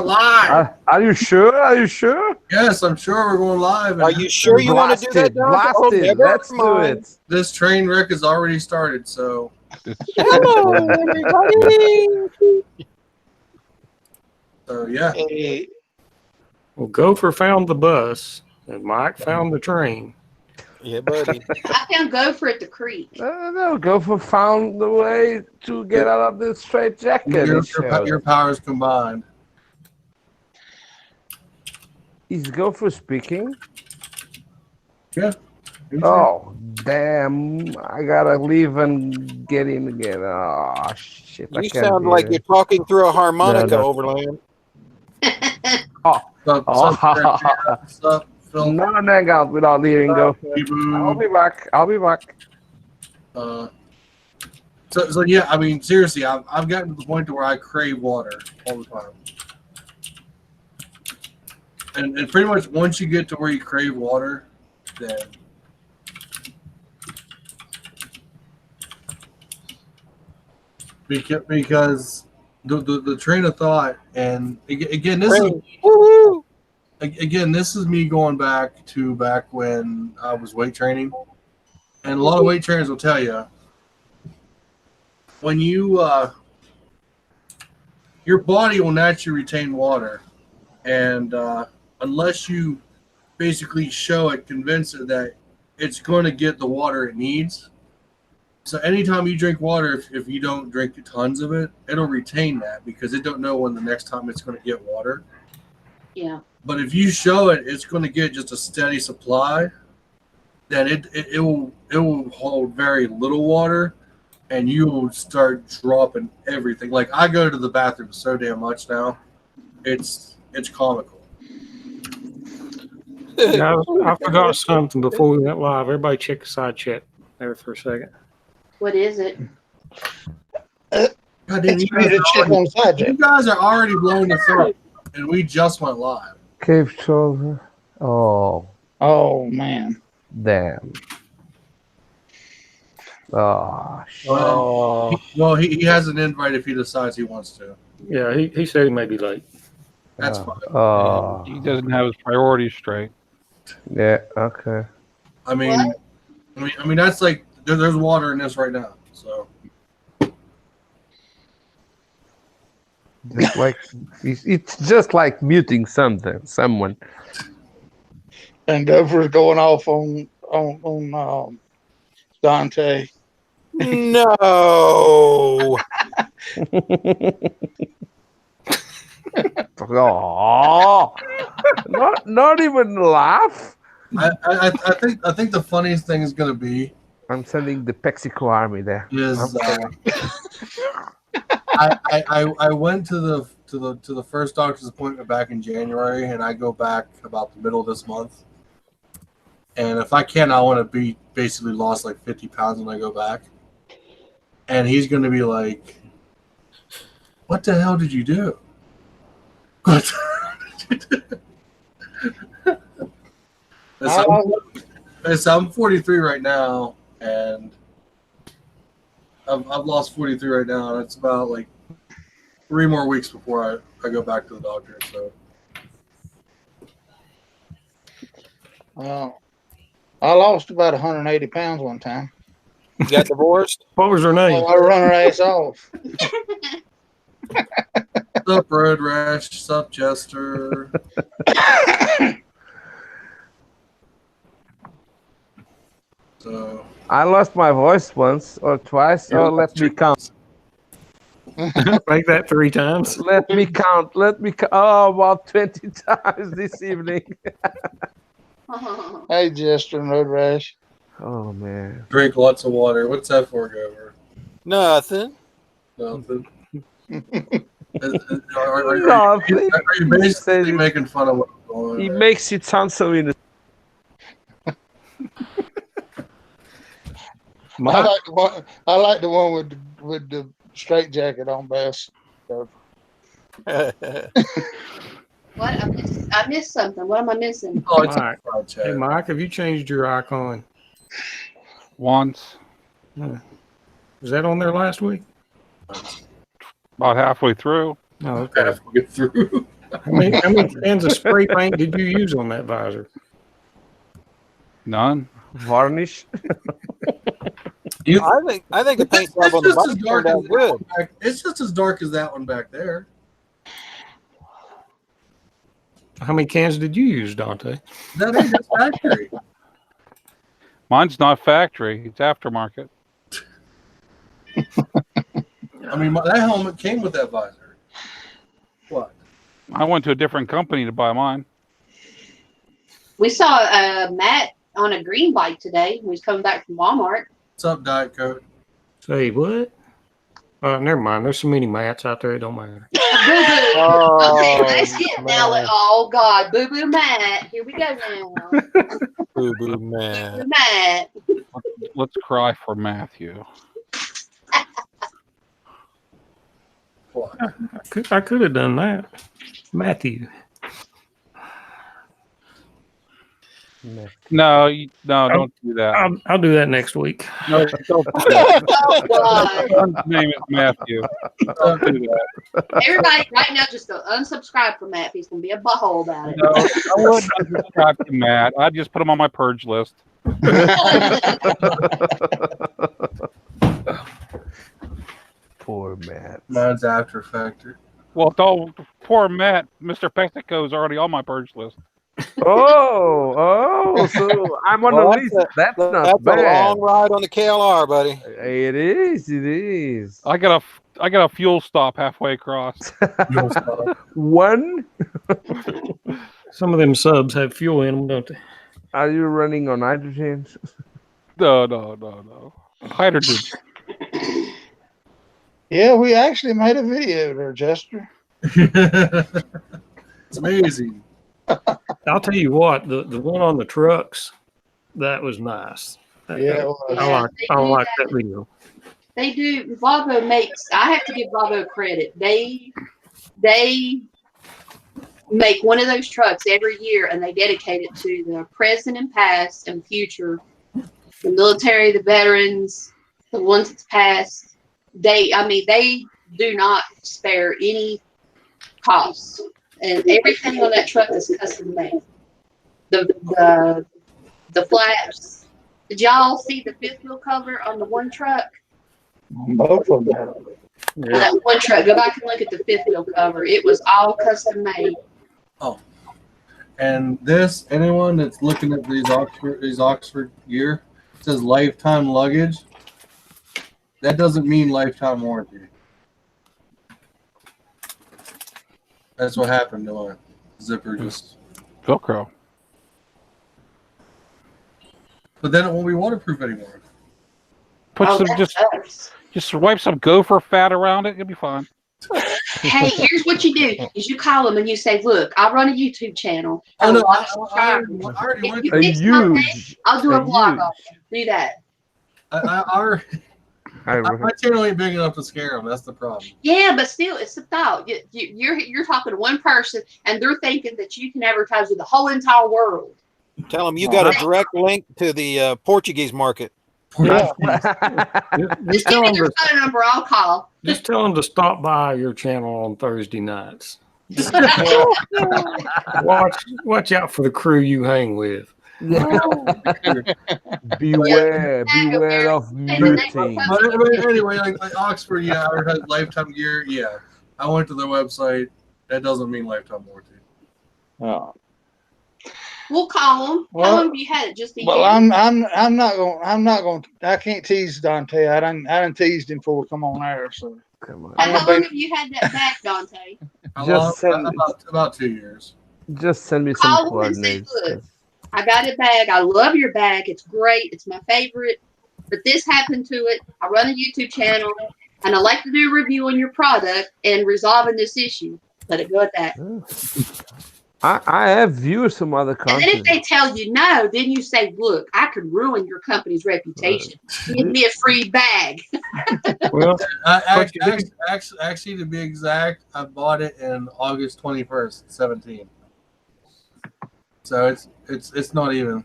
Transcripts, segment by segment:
live. Are you sure? Are you sure? Yes, I'm sure we're going live. Are you sure you want to do that, Don? Blast Oh, it. never Let's do mind. it. This train wreck has already started, so. Hello, everybody. So, yeah. Hey, Well, Gopher found the bus, and Mike found the train. yeah, buddy. I found Gopher at the creek. No, Gopher found the way to get out of this straight jacket. Your powers combined. Is Gopher speaking? Yeah. Oh, damn. I gotta leave and get in again. Oh, shit. You sound like you're talking through a harmonica, Overland. Not an hang out without hearing Gopher. I'll be back. So yeah, I mean, seriously, I've gotten to the point to where I crave water all the time. And pretty much once you get to where you crave water, then because the train of thought, and again this is me going back when I was weight training, and a lot of weight trainers will tell you when you your body will naturally retain water, and unless you basically show it, convince it that it's going to get the water it needs. So anytime you drink water, if you don't drink tons of it, it'll retain that because it don't know when the next time it's going to get water. Yeah. But if you show it, it's going to get just a steady supply. Then it will hold very little water, and you will start dropping everything. Like I go to the bathroom so damn much now, it's comical. Now, I forgot something before we went live. Everybody check the side chat there for a second. What is it? You guys are already blowing us up, and we just went live. Cave shoulder. Oh, man. damn. Oh, shit. Well, he has an invite if he decides he wants to. Yeah, he said he may be late. That's fine. Oh, He doesn't have his priorities straight. yeah, okay. I mean, that's like there's water in this right now. So Just like it's just like muting someone. And Gopher's going off on Dante. No. Oh, not even laugh. I think the funniest thing is gonna be I'm sending the Mexico army there. is I went to the first doctor's appointment back in January, and I go back about the middle of this month. And if I can, I want to be basically lost like 50 pounds when I go back. And he's going to be like, "What the hell did you do?" What I'm 43 right now, and I've lost 43 right now, and it's about like 3 more weeks before I go back to the doctor. So I lost about 180 pounds one time. You got divorced? What was her name? I run her ass off. Sup, Road Rash? Sup, Jester? So I lost my voice once or twice. Yeah, Oh, let me count. Make that 3 times. Let me count. Oh, about 20 times this evening. Hey, Jester and Road Rash. Oh, man. drink lots of water. What's that for, Gover? Nothing. Nothing. No, Are you basically making fun of what I'm going he on? makes it sound so innocent. I like the one with the straight jacket on best. So, What? I missed something. What am I missing? Oh, it's Mike. a chat. Hey, Mike, have you changed your icon? Once, Was that on there last week? about halfway through. Oh, okay. Half get through. How many cans of spray paint did you use on that visor? None. Varnish. I think the paint job on the bike turned out good. It's just as dark as that one back there. How many cans did you use, Dante? That ain't just factory. Mine's not factory. It's aftermarket. I mean, that helmet came with that visor. What? I went to a different company to buy mine. We saw Matt on a green bike today. He was coming back from Walmart. What's up, Diet Coke? Say what? Never mind. There's so many Matts out there. It don't matter. Oh, Okay, let's get now. Oh God, Boo Boo Matt. Here we go now. Boo boo Boo man. Boo Matt. Let's cry for Matthew. What? I could have done that. Matthew. No, don't do that. I'll do that next week. No, don't do that. Oh God. His name is Matthew. Don't do that. Everybody, right now, just go unsubscribe from Matt. He's gonna be a butthole about it. No, I wouldn't subscribe to Matt. I'd just put him on my purge list. Poor Matt. Mine's After Factor. Well, poor Matt. Mr. Pectico is already on my purge list. So I'm on the list. That's not That's a bad. long ride on the KLR, buddy. It is. I got a fuel stop halfway across. One? Some of them subs have fuel in them, don't they? Are you running on hydrogen? No. Hydrogen. Yeah, we actually made a video there, Jester. It's amazing. I'll tell you what, the one on the trucks, that was nice. Yeah, it was. I like that video. They do. Volvo makes. I have to give Volvo credit. They make one of those trucks every year, and they dedicate it to the present and past and future, the military, the veterans, the ones that's passed. They do not spare any costs, and everything on that truck is custom made. The flaps. Did y'all see the fifth wheel cover on the one truck? Both of them. Yeah. That one truck. Go back and look at the fifth wheel cover. It was all custom made. Oh, and anyone that's looking at these Oxford gear, it says lifetime luggage. That doesn't mean lifetime warranty. That's what happened to my zipper. Just Velcro. but then it won't be waterproof anymore. Put some that just sucks. wipe some gopher fat around it. You'll be fine. Hey, here's what you do: is you call them and you say, "Look, I run a YouTube channel. Oh, no, I I already went If to you fix my thing, I'll do a vlog huge. on it. Do that." my channel ain't big enough to scare them. That's the problem. Yeah, but still, it's the thought. You're talking to one person, and they're thinking that you can advertise with the whole entire world. Tell them you got a direct link to the Portuguese market. Yeah. Just Give tell me them their phone number. I'll call. just tell them to stop by your channel on Thursday nights. Watch out for the crew you hang with. Beware of muting. But anyway, like Oxford, yeah, I had lifetime gear. Yeah, I went to their website. That doesn't mean lifetime warranty. Oh. We'll call them. Well- Tell them you had it just a Well, year. I'm not going. I can't tease Dante. I done teased him before we come on air. So Come on. And how long have you had that back, Dante? About 2 years. Just send me some Call them and say, coordinates. "Look, I got it bag. I love your bag. It's great. It's my favorite. But this happened to it. I run a YouTube channel, and I like to do a review on your product and resolving this issue." Let it go at that. I have viewed some other And then if content. they tell you no, then you say, "Look, I could ruin your company's reputation. Give me a free bag." Well, Actually, to be exact, I bought it in August 21st, 17. So it's not even.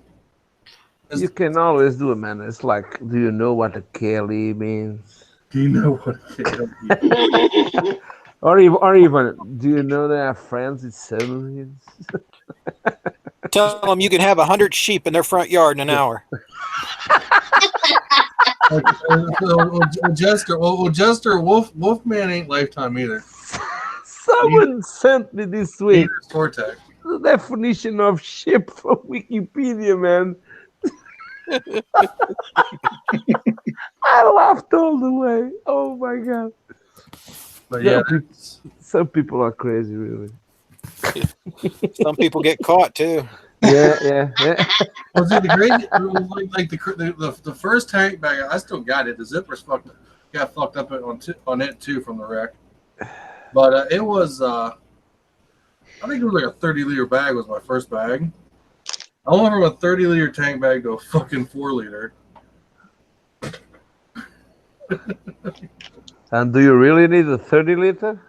You can always do it, man. It's like, do you know what a Kelly means? Do you know what it is? or even, do you know they have friends with submarines? Tell them you can have 100 sheep in their front yard in an hour. Jester Wolfman ain't lifetime either. Someone sent me this week Neither is Tortec. the definition of ship from Wikipedia, man. I laughed all the way. Oh my god. But yeah, Some people are crazy, really. Some people get caught too. Yeah. well, see, the crazy, like the first tank bag, I still got it. The zippers got fucked up on it too from the wreck. But it was, I think it was like a 30-liter bag was my first bag. I went from a 30-liter tank bag to a fucking 4-liter. And do you really need a 30-liter?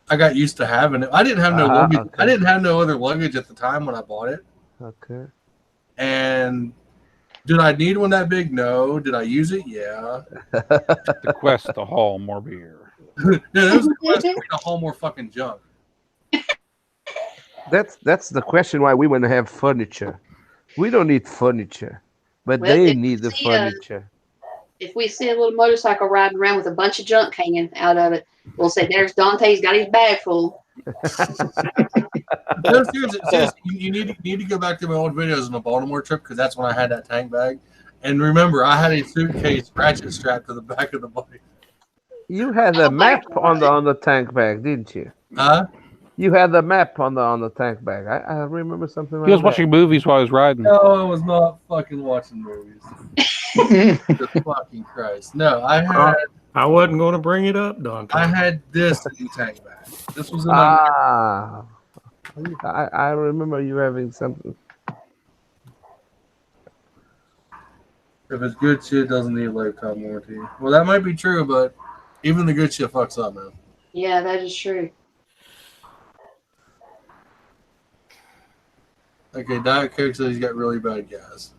I got used to having it. I didn't have no luggage. Okay. I didn't have no other luggage at the time when I bought it. Okay. And did I need one that big? No. Did I use it? Yeah. The quest to haul more beer. No, that was the quest for me to haul more fucking junk. That's the question why we want to have furniture. We don't need furniture, but Well, they if need the you see furniture. If we see a little motorcycle riding around with a bunch of junk hanging out of it, we'll say, "There's Dante. He's got his bag full." No, seriously, you need to go back to my old videos on the Baltimore trip because that's when I had that tank bag. And remember, I had a suitcase ratchet strapped to the back of the bike. You had a map on the tank bag, didn't you? Huh? You had the map on the tank bag. I remember something like He was that. watching movies while he was riding. No, I was not fucking watching movies. Jesus fucking Christ! No, I wasn't going to bring it up, Dante. I had this in the tank bag. This was in my. I remember you having something. If it's good shit, it doesn't need lifetime warranty. Well, that might be true, but even the good shit fucks up, man. Yeah, that is true. Okay, Diet Coke says he's got really bad gas.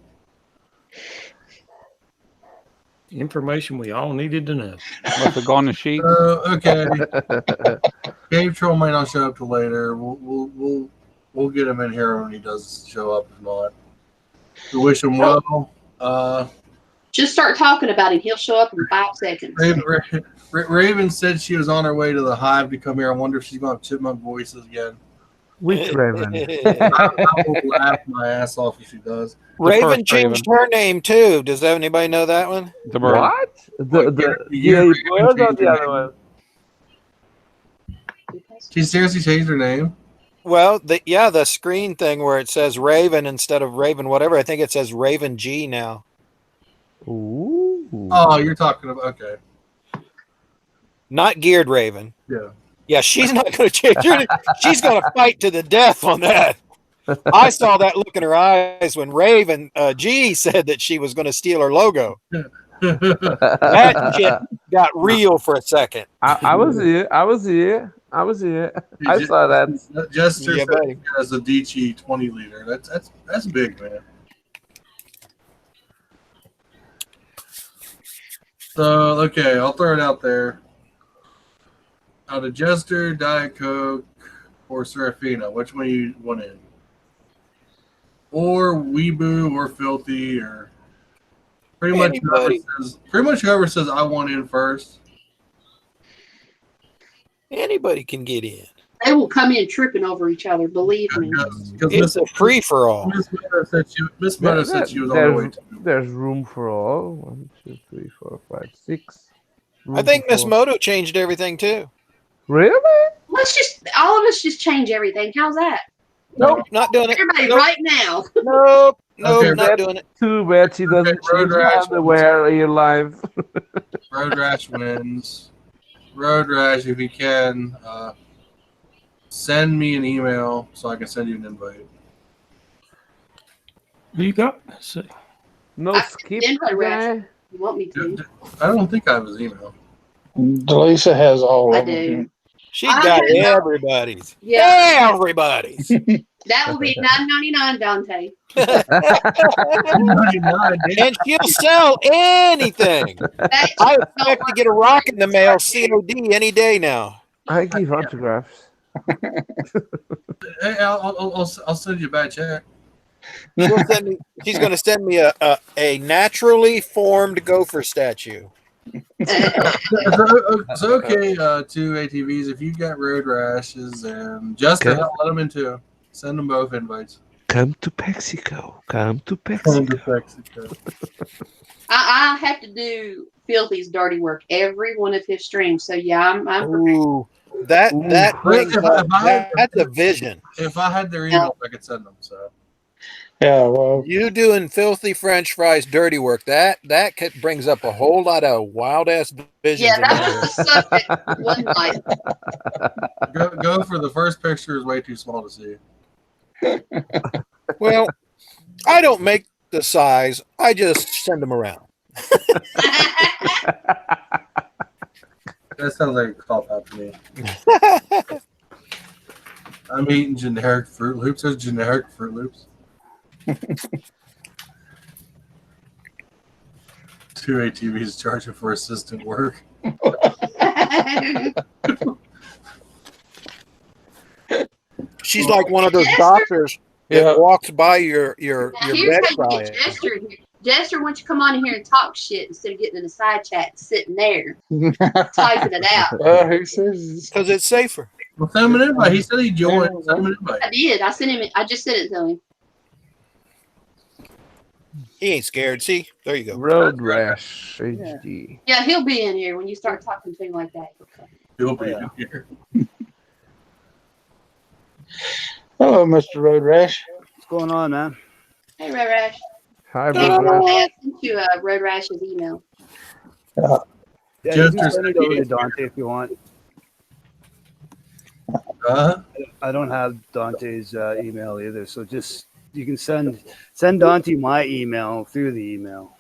Information we all needed to know. Must have gone to sheep. Okay. Cave Troll might not show up till later. We'll get him in here when he does show up. If not, we wish him well. Just start talking about him. He'll show up in 5 seconds. Raven said she was on her way to the hive to come here. I wonder if she's going to have chipmunk voices again. Which Raven? I will laugh my ass off if she does. Raven first changed her name too. Does anybody know that one? The bird. What? The Yeah, bird or changed the her other name. one? She seriously changed her name? Well, the screen thing where it says Raven instead of Raven, whatever. I think it says Raven G now. Ooh. Oh, you're talking about, okay. Not Geared Raven. Yeah. Yeah, she's not going to change her. She's going to fight to the death on that. I saw that look in her eyes when Raven G said that she was going to steal her logo. That shit got real for a second. I was here. I saw that. Jester Yeah, said buddy. he has a DG 20 liter. That's big, man. So, okay, I'll throw it out there. Out of Jester, Diet Coke, or Sarafyna, which one you want in? Or Weeboo, or Filthy, or pretty much whoever says I want in first. Anybody can get in. They will come in tripping over each other, believe me. Because It's a free for all. Miss Meadow said she was on her way to. There's room for all. 1, 2, 3, 4, 5, 6. I think Miss Moto changed everything too. Really? All of us just change everything. How's that? Nope, not doing it. Everybody, Nope. right now. Nope, Okay, not doing it. Too bad she doesn't Okay, Road change her Rash. underwear in life. Road Rash wins. Road Rash, if you can, send me an email so I can send you an invite. You got, let's see. No I skip did Road Rash. guy. You want me to? I don't think I have his email. Delisa has all I of them. do. She got everybody's. Yeah. Everybody's. That will be $9.99, Dante. And she'll sell anything. That's I expect to get a rock in the mail COD any day now. I give autographs. Hey, I'll send you a bad check. He's going to send me a naturally formed gopher statue. It's okay, two ATVs. If you got road rashes and Justin, Okay. I'll let them in too. Send them both invites. Come to Mexico. Come to Come to Mexico. Mexico. I have to do Filthy's dirty work every one of his streams. So yeah, I'm prepared. Ooh, that brings up, that's a vision. If I had their email, I could send them. So Yeah, well, You doing filthy French fries dirty work, that brings up a whole lot of wild ass visions. Yeah, in my that head. was the subject one night. go for the first picture is way too small to see. Well, I don't make the size. I just send them around. That sounds like a cop out to me. I'm eating generic Fruit Loops. There's generic Fruit Loops. Two ATVs charging for assistant work. She's like one of those Yes, doctors Yeah. that walks by your Now, here's how you bedside. get Jester in here. Jester wants you to come on in here and talk shit instead of getting in a side chat and sitting there typing it out. he says, Because it's safer. Well, send him an invite. He said he'd join. Send him an invite. I did. I sent him. I just sent it to him. He ain't scared. See? There you go. Road Rash HD. Yeah, he'll be in here when you start talking to him like that. He'll be in here. hello, Mr. Road Rash. What's going on, man? Hey, Red Rash. Hi, Hey, Road Rash. I sent you Red Rash's email. Yeah, you Just can to send it over to Dante if you want. I don't have Dante's email either, so just you can send Dante my email through the email.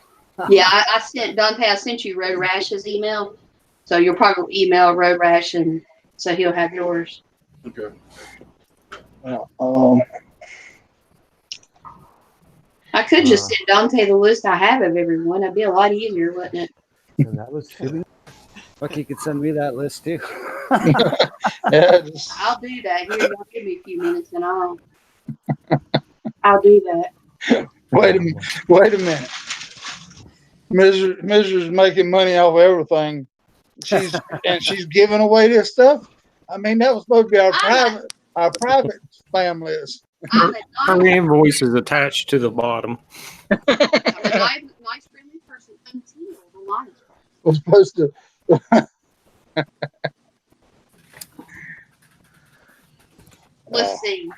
Yeah, I sent Dante. I sent you Road Rash's email, so you'll probably email Road Rash, and so he'll have yours. Okay. I could just send Dante the list I have of everyone. That'd be a lot easier, wouldn't it? And that was fitting. Look, you could send me that list too. Yeah, just, I'll do that. Here, y'all give me a few minutes, and I'll do that. wait a minute. Mrs. making money off of everything. She's giving away this stuff. I mean, that was supposed to be our private spam list. I'm Her invoice is attached to the bottom. a nice, friendly person until the line. Was supposed to. Let's see.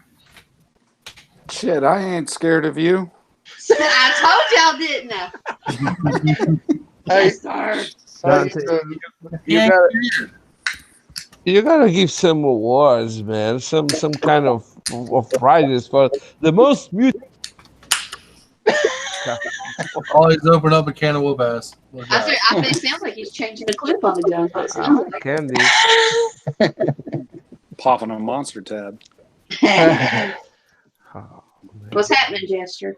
Shit, I ain't scared of you. I told y'all, didn't I? Hey, Dante, you gotta give some awards, man. Some kind of prizes for the most mutant. Always open up a can of whoop ass. I think it sounds like he's changing the clip on the gun. It sounds like. Candy. Popping a monster tab. Oh, What's happening, Jester?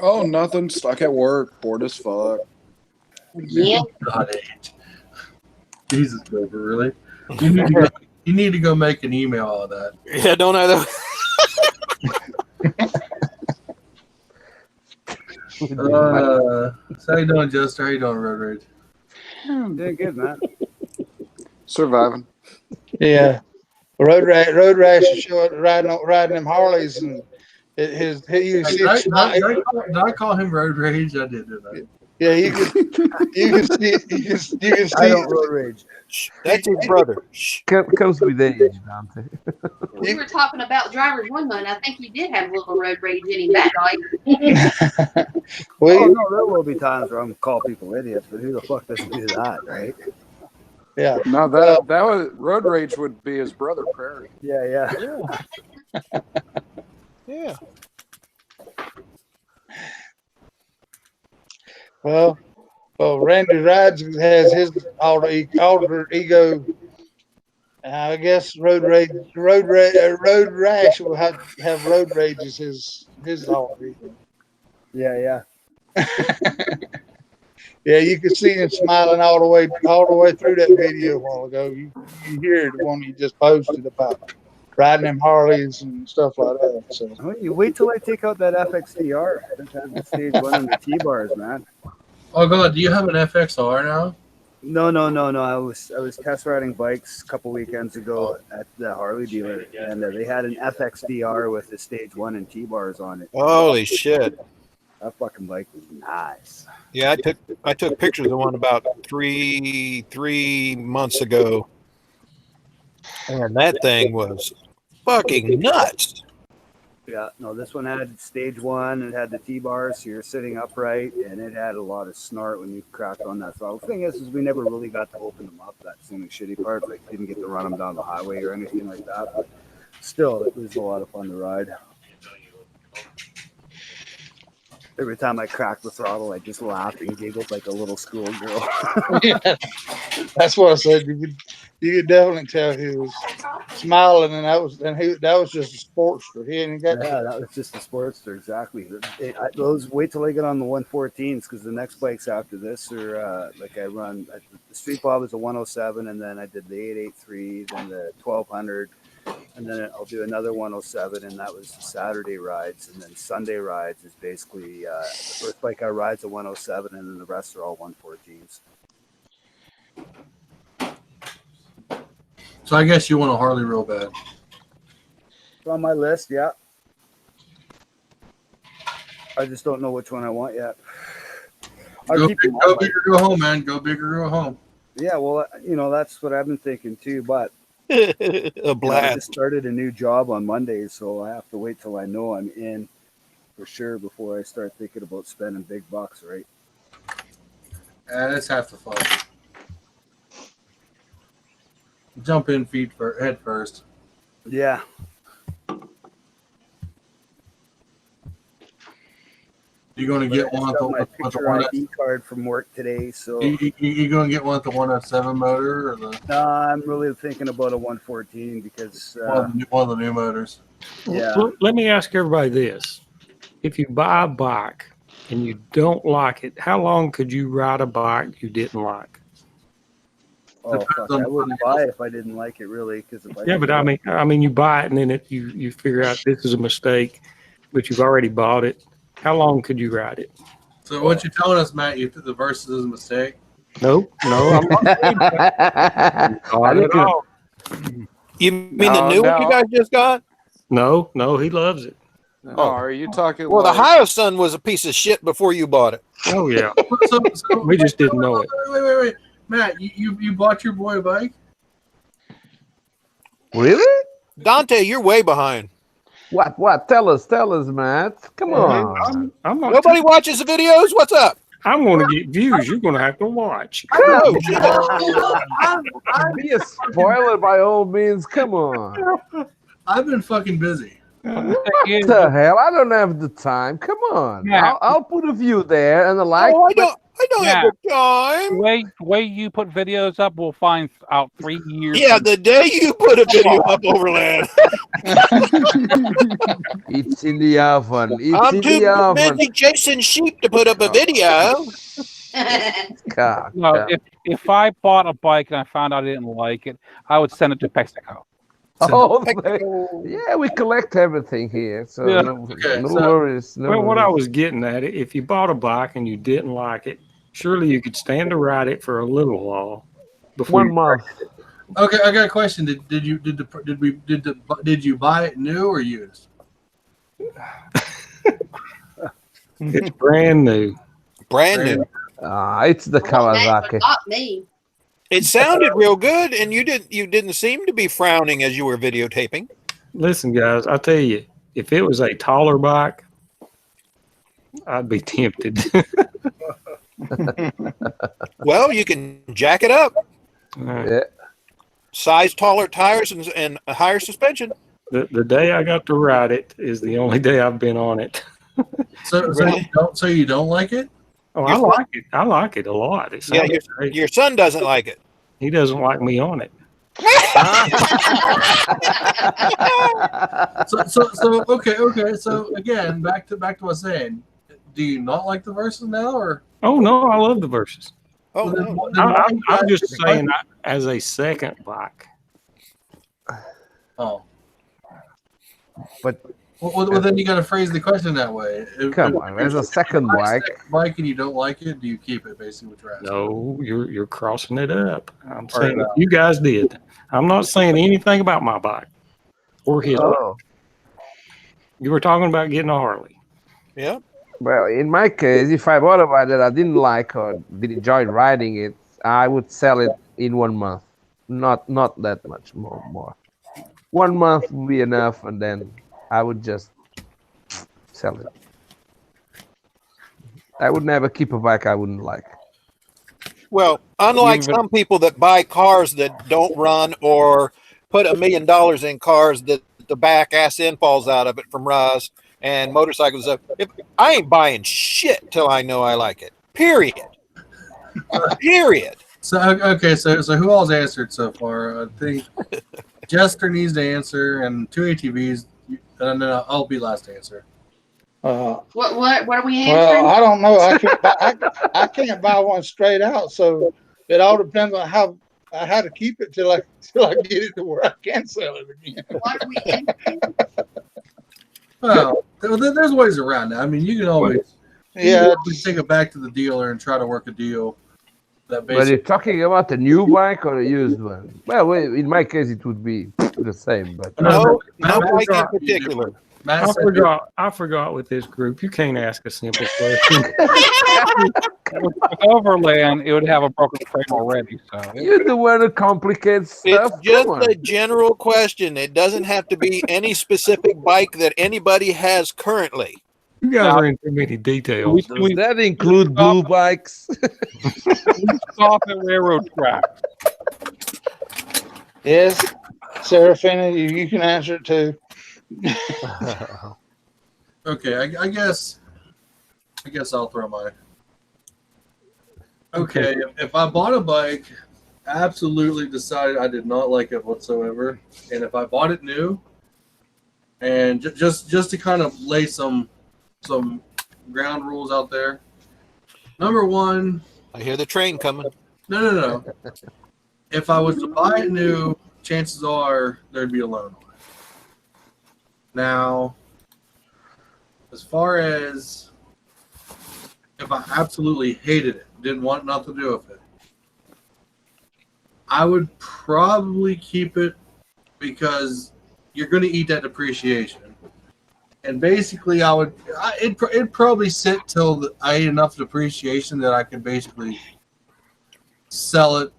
Oh, nothing. Stuck at work. Bored as fuck. Yeah. God, age. Jesus, Gopher, really? You need to go make an email out of that. Yeah, don't I though? So how you doing, Jester? How you doing, Road Rage? I'm doing good, man. Surviving. yeah, Road Rash is showing riding them Harleys and you Did see. I call him Road Rage? I did, didn't I? Yeah, you can see. I don't road rage. That's his brother. Shh. comes with age, Dante. We were talking about drivers one night. I think he did have a little road rage in him that night. We, Oh no, there will be times where I'm gonna call people idiots, but who the fuck doesn't do that, right? yeah. No, that was road rage would be his brother Prairie. Yeah. Yeah. Well, Randy Rides has his alter ego. I guess Road Rash will have Road Rage as his alter ego. Yeah. Yeah, you could see him smiling all the way through that video a while ago. You hear the one you just posted about riding them Harleys and stuff like that. So Oh, you wait till I take out that FXDR and have the stage one and the T-bars, man. Oh god, do you have an FXR now? No. I was test riding bikes a couple weekends ago at the Harley dealer, and they had an FXDR with the stage one and T-bars on it. Holy shit! That fucking bike was nice. Yeah, I took pictures of one about three months ago, and that thing was fucking nuts. Yeah, no, this one had stage one. It had the T-bars, so you're sitting upright, and it had a lot of snort when you cracked on that throttle. The thing is we never really got to open them up. That's the only shitty part. Like, didn't get to run them down the highway or anything like that. But still, it was a lot of fun to ride. Every time I cracked the throttle, I just laughed and giggled like a little schoolgirl. yeah, that's what I said. You could definitely tell he was smiling, and that was just a Sportster. He ain't got Yeah, that was just a Sportster, exactly. Those wait till I get on the 114s, because the next bikes after this are like I run. The Street Bob is a 107, and then I did the 883, then the 1200. And then I'll do another 107, and that was the Saturday rides. And then Sunday rides is basically the first bike I ride is a 107, and then the rest are all 114s. So I guess you want a Harley real bad. It's on my list, yeah. I just don't know which one I want yet. Go big or go home, man. Go big or go home. Yeah, well, that's what I've been thinking too, but A blast. I just started a new job on Monday, so I have to wait till I know I'm in for sure before I start thinking about spending big bucks, right? That's half the fun. Jump in head first. Yeah. You're going to get one got my with the picture ID card from work today, so you going to get one with the 107 motor or the no, I'm really thinking about a 114 because one of the new motors. yeah. Let me ask everybody this. If you buy a bike and you don't like it, how long could you ride a bike you didn't like? Oh, fuck, I wouldn't buy it if I didn't like it, really. But I mean, you buy it and then you figure out this is a mistake, but you've already bought it. How long could you ride it? So what you're telling us, Matt, you think the Versus is a mistake? No, I'm not saying that. Not at all. You mean the new one you guys just got? No, he loves it. Oh, are you talking? Well, like, the Hyosun was a piece of shit before you bought it. Oh yeah, So, we just didn't know it. Wait. Matt, you bought your boy a bike? Really? Dante, you're way behind. What? Tell us, Matt. Come on. I'm not. Nobody watches the videos. What's up? I'm going to get views. You're going to have to watch. No, Be a spoiler by all means. Come on. I've been fucking busy. What the hell? I don't have the time. Come on. Yeah. I'll put a view there and a like. I don't Yeah. have the time. The way you put videos up, we'll find out 3 years. Yeah, the day you put a video up, Overland. It's in the oven. I'm too busy chasing sheep to put up a video. God. No, if I bought a bike and I found out I didn't like it, I would send it to Mexico. Oh, yeah, we collect everything here, so Yeah. no So- worries. Well, what I was getting at, if you bought a bike and you didn't like it, surely you could stand to ride it for a little while. Before 1 month. Okay, I got a question. Did you buy it new or used? It's brand new. Brand new. It's the That's Kawasaki. not me. It sounded real good, and you didn't seem to be frowning as you were videotaping. Listen, guys, I tell you, if it was a taller bike, I'd be tempted. Well, you can jack it up, Yeah. size taller tires and a higher suspension. The day I got to ride it is the only day I've been on it. So you don't like it? Oh, I like it. I like it a lot. It Yeah, sounds great. your son doesn't like it. He doesn't like me on it. Okay. So again, back to what I was saying. Do you not like the Versus now, or Oh no, I love the Versus. Oh, Well, then, no. then why you I'm guys- just saying as a second bike. Oh. But Well, then you got to phrase the question that way. come on, there's a second bike. Bike and you don't like it, do you keep it? Basically, what you're asking. No, you're crossing it up. I'm saying if you guys did. I'm not saying anything about my bike or his. Oh. You were talking about getting a Harley. Yeah. Well, in my case, if I bought a bike that I didn't like or didn't enjoy riding it, I would sell it in 1 month. Not that much more. 1 month would be enough, and then I would just sell it. I would never keep a bike I wouldn't like. Well, unlike some people that buy cars that don't run or put $1 million in cars that the back ass end falls out of it from Roz and motorcycles up. I ain't buying shit till I know I like it. Period. Period. So okay, so who all's answered so far? I think Jester needs to answer, and 2 ATVs, and then I'll be last to answer. What are we answering? Well, I don't know. I can't buy one straight out, so it all depends on how to keep it till I get it to where I can sell it again. What are we answering? Well, there's ways around that. I mean, you can always take it back to the dealer and try to work a deal. That But you're talking about a new bike or a used one? Well, in my case, it would be the same. But No bike in particular. I forgot with this group, you can't ask a simple question. With Overland, it would have a broken frame already. So you're the one who complicates stuff. It's just a general question. It doesn't have to be any specific bike that anybody has currently. You guys are in too many details. Does that include blue bikes? Stop at railroad tracks. Yes, Sarafyna, you can answer it too. Okay, I guess I'll throw mine. Okay, if I bought a bike, absolutely decided I did not like it whatsoever, and if I bought it new, and just to kind of lay some ground rules out there. Number one, I hear the train coming. No. If I was to buy it new, chances are there'd be a loan on it. Now, as far as if I absolutely hated it, didn't want nothing to do with it, I would probably keep it because you're going to eat that depreciation. And basically, it'd probably sit till I ate enough depreciation that I could basically sell it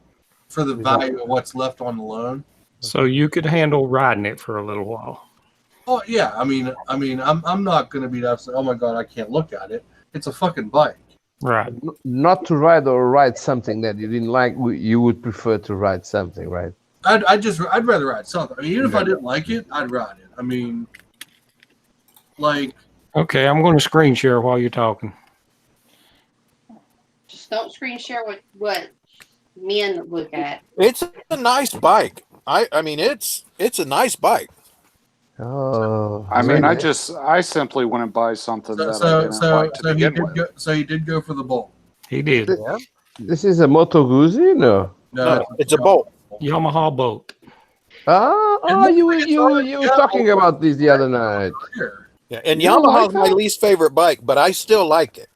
for the value of what's left on the loan. So you could handle riding it for a little while. Oh yeah, I mean, I'm not going to be that. Oh my god, I can't look at it. It's a fucking bike. Right. Not to ride or ride something that you didn't like. You would prefer to ride something, right? I'd rather ride something. I mean, even if I didn't like it, I'd ride it. I mean, like. Okay, I'm going to screen share while you're talking. Just don't screen share what men look at. It's a nice bike. I mean, it's a nice bike. Oh, I mean, I simply wouldn't buy something that I didn't like to begin with. So he did go for the Bolt. He did. Yeah. This is a Moto Guzzi, no? No, it's a Bolt. Yamaha Bolt. You were talking about this the other night. Yeah, and You Yamaha's like my that? least favorite bike, but I still like it.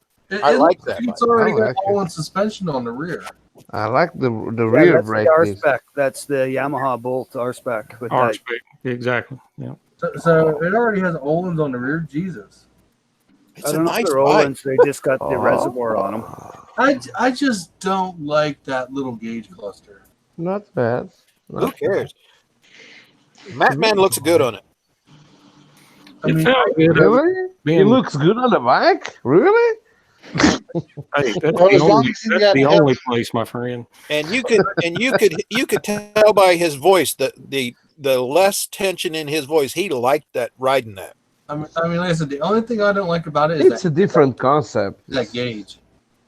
I like that It's bike. already I got like all-in suspension on the rear. I like the Yeah, rear that's brake. the R spec. That's the Yamaha Bolt R spec. With that. R-Spec. Exactly. Yeah. So it already has Olins on the rear. Jesus. It's I a don't know nice if they're bike. Olins. They just got the reservoir on them. I just don't like that little gauge cluster. Not bad. Who cares? Mattman looks good on it. I mean, It felt good. Really? It looks good on the bike? Really? Hey, that's Well, the as long only, as you that's got the help. only place, my friend. And you could tell by his voice that the less tension in his voice, he liked that riding that. I mean, like I said, the only thing I don't like about it is It's a different concept. that gauge.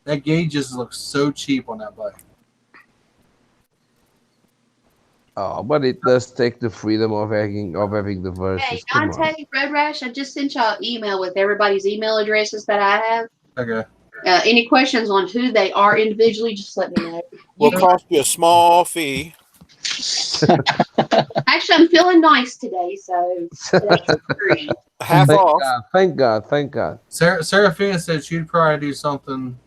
That gauge just looks so cheap on that bike. Oh, but it does take the freedom of having the versus. Hey, Come on. Dante, Red Rash, I just sent y'all an email with everybody's email addresses that I have. Okay. Any questions on who they are individually, just let me know. Will cost you a small fee. Actually, I'm feeling nice today, so that's free. Half off. Thank God. Thank God. Sarafyna said she'd probably do something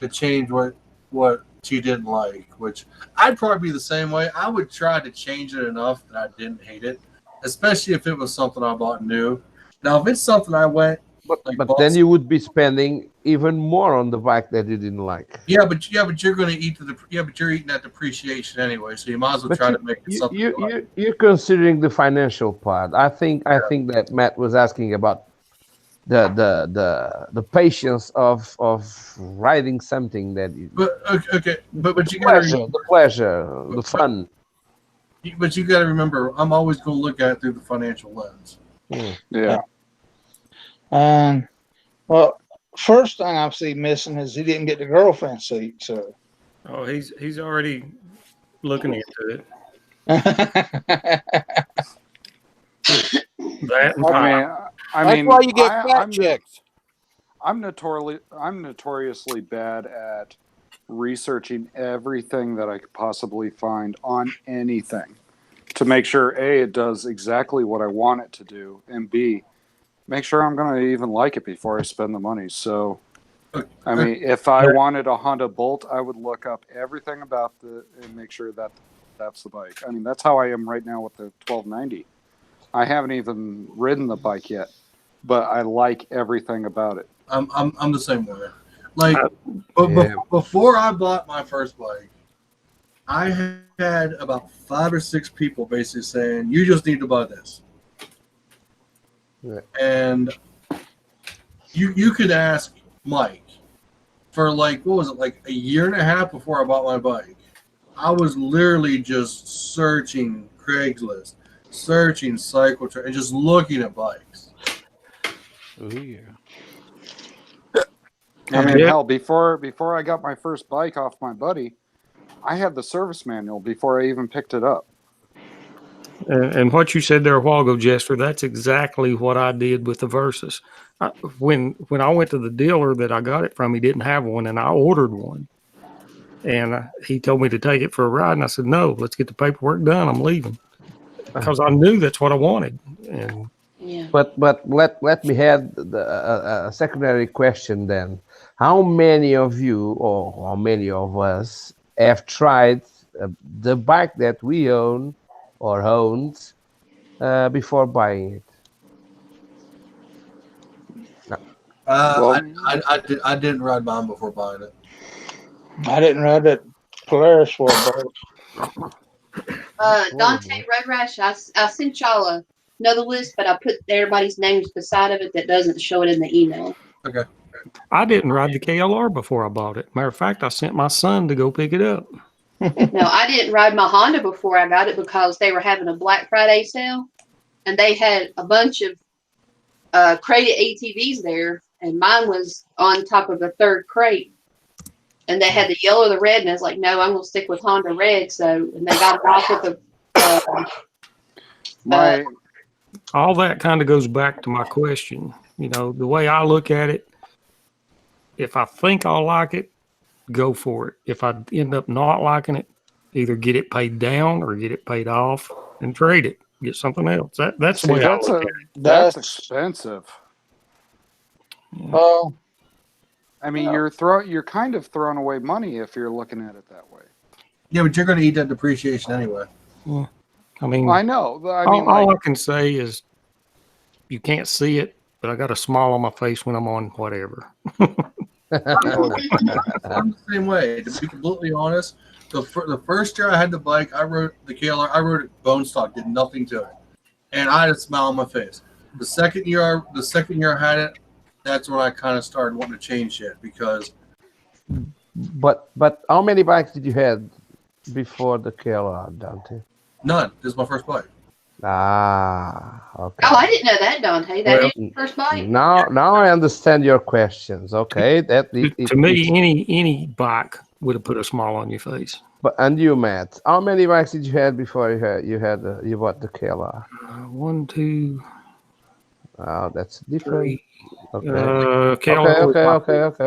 to change what she didn't like, which I'd probably be the same way. I would try to change it enough that I didn't hate it, especially if it was something I bought new. Now, if it's something I went, But then you would be spending even more on the bike that you didn't like. Yeah, but you're going to eat but you're eating that depreciation anyway, so you might as well try to make it something. You're considering the financial part. I think that Matt was asking about the patience of riding something that you. But okay, but you the pleasure, the fun. But you got to remember, I'm always going to look at it through the financial lens. Yeah. Well, first thing I see missing is he didn't get the girlfriend seat. So. Oh, he's already looking into it. I mean, that's why you get fat chicks. I'm notoriously bad at researching everything that I could possibly find on anything to make sure A, it does exactly what I want it to do, and B, make sure I'm going to even like it before I spend the money. So, I mean, if I wanted a Honda Bolt, I would look up everything about and make sure that that's the bike. I mean, that's how I am right now with the 1290. I haven't even ridden the bike yet, but I like everything about it. I'm the same way. Like, before I bought my first bike, I had about 5 or 6 people basically saying, "You just need to buy this." And you could ask Mike for like, what was it, like a year and a half before I bought my bike. I was literally just searching Craigslist, searching Cycle Track, and just looking at bikes. Oh yeah. I mean, hell, before I got my first bike off my buddy, I had the service manual before I even picked it up. And what you said there a while ago, Jester, that's exactly what I did with the Versus. When I went to the dealer that I got it from, he didn't have one, and I ordered one. And he told me to take it for a ride, and I said, "No, let's get the paperwork done. I'm leaving," because I knew that's what I wanted. And But let me add a secondary question then. How many of you or how many of us have tried the bike that we own or owned before buying it? No. I didn't ride mine before buying it. I didn't ride that Polaris for a Dante Road Rash, I sent y'all another list, but I put everybody's names beside of it that doesn't show it in the email. Okay. I didn't ride the KLR before I bought it. Matter of fact, I sent my son to go pick it up. No, I didn't ride my Honda before I got it because they were having a Black Friday sale, and they had a bunch of crated ATVs there, and mine was on top of the third crate. And they had the yellow, the red, and I was like, "No, I'm gonna stick with Honda red." So, and they got it off with the. All that kind of goes back to my question. You know, the way I look at it, if I think I'll like it, go for it. If I end up not liking it, either get it paid down or get it paid off and trade it, get something else. That's the way I look at it. That's expensive. Oh. I mean, you're kind of throwing away money if you're looking at it that way. Yeah, but you're going to eat that depreciation anyway. Well, I mean, I know. All I can say is you can't see it, but I got a smile on my face when I'm on whatever. I'm the same way. To be completely honest, the first year I had the bike, I rode the KLR. I rode it bone stock, did nothing to it, and I had a smile on my face. The second year I had it, that's when I kind of started wanting to change shit because. But how many bikes did you have before the KLR, Dante? None. This is my first bike. Ah, okay. Oh, I didn't know that, Dante. That is your first bike. Now I understand your questions. Okay, to me, any bike would have put a smile on your face. But and you, Matt, how many bikes did you have before you bought the KLR? 1, 2, Oh, that's different. Okay.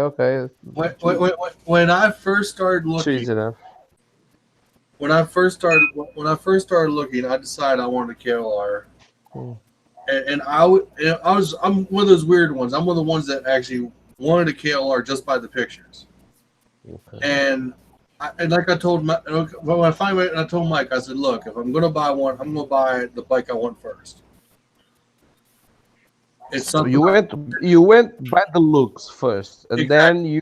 Okay. When I first started looking, Cheese enough. when I first started looking, I decided I wanted a KLR, and I'm one of those weird ones. I'm one of the ones that actually wanted a KLR just by the pictures. Okay. And like I told when I finally went and I told Mike, I said, look, if I'm gonna buy one, I'm gonna buy the bike I want first. It's So something you went by the looks first, and Exactly. then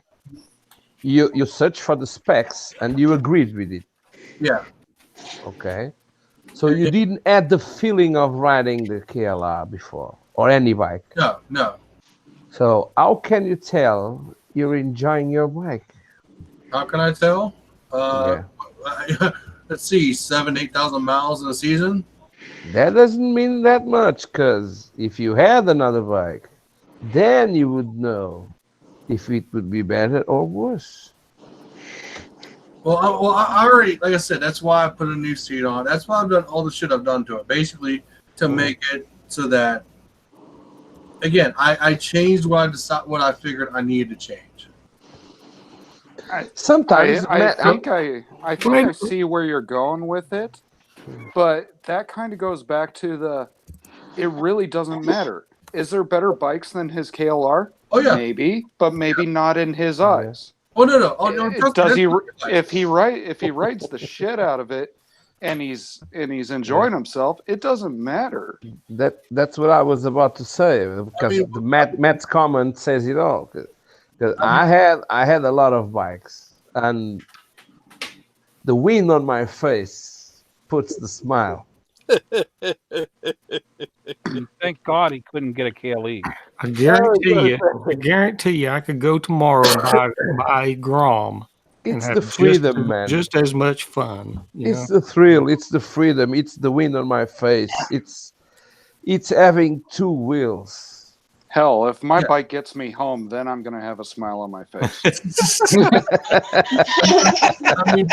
you search for the specs, and you agreed with it. Yeah. Okay. So you didn't add the feeling of riding the KLR before, or any bike. No. So how can you tell you're enjoying your bike? How can I tell? Yeah. Let's see, 8,000 miles in a season. That doesn't mean that much, because if you had another bike, then you would know if it would be better or worse. Well, I already, like I said, that's why I put a new seat on. That's why I've done all the shit I've done to it, basically to make it so that, again, I changed what I figured I needed to change. Sometimes I think I see where you're going with it, but that kind of goes back to it really doesn't matter. Is there better bikes than his KLR? Oh yeah, maybe, but maybe not in his eyes. Oh no! Oh, no does he? If he rides the shit out of it, and he's enjoying himself, it doesn't matter. That's what I was about to say, because Matt's comment says it all. Because I had a lot of bikes, and the wind on my face puts the smile. Thank God he couldn't get a KLE. I guarantee you, I could go tomorrow and buy a Grom. It's the freedom, man. Just as much fun. It's the thrill. It's the freedom. It's the wind on my face. It's having two wheels. Hell, if my bike gets me home, then I'm gonna have a smile on my face. I mean,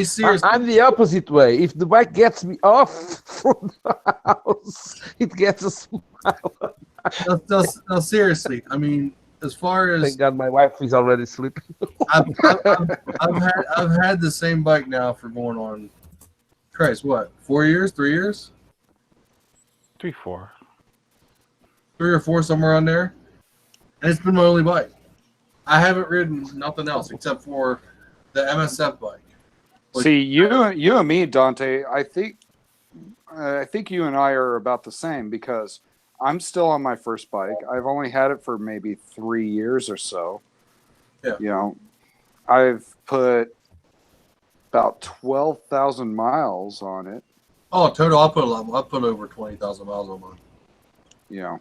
seriously. I'm the opposite way. If the bike gets me off from the house, it gets a smile. No, seriously. I mean, as far as thank God my wife is already sleeping. I've had the same bike now for going on, Christ, what, 4 years, 3 years? 3, 4. 3 or 4, somewhere on there, and it's been my only bike. I haven't ridden nothing else except for the MSF bike. See, you and me, Dante. I think you and I are about the same, because I'm still on my first bike. I've only had it for maybe 3 years or so. Yeah. You know, I've put about 12,000 miles on it. Oh, total! I'll put over 20,000 miles on mine. You know.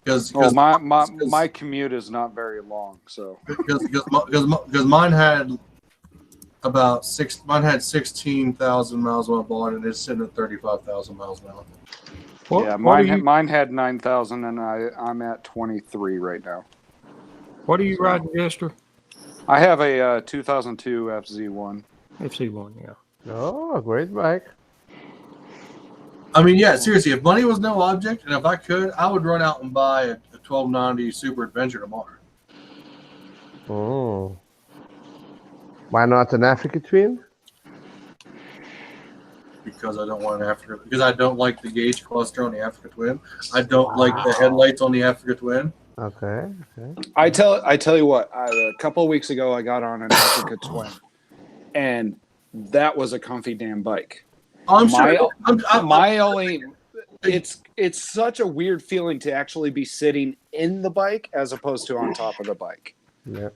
Because my commute is not very long, so because mine had about 16,000 miles when I bought it, and it's sitting at 35,000 miles now. Mine had 9,000, and I'm at 23 right now. What are you riding, Jester? I have a 2002 FZ1. FZ1, yeah. Oh, great bike. I mean, yeah, seriously, if money was no object, and if I could, I would run out and buy a 1290 Super Adventure tomorrow. Oh. Why not an Africa Twin? Because I don't want an Africa. Because I don't like the gauge cluster on the Africa Twin. I don't like the headlights on the Africa Twin. Okay. I tell you what. A couple of weeks ago, I got on an Africa Twin, and that was a comfy damn bike. I'm sure. It's such a weird feeling to actually be sitting in the bike as opposed to on top of the bike. Yeah.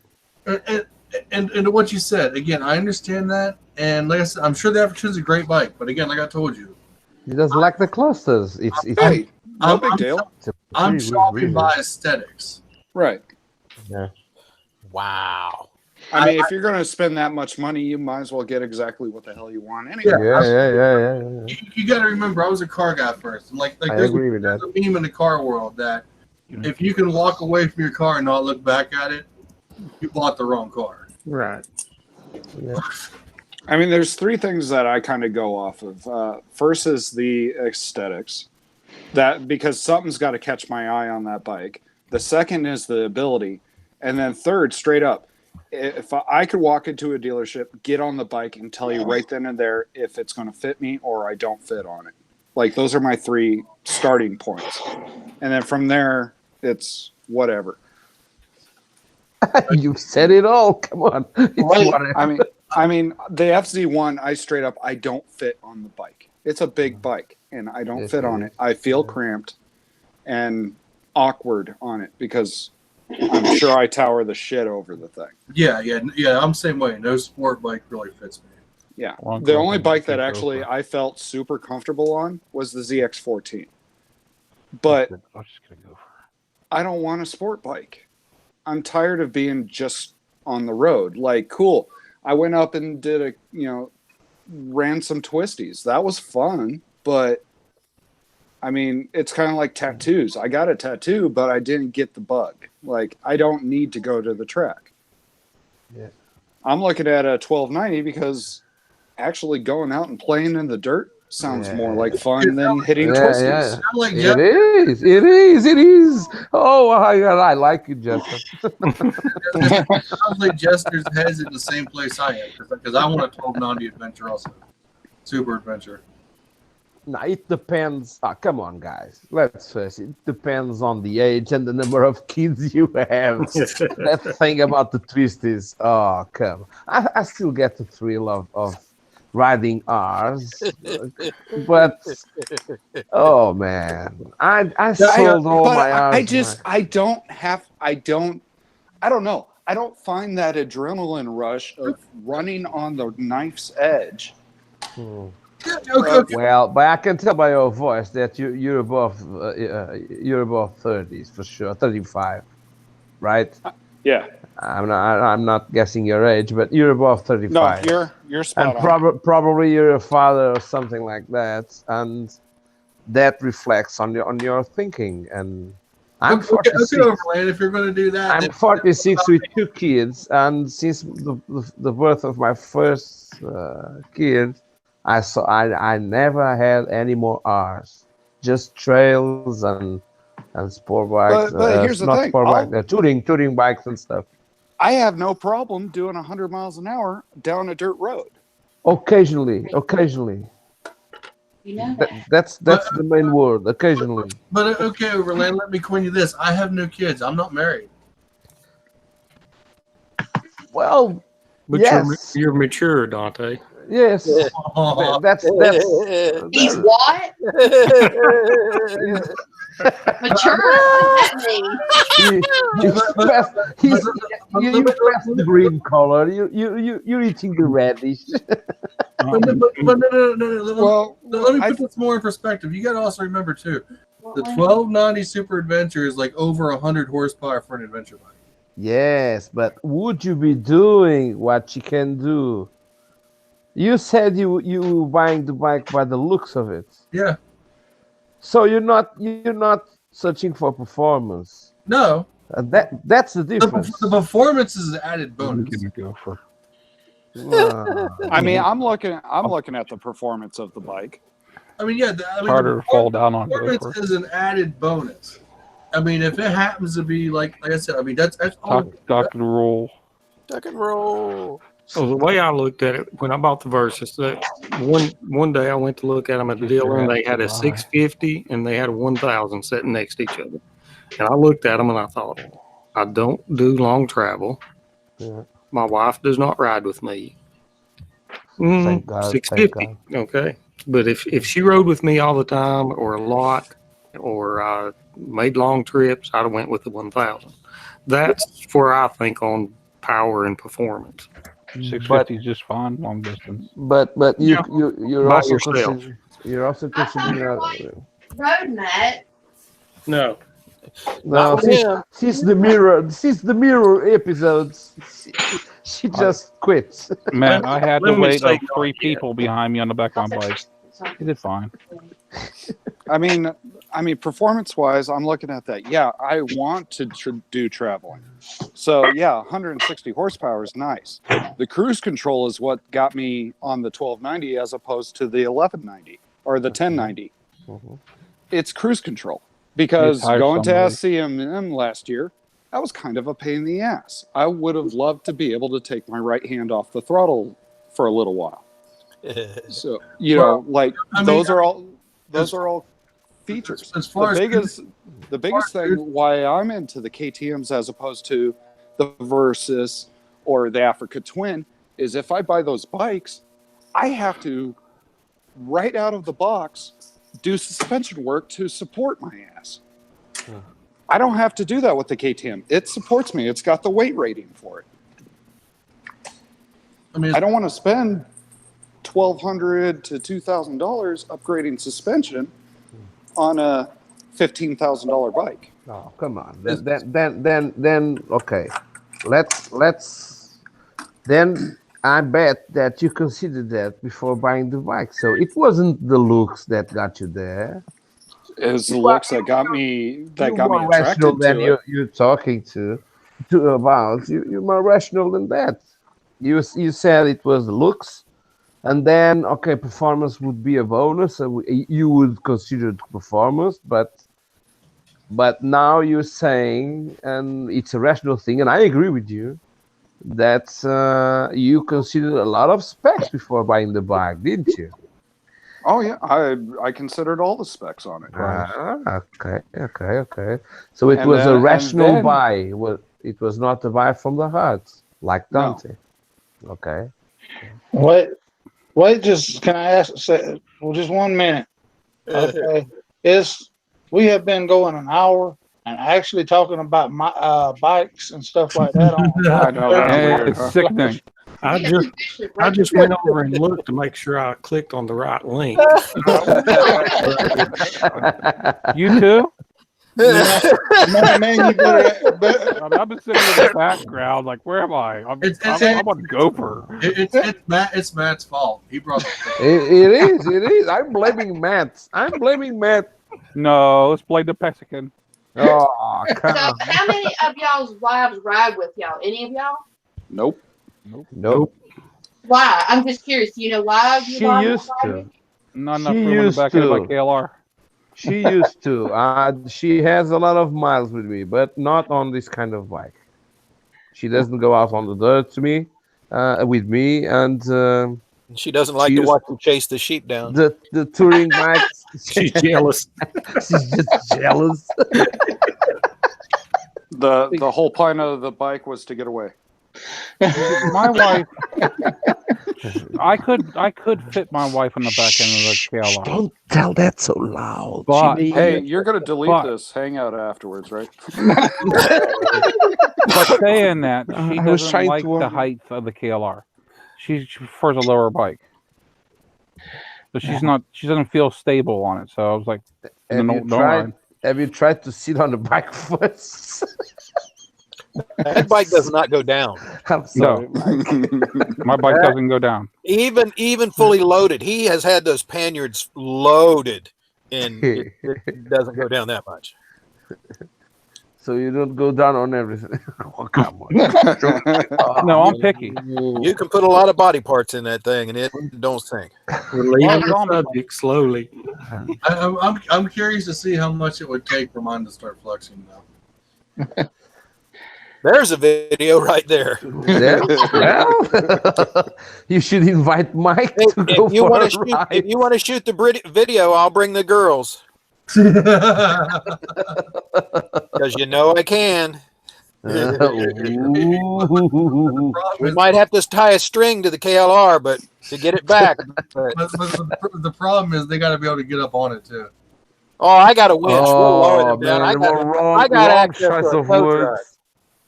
And what you said, again, I understand that. And like I said, I'm sure the Africa Twin's a great bike. But again, like I told you, he doesn't like the clusters. No big deal. I'm shopping by aesthetics. Right. Yeah. Wow. I mean, if you're going to spend that much money, you might as well get exactly what the hell you want anyway. Yeah. You got to remember, I was a car guy first. And like I there's agree with that. a meme in the car world that if you can walk away from your car and not look back at it, you bought the wrong car. Right. Yeah. I mean, there's 3 things that I kind of go off of. First is the aesthetics. That because something's got to catch my eye on that bike. The second is the ability, and then third, straight up, if I could walk into a dealership, get on the bike, and tell you right then and there if it's going to fit me or I don't fit on it. Like those are my 3 starting points, and then from there it's whatever. You've said it all. Come on. It's whatever. I mean, the FZ1, I don't fit on the bike. It's a big bike, and I don't fit on it. I feel cramped and awkward on it because I'm sure I tower the shit over the thing. Yeah. I'm the same way. No sport bike really fits me. Yeah. The only bike that actually I felt super comfortable on was the ZX14. But I don't want a sport bike. I'm tired of being just on the road. Like, cool. I went up and did ran some twisties. That was fun, but I mean, it's kind of like tattoos. I got a tattoo, but I didn't get the bug. Like, I don't need to go to the track. Yeah. I'm looking at a 1290 because actually going out and playing in the dirt sounds more like fun than hitting twisties. Yeah. It is. Oh my God, I like you, Jester. Sounds like Jester's head's in the same place I am because I want a 1290 adventure also. Super adventure. Now, it depends. Come on, guys. Let's face it. It depends on the age and the number of kids you have. That thing about the twisties. Oh, come on. I still get the thrill of riding R's, but oh man, I sold all my R's. I don't know. I don't find that adrenaline rush of running on the knife's edge. Well, but I can tell by your voice that you're above 30s for sure, 35, right? Yeah. I'm not guessing your age, but you're above 35. No, you're spot and on. Probably you're a father or something like that, and that reflects on your thinking. And I'm 46. Okay, Overland, if you're going to do that, I'm 46 with 2 kids, and since the birth of my first kid, I never had any more R's, just trails and sport bikes. But here's the thing: sport bike, touring bikes and stuff. I have no problem doing 100 miles an hour down a dirt road. Occasionally. You know That's the main word. Occasionally. But okay, Overland, let me coin you this. I have no kids. I'm not married. Well, But yes. you're mature, Dante. Yes. That's he's what? Mature? What does that mean? you press the green color. You're eating the radish. But no. Well, let me put this more in perspective. You got to also remember too, the 1290 Super Adventure is like over 100 horsepower for an adventure bike. Yes, but would you be doing what you can do? You said you buying the bike by the looks of it. Yeah. So you're not searching for performance. No. That's the difference. The performance is an added bonus. I mean, I'm looking at the performance of the bike. I mean, yeah. Harder to fall down on. Performance is an added bonus. I mean, if it happens to be like I said, I mean that's all. Duck and roll. Duck and roll. So the way I looked at it when I bought the Versus, that one day I went to look at them at the dealer and they had a 650 and they had a 1000 sitting next to each other. And I looked at them and I thought, I don't do long travel. Yeah. My wife does not ride with me. Thank God, 650. Okay. But if she rode with me all the time or a lot or made long trips, I'd have went with the 1000. That's where I think on power and performance. 650 is just fine, long distance. But you're By also yourself. considering Road Matt. No. No, since the mirror episodes, she just quits. Man, I had to Let me wait say like not 3 yet. people behind me on the back of my bike. He did fine. I mean, performance-wise, I'm looking at that. Yeah, I want to do traveling. So, yeah, 160 horsepower is nice. The cruise control is what got me on the 1290 as opposed to the 1190 or the 1090. it's cruise control. Because It's hard going to somebody. SCMM last year, that was kind of a pain in the ass. I would have loved to be able to take my right hand off the throttle for a little while. So like I mean, those are all features. as far The biggest thing why I'm into the KTMs as opposed to the Versus or the Africa Twin is if I buy those bikes, I have to right out of the box do suspension work to support my ass. I don't have to do that with the KTM. It supports me. It's got the weight rating for it. I mean, I don't want to spend $1,200 to $2,000 upgrading suspension on a $15,000 bike. Oh, come on. Then okay. Let's then I bet that you considered that before buying the bike. So it wasn't the looks that got you there. It was the looks that got me More rational attracted than to it. you're talking to about. You're more rational than that. You said it was looks, and then okay, performance would be a bonus. So you would consider performance, but now you're saying, and it's a rational thing, and I agree with you, that you considered a lot of specs before buying the bike, didn't you? Oh yeah, I considered all the specs on it. Okay. So it was a And rational then- buy. It was not a buy from the heart, like No. Dante. Okay. Wait, just can I ask? Just 1 minute. Okay, we have been going an hour and actually talking about my bikes and stuff like that. I know that's Yeah, weird. it's Huh? sickening. I just went over and looked to make sure I clicked on the right link. You too? Man, you better. I mean, I've been sitting in the background, like, where am I? I'm on Gopher. it's Matt's fault. He brought. It is. I'm blaming Matt. No, let's blame the Mexican. Oh, come So, on. how many of y'all's wives ride with y'all? Any of y'all? Nope. Nope. Why? I'm just curious. Do you know why? She used to. Not enough She room in the used back end of my to. KLR. She used to. She has a lot of miles with me, but not on this kind of bike. She doesn't go out on the dirt with me, and She doesn't like to watch you chase the sheep down. the touring bikes. She's jealous. She's just jealous. The whole point of the bike was to get away. My wife, I could fit my wife on the back end of the KLR. Don't tell that so loud. But Hey, you're gonna delete But- this hangout afterwards, right? But saying that, she I was doesn't trying like to, the height of the KLR. She prefers a lower bike. So she doesn't feel stable on it. So I was like, Have you tried to sit on the bike first? That bike does not go down. I'm sorry. my bike doesn't go down. Even fully loaded. He has had those panniers loaded, and it doesn't go down that much. So you don't go down on everything. Oh, come on. No, I'm picky. You can put a lot of body parts in that thing, and it don't sink. We're leaving the subject slowly. I'm curious to see how much it would take for mine to start flexing now. There's a video right there. Well, you should invite Mike to go If you for want a to shoot, ride. if you want to shoot the video, I'll bring the girls because you know I can. We might have to tie a string to the KLR, but to get it back. But, the problem is they got to be able to get up on it too. oh, I got a winch. We'll lower them down. I got wrong access choice to a of tow words. truck.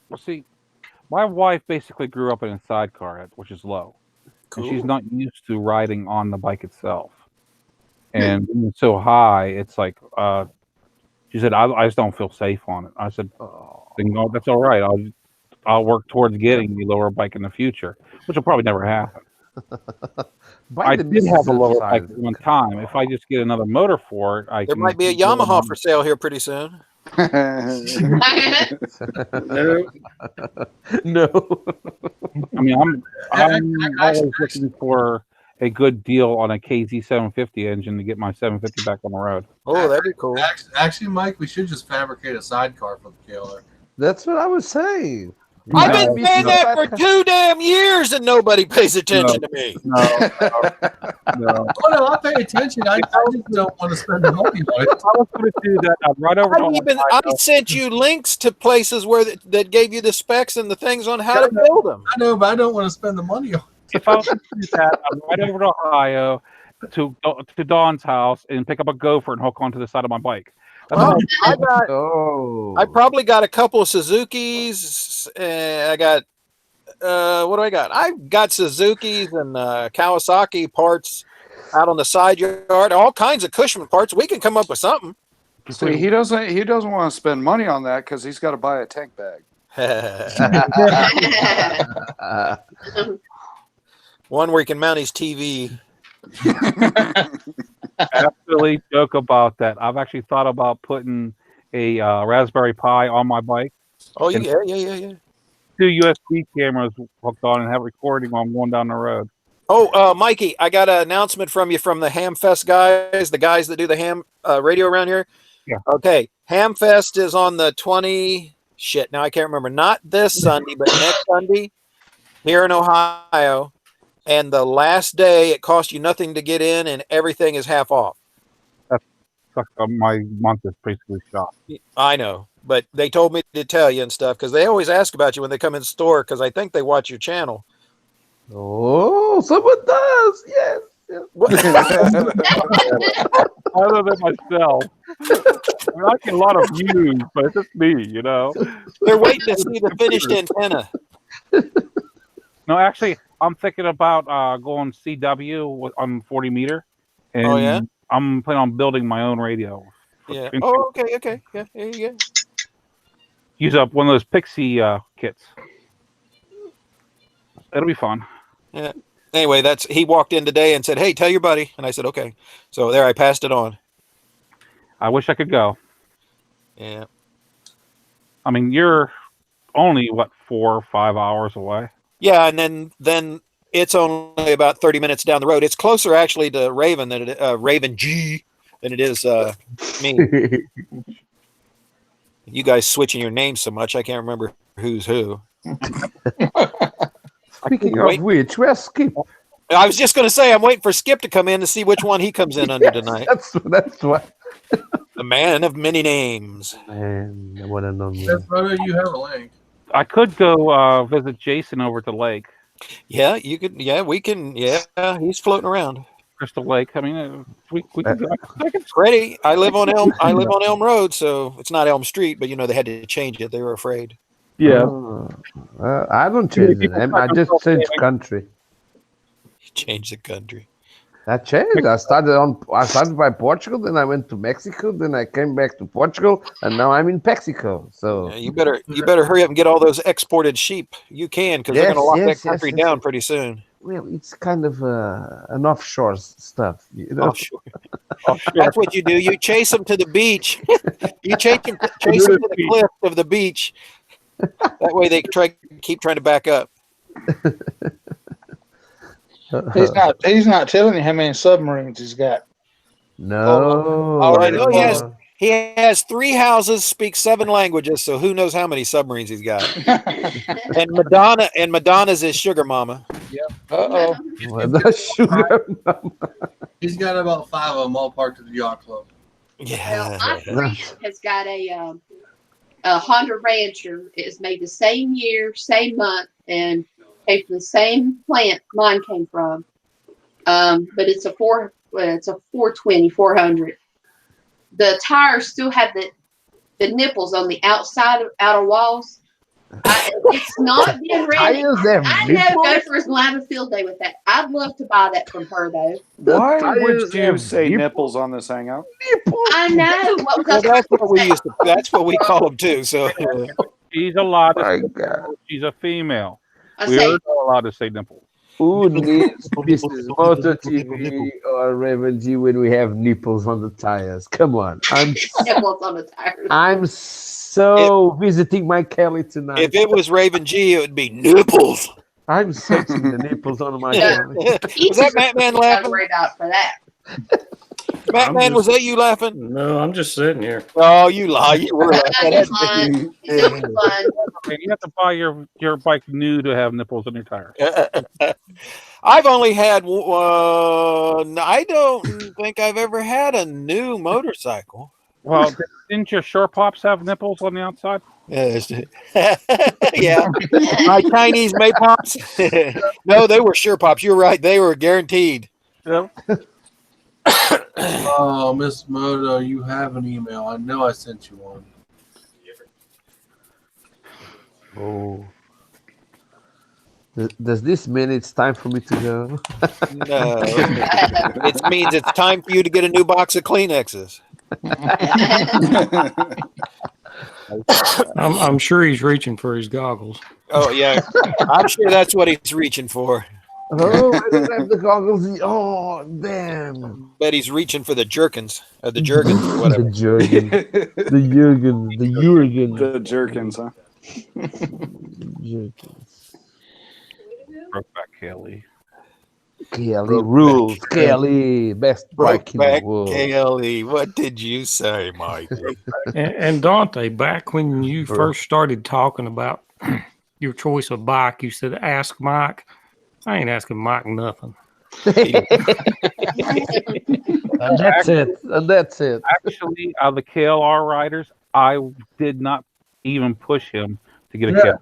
Well, see, my wife basically grew up in a sidecar, which is low. And she's Cool. not used to riding on the bike itself. And being so high, it's like, she said, I just don't feel safe on it. I said, no, that's all right. I'll work towards getting the lower bike in the future, which will probably never happen. I did have a lower bike at one time. If I just get another motor for it, There might be a Yamaha for sale here pretty soon. No. I mean, I'm always looking for a good deal on a KZ 750 engine to get my 750 back on the road. Oh, that'd be cool. Actually, Mike, we should just fabricate a sidecar for the KLR. That's what I was saying. I've No, been saying that for 2 damn years and nobody pays attention to me. No. Oh no, I pay attention. I just don't want to spend the money on it. I was going to do that. I'm right over I sent you links to places where that gave you the specs and the things on how to build them. I know, but I don't want to spend the money on it. If I was to do that, I'm right over to Ohio to Dawn's house and pick up a gopher and hook onto the side of my bike. Well, I Oh, probably got a couple of Suzuki's. I got what do I got? I've got Suzuki's and Kawasaki parts out on the side yard. All kinds of Cushman parts. We can come up with something. See, he doesn't want to spend money on that because he's got to buy a tank bag. One where he can mount his TV. Absolutely joke about that. I've actually thought about putting a Raspberry Pi on my bike. Oh, And yeah. 2 USB cameras hooked on and have recording while I'm going down the road. Oh, Mikey, I got an announcement from you from the Hamfest guys, the guys that do the ham radio around here. Yeah. Okay, Hamfest is on the 20. Shit, now I can't remember. Not this Sunday, but next Sunday here in Ohio. And the last day, it costs you nothing to get in, and everything is half off. My month is basically shot. I know, but they told me to tell you and stuff because they always ask about you when they come in the store because I think they watch your channel. oh, someone does. Yes. Other than myself. I mean, I get a lot of views, but it's just me, you know. They're waiting to see the finished antenna. No, actually, I'm thinking about going CW on 40 meter. And Oh, yeah? I'm planning on building my own radio. Yeah. Oh, okay. Yeah, there you go. Use up one of those Pixie kits. It'll be fun. Yeah. Anyway, he walked in today and said, "Hey, tell your buddy," and I said, "Okay." So there, I passed it on. I wish I could go. Yeah. I mean, you're only, 4 or 5 hours away? Yeah, and then it's only about 30 minutes down the road. It's closer actually to Raven than Raven G than it is me. You guys switching your names so much, I can't remember who's who. Speaking of which, where's Skip? I was just going to say, I'm waiting for Skip to come in to see which one he comes in under tonight. That's what. The man of many names. Man, I want to know. Yes, brother, you have a link. I could go visit Jason over at the lake. Yeah, you could. Yeah, we can. Yeah, he's floating around. Crystal Lake. I mean, we could go. Ready? I live on Elm Road, so it's not Elm Street, but they had to change it. They were afraid. Yeah. I don't change the name. I just changed country. Change the country. I changed. I started by Portugal, then I went to Mexico, then I came back to Portugal, and now I'm in Mexico. So Yeah, you better hurry up and get all those exported sheep. You can, because they're going to lock that country down pretty soon. Well, it's kind of an offshore stuff, Offshore. That's what you do. You chase them to the beach. You chase them to the cliff of the beach. That way they keep trying to back up. He's not telling you how many submarines he's got. No. I know he has 3 houses, speaks 7 languages, so who knows how many submarines he's got. And Madonna's his sugar mama. Uh-oh. Sugar mama. He's got about 5 of them all parked at the yacht club. Yeah. Well, my friend has got a Honda Rancher. It was made the same year, same month, and came from the same plant mine came from. But it's a 420, 400. The tires still have the nipples on the outer walls. It's not been ready. I know Gopher's will have a field day with that. I'd love to buy that from her though. Why would you say nipples on this hangout? I know. Well, that's what we call them too. So She's allowed to she's a female. We're not allowed to say nipples. Who needs this is Moto TV or Raven G when we have nipples on the tires? Come on. Nipples on the tires. I'm so visiting my Kelly tonight. if it was Raven G, it would be nipples. I'm searching the nipples on my Yeah. Kelly. Was that Mattman Not laughing? worried about for that. Mattman, was that you laughing? No, I'm just sitting here. Oh, you lie. You were laughing. He's lying. He's having fun. You have to buy your bike new to have nipples on your tires. I've only had one. I don't think I've ever had a new motorcycle. Well, didn't your shore pops have nipples on the outside? Yes. Yeah. My Chinese Maypops. No, they were sure pops. You're right. They were guaranteed. Yep. Oh, Miss Moto, you have an email. I know I sent you one. Oh. Does this mean it's time for me to go? No. It means it's time for you to get a new box of Kleenexes. I'm sure he's reaching for his goggles. Oh, yeah. I'm sure that's what he's reaching for. Oh, I don't have the goggles. Oh, damn. Bet he's reaching for the jerkins or the jergens or The whatever. Jurgen. The Jurgen. The Jurgen. The jerkins, huh? Jurgens. Brokeback Kelly. Kelly rules. Kelly. Best bike in the Brokeback world. Kelly. What did you say, Mike? And Dante, back when you first started talking about your choice of bike, you said, ask Mike. I ain't asking Mike nothing. And that's it. And that's it. Actually, out of the KLR riders, I did not even push him to get a Yeah. KLR.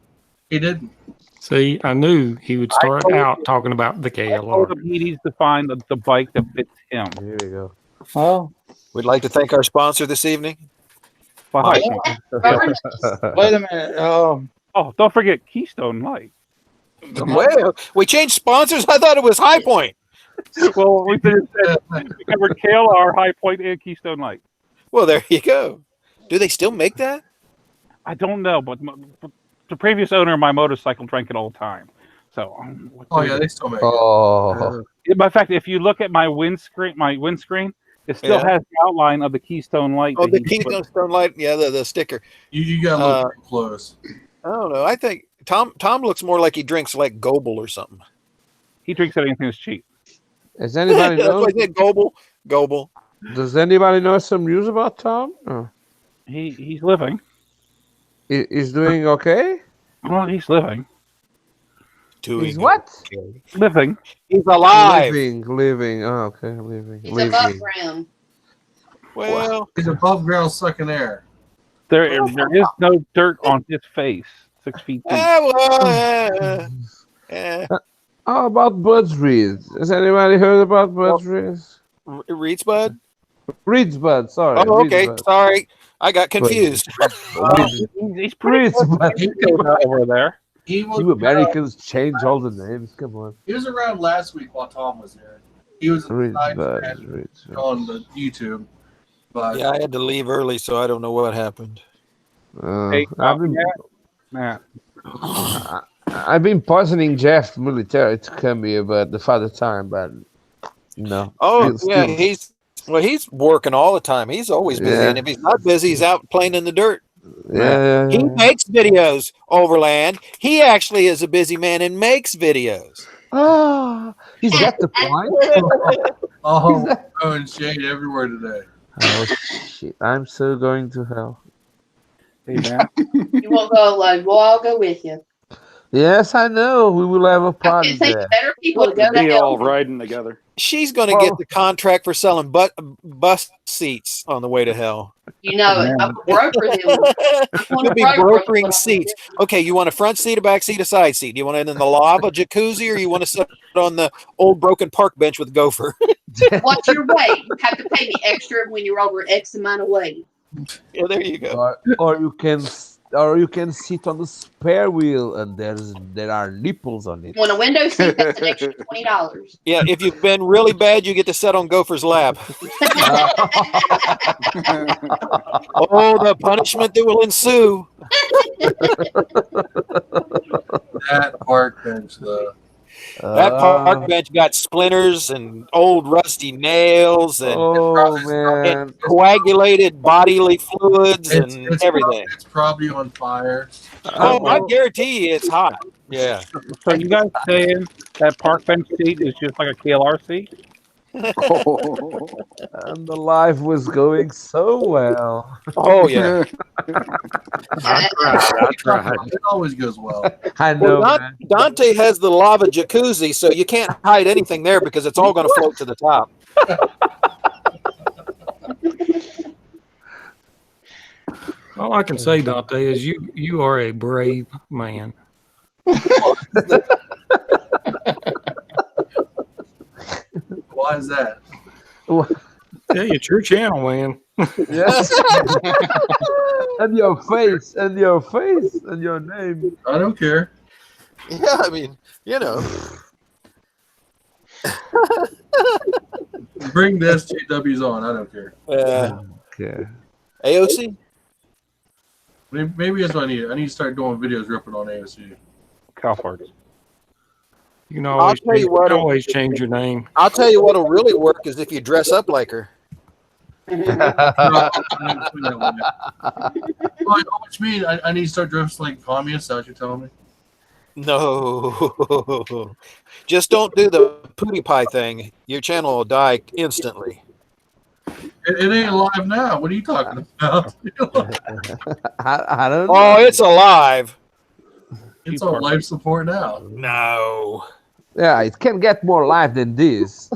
He didn't. See, I knew he would start out talking about the I told KLR. him he needs to find the bike that fits him. Here we go. Well, We'd like to thank our sponsor this evening. Fine. Rubber wait a minute. Oh, don't forget Keystone Light. Well, we changed sponsors. I thought it was High Point. Well, we covered KLR, High Point, and Keystone Light. Well, there you go. Do they still make that? I don't know, but the previous owner of my motorcycle drank it all the time. So, Oh yeah, they still make it. Oh. in fact, if you look at my windscreen, it still Yeah. has the outline of the Keystone Light. Oh, that the he put- Keystone Light. Yeah, the sticker. You got to look pretty close. I don't know. I think Tom looks more like he drinks like Goble or something. He drinks anything that's cheap. Does anybody That's know? why I said Goble. Does anybody know some news about Tom? Oh. He's living. He's doing okay? Well, he's living. He's what? Living. He's alive. Living. Oh, okay. Living. He's above ground. Well, He's above ground sucking air. There is no dirt on his face. 6 feet deep. How about Bud's Reeds? Has anybody heard about Bud's Reeds? Reeds Bud? Reeds Bud, sorry. Oh, Reeds okay. Bud. Sorry. I got confused. He's pretty Reeds Bud. over there. He was, You Americans change all the names. Come on. he was around last week while Tom was here. He was Reeds inside Bud. and Reeds Bud. on the YouTube. But Yeah, I had to leave early, so I don't know what happened. Hey, Matt. I've been poisoning Jeff military to come here, but the father time, but no. Oh, Still- yeah, he's working all the time. He's always busy, Yeah. and if he's not busy, he's out playing in the dirt. Yeah. He makes videos, Overland. He actually is a busy man and makes videos. Oh, he's got the point. oh, throwing shade everywhere today. Oh shit! I'm so going to hell. Hey, Matt. You won't go alone. We'll all go with you. Yes, I know. We will have a I party can think there. of better people to go to Be all hell. riding together. She's going to get the contract for selling bus seats on the way to hell. You know it. I'm a broker then. You'll be brokering seats. Okay, you want a front seat, a back seat, a side seat? Do you want it in the lava jacuzzi, or you want to sit on the old broken park bench with Gopher? What's your weight? You have to pay me extra when you're over X amount of weight. Yeah, there you go. Or you can sit on the spare wheel, and there are nipples on it. On a window seat, that's an extra $20. Yeah, if you've been really bad, you get to sit on Gopher's lap. Oh, the punishment that will ensue. That park bench, though. That park bench got splinters and old rusty nails and man. coagulated bodily fluids and everything. It's probably on fire. Oh, I guarantee you it's hot. Yeah. So you guys saying that park bench seat is just like a KLR seat? And the life was going so well. Oh yeah. I tried. It always goes well. I know. Well, Man. Dante has the lava jacuzzi, so you can't hide anything there because it's all going to float to the top. All I can say, Dante, is you are a brave man. Why is that? Yeah, it's your channel, man. Yes. And your face, and your name. I don't care. Yeah, I mean, you know. Bring the SJWs on. I don't care. Okay. AOC? Maybe that's what I need. I need to start doing videos ripping on AOC. Cow farts. You can I'll always, tell you what, always change your name. I'll tell you what'll really work is if you dress up like her. Which means I need to start dressing like communists. That's what you're telling me? No. Just don't do the pootie pie thing. Your channel will die instantly. It ain't alive now. What are you talking about? I don't know. Oh, it's alive. It's on life support now. No. Yeah, it can get more live than this.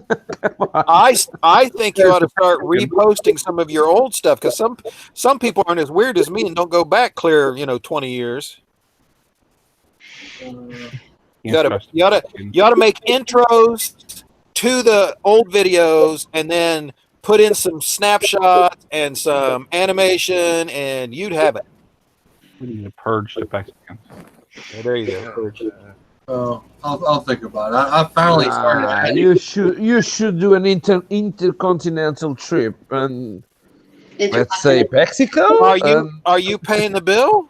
I think you ought to start reposting some of your old stuff because some people aren't as weird as me and don't go back clear, 20 years. You ought to make intros to the old videos and then put in some snapshots and some animation, and you'd have it. We need to purge the Mexicans. Yeah, there you go. Purge. I'll think about it. I finally started. You should do an intercontinental trip and let's say Mexico. Are you paying the bill?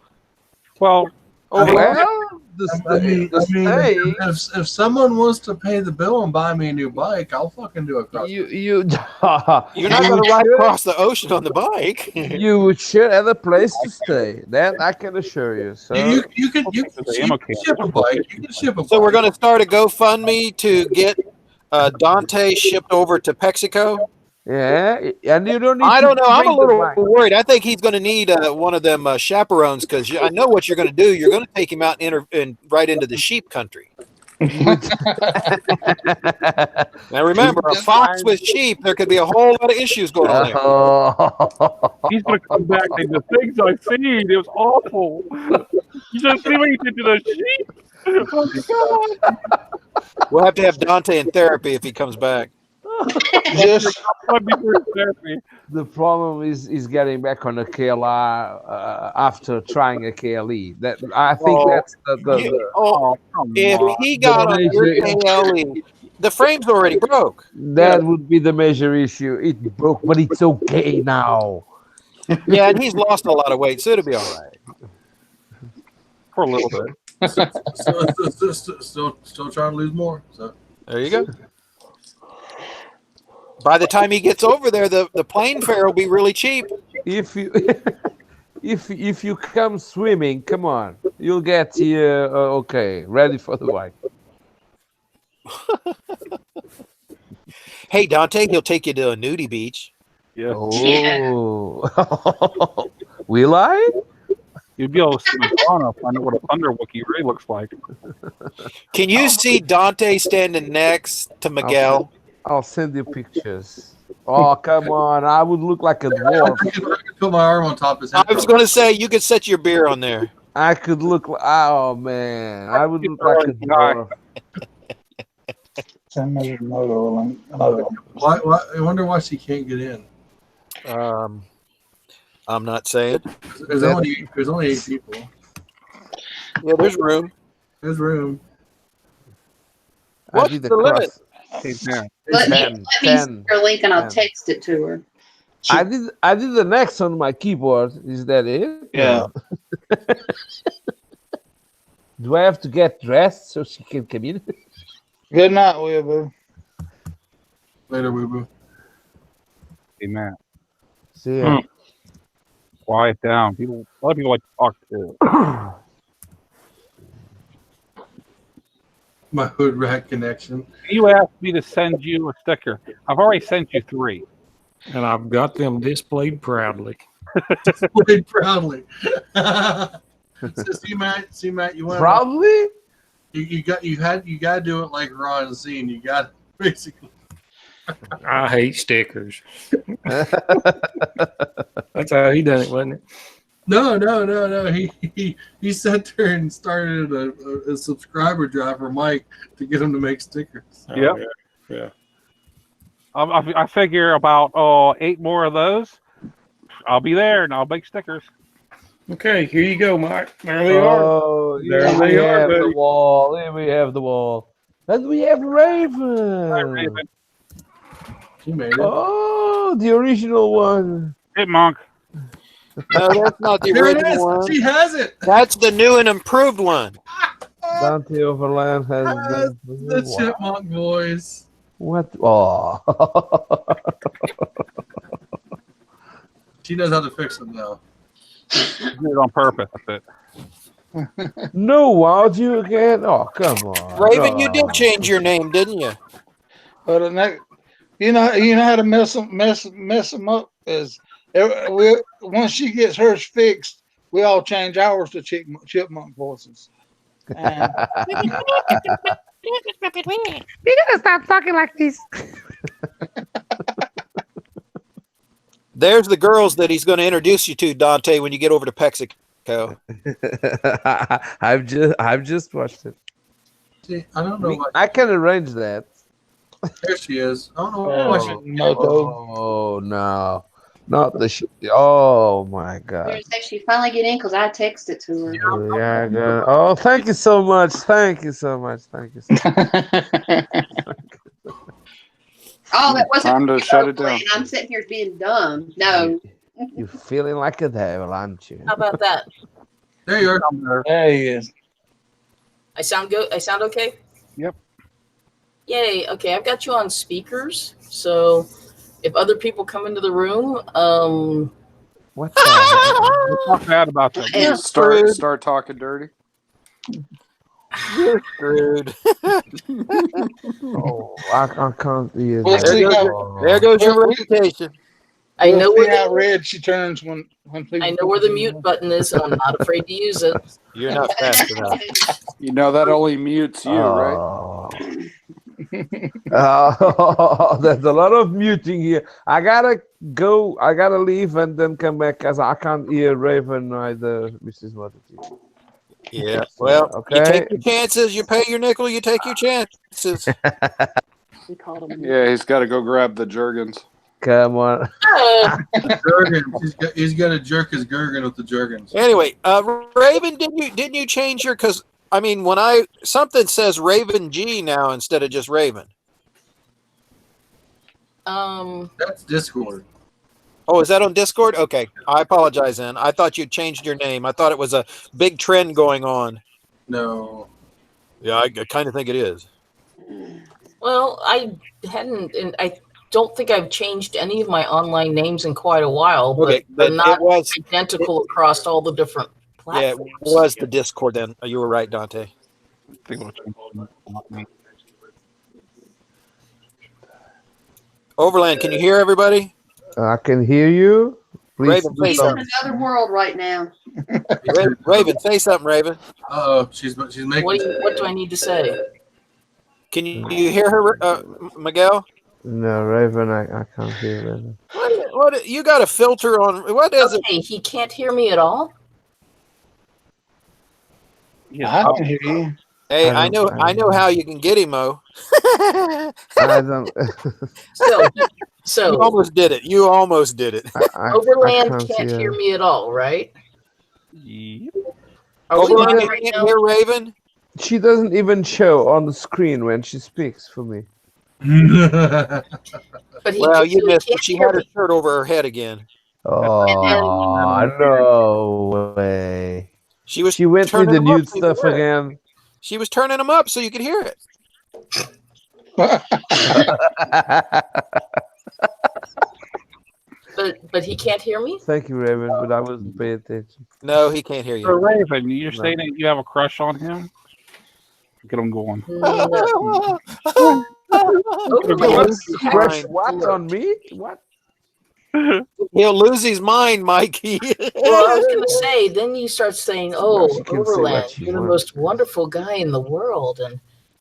Well, if someone wants to pay the bill and buy me a new bike, I'll fucking do it. You're not going to ride across the ocean on the bike. You should have a place to stay. That I can assure you. So you can ship a bike. You can ship a bike. So we're going to start a GoFundMe to get Dante shipped over to Mexico. Yeah, and you don't need. I don't know. I'm a little worried. I think he's going to need one of them chaperones because I know what you're going to do. You're going to take him out and right into the sheep country. Now remember, a fox with sheep, there could be a whole lot of issues going on there. He's going to come back and the things I seen, it was awful. You just see what he did to the sheep. Oh my God. We'll have to have Dante in therapy if he comes back. Yes. The problem is getting back on a KLR after trying a KLE. That I think that's if he got on your KLE, the frame's already broke. That would be the major issue. It broke, but it's okay now. Yeah, and he's lost a lot of weight, so it'll be all right. For a little bit. Still trying to lose more. So there you go. By the time he gets over there, the plane fare will be really cheap. If you if you come swimming, come on, you'll get here. Okay, ready for the bike. Hey Dante, he'll take you to a nudie beach. Yeah. Oh, will I? You'd be able to see Madonna, find out what a Thunder Wookiee really looks like. Can you see Dante standing next to Miguel? I'll send you pictures. Oh, come on. I would look like a dwarf. I could put my arm on top of his head. I was going to say, you could set your beer on there. I could look like, oh, man. I would look like a dwarf. Send me the moto link. Why, I wonder why she can't get in. I'm not saying. There's only 8 people. Yeah, there's room. There's room. What's the limit? Let me send her link and I'll text it to her. I did the next on my keyboard. Is that it? Yeah. Do I have to get dressed so she can come in? Good night, Will Boo. Later, Woo Boo. Hey, Matt, See ya. quiet down. A lot of people like to talk too. My hood rat connection. You asked me to send you a sticker. I've already sent you 3. And I've got them displayed proudly. Displayed proudly. So, see, Matt, you want Probably. you got to do it like Ron Zine. You got basically. I hate stickers. That's how he done it, wasn't it? No. He sat there and started a subscriber drive for Mike to get him to make stickers. Yep. Oh, yeah. I figure about 8 more of those. I'll be there and I'll make stickers. Okay, here you go, Mike. There they are. Oh, There here they we are, have the buddy. wall. Here we have the wall. And we have Raven. Hi, Raven. He made it. Oh, the original one. Chipmunk. No, that's not the There it original is. one. She has it. That's the new and improved one. Dante Overland has The chipmunk voice. What? Oh. She knows how to fix them now. I did it on purpose. That's it. No, why'd you again? Oh, come on. Raven, you did Oh. change your name, didn't you? But the next, you know how to mess them up is once she gets hers fixed, we all change ours to chipmunk voices. And You gotta stop talking like this. There's the girls that he's going to introduce you to, Dante, when you get over to Mexico. I've just watched it. See, I don't know what. I can arrange that. There she is. I don't know what she. Moto. Oh no, not the shit. Oh my god. There's actually finally get in because I texted to her. Yeah, good. Oh, thank you so much. Thank you so much. Thank you so much. Oh, that wasn't Time to shut it down. and I'm sitting here being dumb. No. You're feeling like a devil, aren't you? How about that? There you are. There he is. I sound good. I sound okay. Yep. Yay. Okay, I've got you on speakers. So if other people come into the room, What the heck? Talk bad about them. Yeah. Start talking dirty. You're screwed. Oh, I can't hear We'll that. see There goes your Well, reputation. I know We'll see how where red she turns when people. I know where the mute button is, and I'm not afraid to use it. You're not fast enough. You know that only mutes you, right? Oh. Oh, there's a lot of muting here. I gotta go. I gotta leave and then come back because I can't hear Raven either, Mrs. Motorty. Yeah. Well, you Okay. take your chances. You pay your nickel. You take your chances. Yeah, he's got to go grab the Jergens. Come on. Gurgin. He's got to jerk his Gurgin with the Jergens. Anyway, Raven, didn't you change your? Because I mean, when something says Raven G now instead of just Raven. That's Discord. Oh, is that on Discord? Okay, I apologize. Then I thought you changed your name. I thought it was a big trend going on. No. Yeah, I kind of think it is. Well, I hadn't, and I don't think I've changed any of my online names in quite a while, but Okay, they're but not it was identical across all the different yeah, it platforms. was the Discord. Then you were right, Dante. Overland, can you hear everybody? I can hear you. Please Raven, do say He's in something. another world right now. Raven, say something, Raven. Oh, she's making. What do I need to say? Can you hear her, Miguel? No, Raven, I can't hear Raven. What you got a filter on? What is it? Okay, he can't hear me at all. I can hear you. Hey, I I don't- know how you can get him, Mo. I don't. So, You so almost did it. You almost did it. I Overland can't can't see hear her. me at all, right? Yep. Are we Overland, on you right can't now? hear Raven. She doesn't even show on the screen when she speaks for me. But he Well, can- you he missed can't it. She hear had her me. shirt over her head again. Oh, no way. She was She went with turning the them up nude so you could stuff hear it. again. She was turning them up so you could hear it. But he can't hear me. Thank you, Raven, but I wasn't paying attention. No, he can't hear So, you. Raven, you're saying that you have a crush on him? Get him going. No. Crush what on me? What? He'll lose his mind, Mikey. Well, I was going to say, then you start saying, "Oh, She can say Overland, what you you're the want. most wonderful guy in the world, and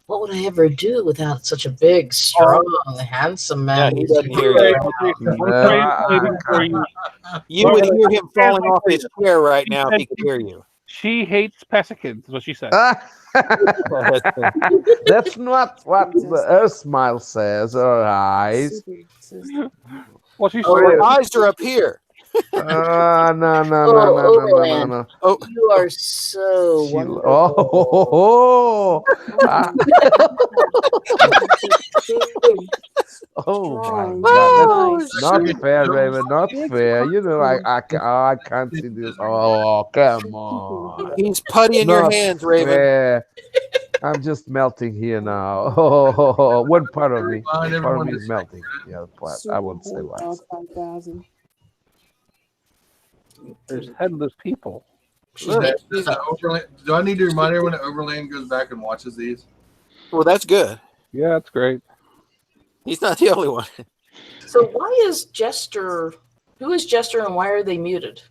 what would I ever do without such a big, strong, handsome man?" Yeah, he doesn't hear you. You would hear him falling off his chair right now if he could hear you. She hates pescatons, is what she said. That's not what her smile says. Her eyes. Well, she's Her eyes are up here. No. Oh, You are so wonderful. Oh my God, that's not fair, Raven. Not fair. You know, I can't see this. Oh, come on. he's putty in your Not hands, Raven. fair. I'm just melting here now. Oh, one part of me. Remind Part of everyone me to is melting. The other part, I won't say what. There's headless people. Do I need to remind everyone that Overland goes back and watches these? Well, that's good. Yeah, that's great. He's not the only one. So why is Jester? Who is Jester, and why are they muted?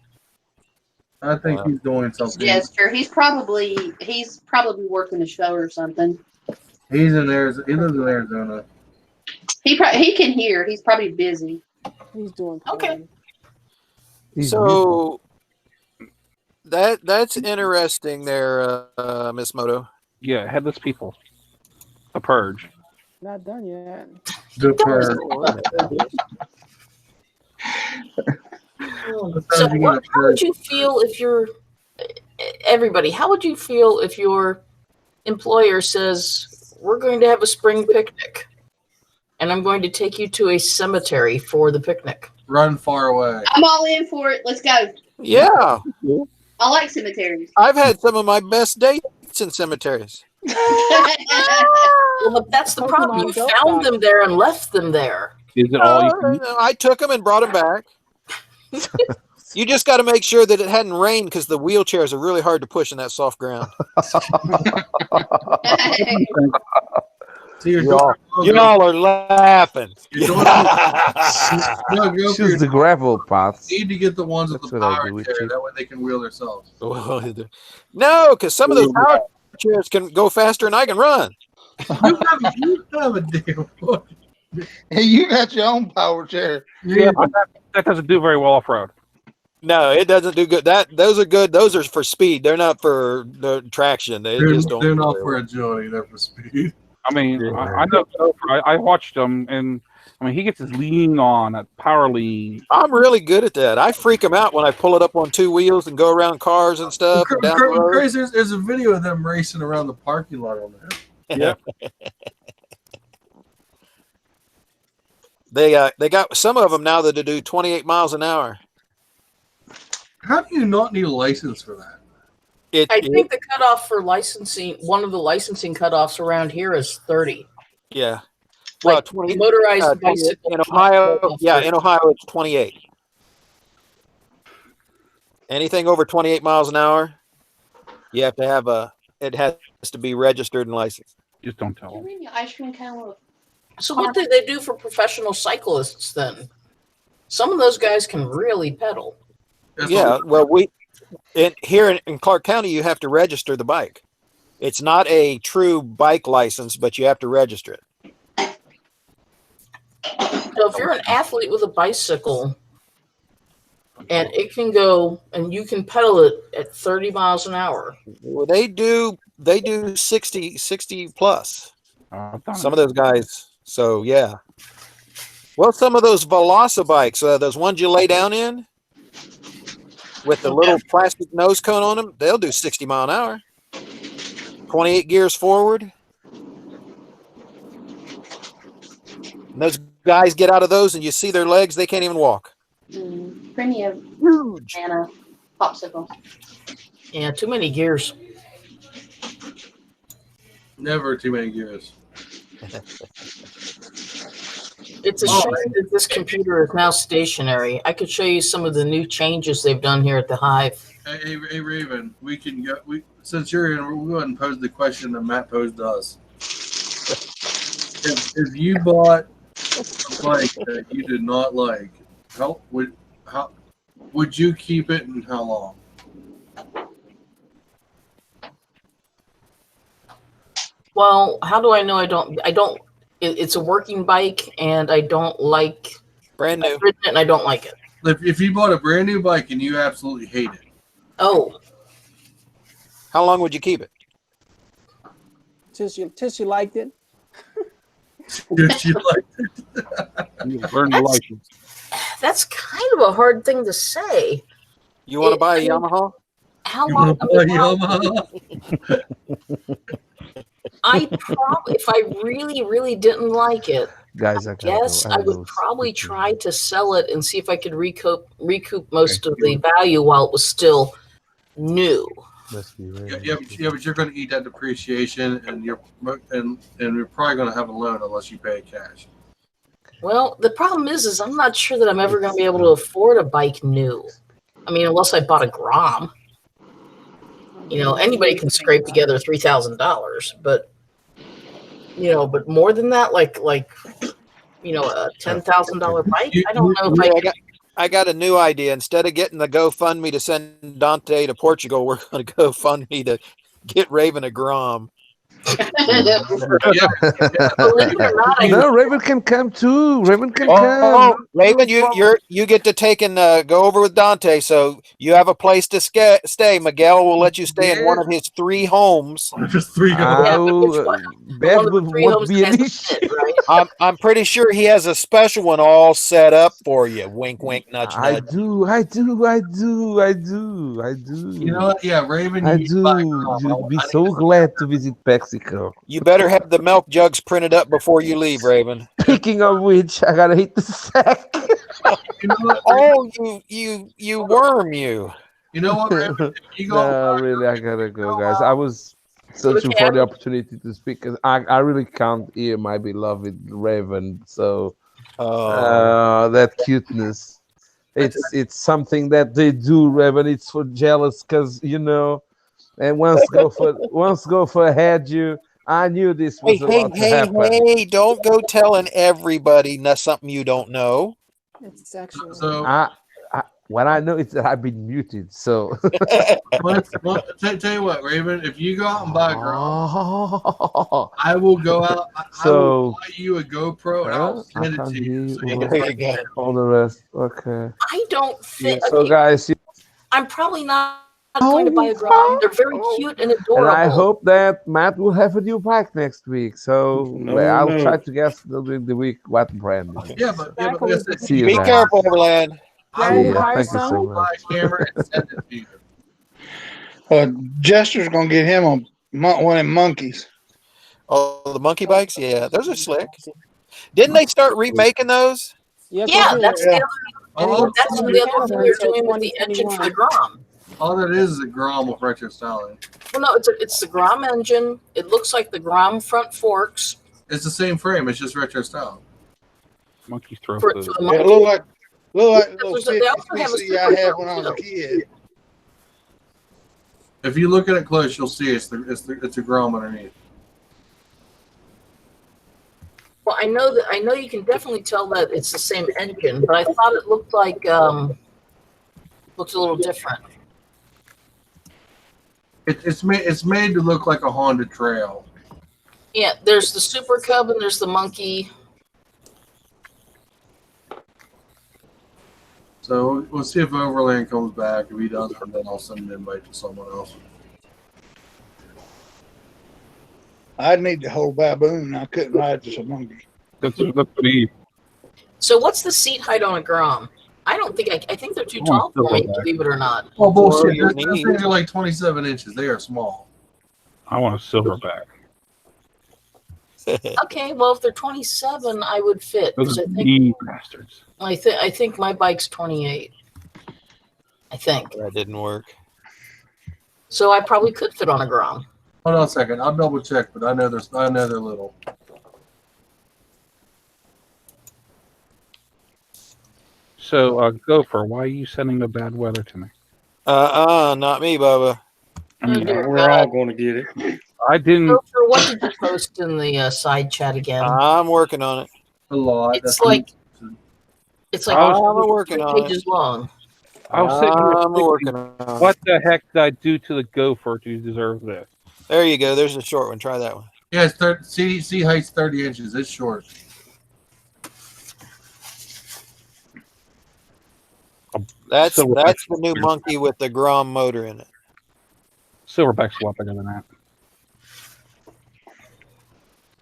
I think he's doing something. Jester. He's probably working a show or something. He's in Arizona. He lives in Arizona. He can hear. He's probably busy. He's doing okay. So that's interesting there, Miss Moto. Yeah, headless people. A purge. Not done yet. The purge. So how would you feel if you're everybody? How would you feel if your employer says, "We're going to have a spring picnic, and I'm going to take you to a cemetery for the picnic"? Run far away. I'm all in for it. Let's go. Yeah, I like cemeteries. I've had some of my best dates in cemeteries. Well, but that's the problem. You found them there and left them there. Is it all you can eat? I took them and brought them back. You just got to make sure that it hadn't rained because the wheelchairs are really hard to push in that soft ground. See, Y'all are laughing. Choose Choose the gravel paths. You need to get the ones with That's the what I power do with chair. you. That way they can wheel themselves. No, because some of those power chairs can go faster than I can run. You have a damn. Hey, you got your own power chair. Yeah, but that doesn't do very well off road. No, it doesn't do good. Those are good. Those are for speed. They're not for the traction. They're not for agility. They're for speed. I mean, I know. I watched him, and I mean, he gets his lean on that power lean. I'm really good at that. I freak them out when I pull it up on two wheels and go around cars and stuff. And down the road. Crazy, there's a video of them racing around the parking lot on there. Yeah. They got some of them now that do 28 miles an hour. How do you not need a license for that? I think the cutoff for licensing, one of the licensing cutoffs around here is 30. Yeah. Well, Like 20 motorized bicycle. in Ohio. Yeah, in Ohio it's 28. Anything over 28 miles an hour, you have to have it has to be registered and licensed. Just don't tell Can you them. bring your ice cream cone? So what do they do for professional cyclists then? Some of those guys can really pedal. Yeah, well, here in Clark County, you have to register the bike. It's not a true bike license, but you have to register it. So if you're an athlete with a bicycle and it can go and you can pedal it at 30 miles an hour. Well, they do 60 plus. Some of those guys. So yeah. Well, some of those Veloci bikes, those ones you lay down in with the little plastic nose cone on them, they'll do 60 mile an hour. 28 gears forward. And those guys get out of those and you see their legs, they can't even walk. Bring me a huge and a popsicle. Yeah, too many gears. Never too many gears. It's a shame that this computer is now stationary. I could show you some of the new changes they've done here at the Hive. Hey, Raven, we can go. Since you're in, we'll go ahead and pose the question that Matt posed to us. If you bought a bike that you did not like, how would you keep it and how long? Well, how do I know I don't? It's a working bike, and I don't like brand new. I've ridden it and I don't like it. If you bought a brand new bike and you absolutely hate it, oh, how long would you keep it? Till you liked it. If you liked it, You learn to like it. That's kind of a hard thing to say. You want to buy a Yamaha? How you long? want to buy a Yamaha? If I really didn't like it, Guys, I guess I would probably try to sell it and see if I could recoup most of the value while it was still new. Yeah, but you're going to eat that depreciation, and you're probably going to have a loan unless you pay cash. Well, the problem is I'm not sure that I'm ever going to be able to afford a bike new. I mean, unless I bought a Grom. You know, anybody can scrape together $3,000, but but more than that, like a $10,000 bike. I don't know if I got a new idea. Instead of getting the GoFundMe to send Dante to Portugal, we're going to GoFundMe to get Raven a Grom. No, Raven can come too. Raven can come. Oh, Raven, you get to take and go over with Dante, so you have a place to stay. Miguel will let you stay in one of his 3 homes. Just 3 homes. That would be an issue. Right? I'm pretty sure he has a special one all set up for you. Wink, wink, nudge, nudge. I do. You know what? Yeah, Raven. I do. You'd be so glad to visit Mexico. You better have the milk jugs printed up before you leave, Raven. Speaking of which, I gotta hit the sack. You know what? Oh, you worm, you. You know what, Raven? You go. No, really, I gotta go, guys. I was searching for the opportunity to speak because I really can't hear my beloved Raven. So that cuteness. It's something that they do, Raven. It's for jealous because and once go for had you. I knew this was about to happen. Hey! Don't go telling everybody something you don't know. It's sexual. So what I know is that I've been muted. So tell you what, Raven, if you go out and buy a Grom, I will go out. I will buy you a GoPro and I'll send it to you. So you can get all the rest. Okay. I don't think. Yeah, so guys, I'm probably not going to buy a Grom. They're very cute and adorable. And I hope that Matt will have a new bike next week. So I'll try to guess during the week what brand. Yeah, but be careful, Overland. I will buy a camera and send it to you. Jester's gonna get him one of them monkeys. Oh, the monkey bikes? Yeah, those are slick. Didn't they start remaking those? Yeah, that's the other thing they're doing with the engine for the Grom. All that is a Grom with retro styling. Well, no, it's the Grom engine. It looks like the Grom front forks. It's the same frame. It's just retro style. Monkey's throw For food. the monkey. It look like little They also have a PC I had when I was a kid. If you look at it close, you'll see it's a Grom underneath. Well, I know you can definitely tell that it's the same engine, but I thought it looked like looked a little different. It's made to look like a Honda Trail. Yeah, there's the Super Cub and there's the Monkey. So we'll see if Overland comes back. If he doesn't, then I'll send an invite to someone else. I'd need the whole baboon. I couldn't ride just a monkey. That's me. So what's the seat height on a Grom? I don't think I think they're too tall for me, believe it or not. Oh, bullshit. Those things are like 27 inches. They are small. I want a silverback. Okay, well, if they're 27, I would fit. Those are bastards. I think my bike's 28. I think. That didn't work. So I probably could fit on a Grom. Hold on a second. I'll double check, but I know they're little. So, Gopher, why are you sending the bad weather to me? Not me, Bubba. Oh, dear We're God. all going to get it. I didn't. Gopher, what did you post in the side chat again? I'm working on it. A lot. It's like it's like I'm working 3 on it. pages long. I was sitting here I'm thinking, working on it. what the heck did I do to the Gopher to deserve this? There you go. There's a short one. Try that one. Yeah, it's C height's 30 inches. It's short. That's Silverback's the new monkey with the Grom motor in it. Silverback's a lot bigger than that.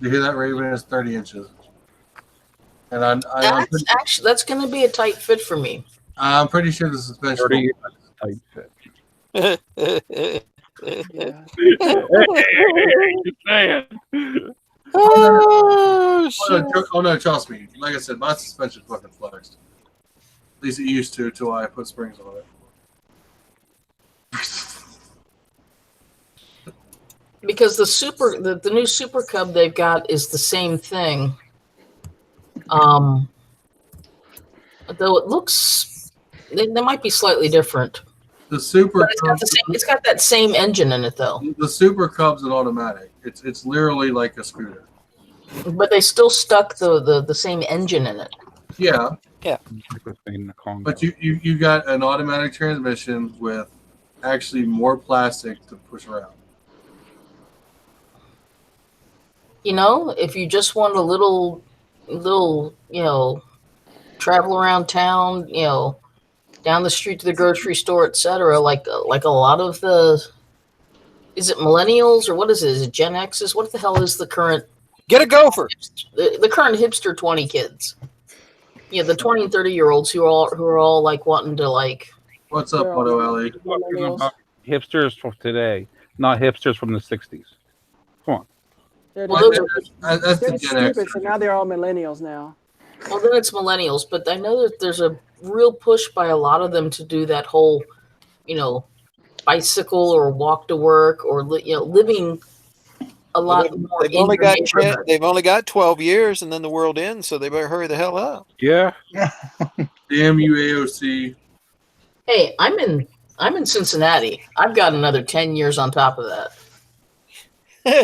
You hear that, Raven? It's 30 inches. And That's going to be a tight fit for me. I'm pretty sure the suspension. 30 is a tight fit. Yeah. Oh no, trust me. Like I said, my suspension fucking flexed. At least it used to until I put springs on it. Because the new Super Cub they've got is the same thing. Though it looks, they might be slightly different. The Super But it's got that same engine in it though. The Super Cub's an automatic. It's literally like a scooter. But they still stuck the same engine in it. Yeah. Yeah. But you got an automatic transmission with actually more plastic to push around. You know, if you just want a little, travel around town, down the street to the grocery store, etc., like a lot of is it millennials or what is it? Is it Gen X's? What the hell is the current? Get a Gopher. The current hipster 20 kids. Yeah, the 20 and 30-year-olds who are all like wanting to like. What's up, AutoAli? Talking about hipsters from today, not hipsters from the 60s. Come on. They're That's the Gen stupid, X. so now they're all millennials now. Well, then it's millennials, but I know that there's a real push by a lot of them to do that whole, bicycle or walk to work or living a lot more. They've only got 12 years, and then the world ends, so they better hurry the hell up. Yeah. Damn you, AOC. Hey, I'm in Cincinnati. I've got another 10 years on top of that.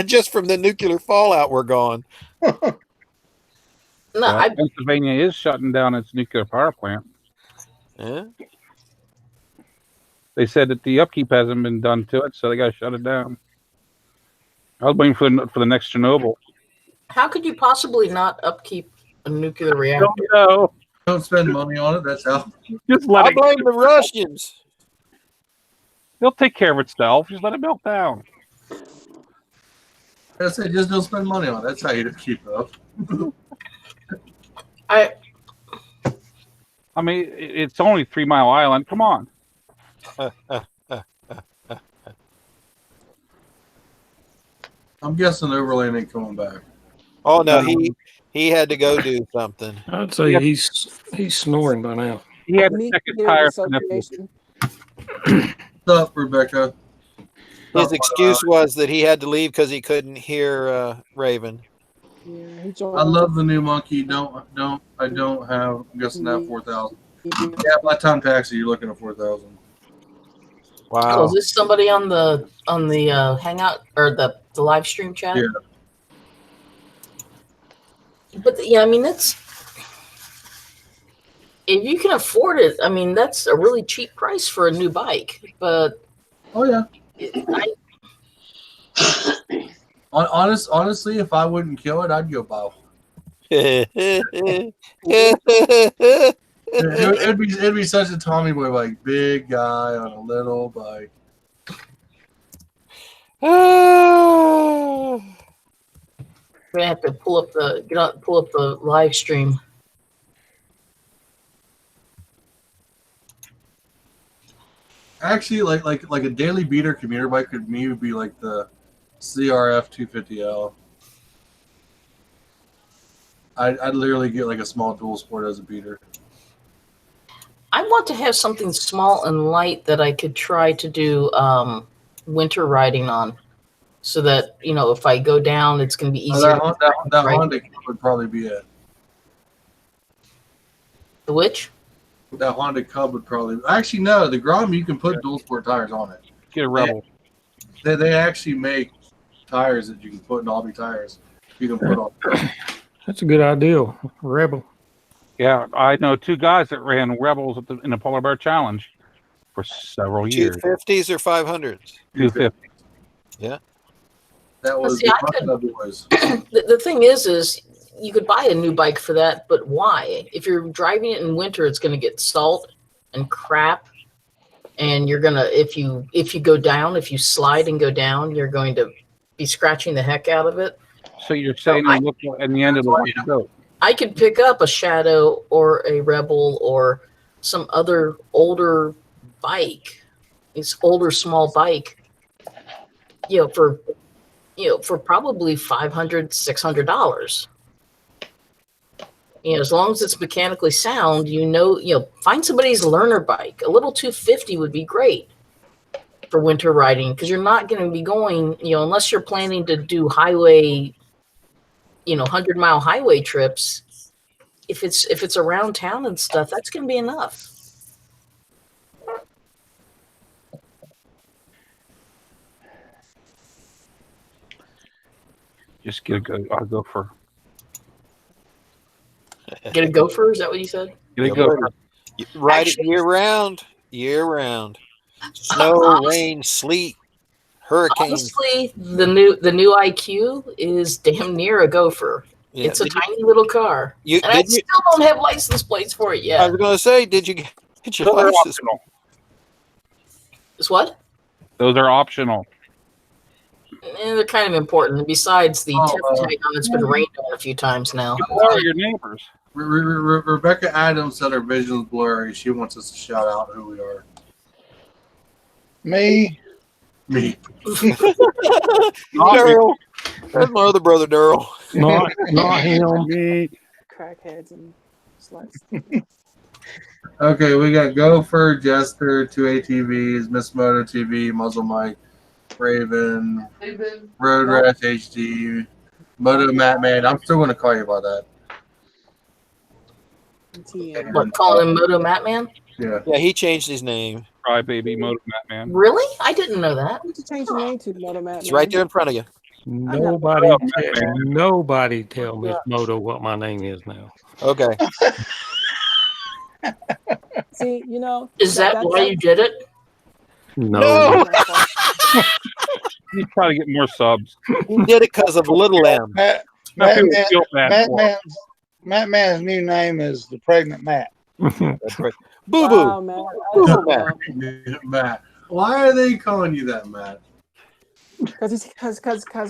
Just from the nuclear fallout we're gone. No, Pennsylvania is shutting down its nuclear power plant. Yeah. They said that the upkeep hasn't been done to it, so they got to shut it down. I was waiting for the next Chernobyl. How could you possibly not upkeep a nuclear reactor? Don't spend money on it. That's how. Just let I blame the Russians. They'll take care of itself. Just let it melt down. I said, just don't spend money on it. That's how you keep it up. I mean, it's only 3 Mile Island. Come on. I'm guessing Overland ain't coming back. Oh no, he had to go do something. I'd say he's snoring by now. He had to check his tires. What's up, Rebecca? His excuse was that he had to leave because he couldn't hear Raven. Yeah, I love the new monkey. I don't have. I'm guessing that 4,000. Yeah, by the time taxi, you're looking at 4,000. Wow. Oh, is this somebody on the Hangout or the live stream chat? Yeah. But I mean that's if you can afford it. I mean that's a really cheap price for a new bike. But oh yeah. Honestly, if I wouldn't kill it, I'd go buy one. It'd be such a Tommy boy bike, big guy on a little bike. We have to pull up the live stream. Actually, like a daily beater commuter bike could maybe be like the CRF 250L. I'd literally get like a small dual sport as a beater. I want to have something small and light that I could try to do winter riding on, so that if I go down, it's going to be easier. That Honda would probably be it. The which? that Honda Cub would probably. Actually, no. The Grom, you can put dual sport tires on it. Get a Rebel. They actually make tires that you can put in Audi tires. You can put on. That's a good idea. Rebel. Yeah, I know 2 guys that ran Rebels in the Polar Bear Challenge for several years. 250s or 500s? 250. Yeah. That was See, the thing is you could buy a new bike for that, but why? If you're driving it in winter, it's going to get salt and crap, and you're gonna if you go down, if you slide and go down, you're going to be scratching the heck out of it. So you're saying you look at the end of the line go. I could pick up a Shadow or a Rebel or some other older bike, this older small bike, for probably $500, $600. As long as it's mechanically sound, find somebody's learner bike. A little 250 would be great for winter riding, because you're not going to be going, unless you're planning to do highway, 100-mile highway trips. If it's around town and stuff, that's going to be enough. Just get a gopher. Get a gopher? Is that what you said? Get a gopher. Ride it year round. Year round. Snow, rain, sleet, hurricane. Honestly, the new IQ is damn near a gopher. Yeah. It's a tiny little car. I still don't have license plates for it yet. I was going to say, did you get your license? It's what? Those are optional. They're kind of important. Besides the tip tag on, it's been rained on a few times now. What are your neighbors? Rebecca Adams said her vision's blurry. She wants us to shout out who we are. Me. Daryl. That's my other brother, Daryl. Not him. Me. Crackheads and sluts. Okay, we got Gopher, Jester, 2 ATVs, Miss Moto TV, Muzzle Mike, Raven, Road Rash HD, motomattman. I'm still going to call you by that. What, calling him motomattman? Yeah. Yeah, he changed his name. Crybaby motomattman. Really? I didn't know that. Why did you change your name to motomattman? It's right there in front of you. Nobody tell Miss Moto what my name is now. Okay. See, is that why you did it? No. He's trying to get more subs. He did it because of Little M. Mattman's new name is the Pregnant Matt. That's right. Boo boo. Wow, Matt. Why are they calling you that, Matt? Because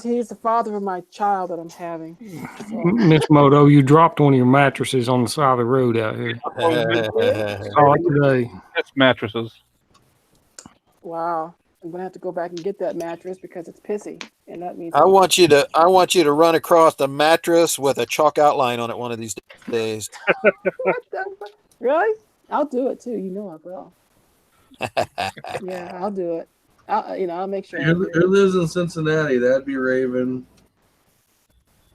he's the father of my child that I'm having. So. Miss Moto, you dropped one of your mattresses on the side of the road out here. Saw it today. That's mattresses. Wow. I'm gonna have to go back and get that mattress because it's pissy, and that means I want you to run across the mattress with a chalk outline on it one of these days. Really? I'll do it too. I will. Yeah, I'll do it. I'll make sure. Who lives in Cincinnati? That'd be Raven.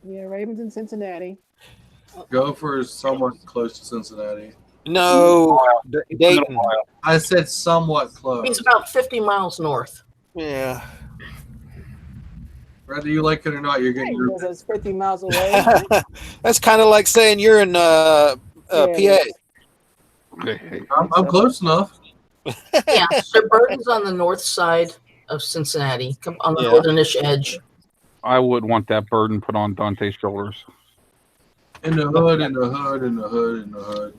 Yeah, Raven's in Cincinnati. Gopher is somewhat close to Cincinnati. No, Dayton. I said somewhat close. He's about 50 miles north. Yeah. Whether you like it or not, you're getting your. It's 50 miles away. That's kind of like saying you're in PA. I'm close enough. Yeah, Suburban's on the north side of Cincinnati, on the northern-ish edge. I would want that burden put on Dante's shoulders. In the hood, in the hood, in the hood, in the hood.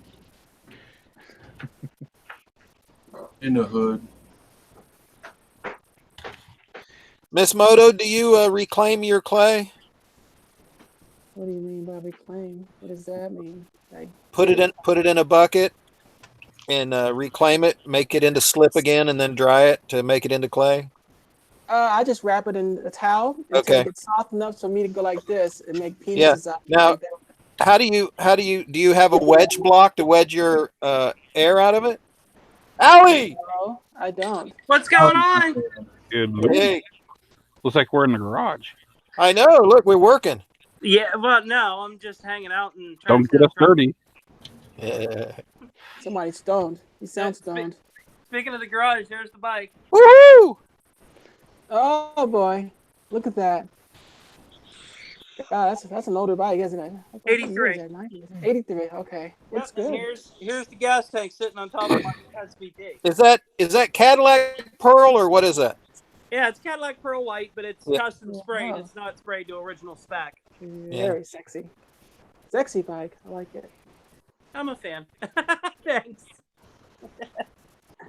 In the hood. Miss Moto, do you reclaim your clay? What do you mean by reclaim? What does that mean? Put it in a bucket and reclaim it, make it into slip again, and then dry it to make it into clay. I just wrap it in a towel until it gets soft enough for me to go like this and make penises out. Now, like that. how do you have a wedge block to wedge your air out of it? Allie! No, I don't. What's going on? Dude, Hey. Looks like we're in the garage. I know. Look, we're working. Yeah, well, no, I'm just hanging out and Don't get us dirty. Somebody's stoned. He sounds stoned. Speaking of the garage, there's the bike. Woohoo! Oh boy, look at that. God, that's an older bike, isn't it? What 83. year is that? 83. Okay, looks Yep, and good. here's the gas tank sitting on top of my SVT. Is that Cadillac Pearl or what is that? Yeah, it's Cadillac Pearl White, but it's Yeah. custom sprayed. Wow. It's not sprayed to original spec. Very sexy. Sexy bike. I like it. I'm a fan. Thanks.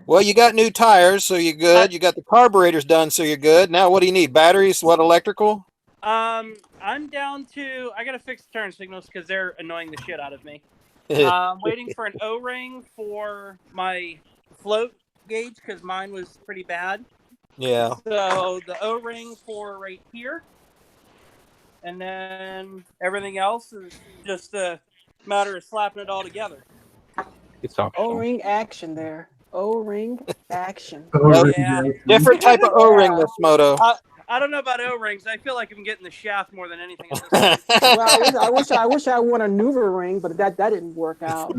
Well, you got new tires, so you're good. You got the carburetors done, so you're good. Now, what do you need? Batteries? What, electrical? I'm down to. I gotta fix the turn signals because they're annoying the shit out of me. I'm waiting for an O-ring for my float gauge because mine was pretty bad. Yeah. So the O-ring for right here, and then everything else is just a matter of slapping it all together. It's optional. O-ring action there. O-ring action. Yeah. Different type of O-ring, this moto. I don't know about O-rings. I feel like I'm getting the shaft more than anything. Well, I wish I won a Nuva ring, but that didn't work out.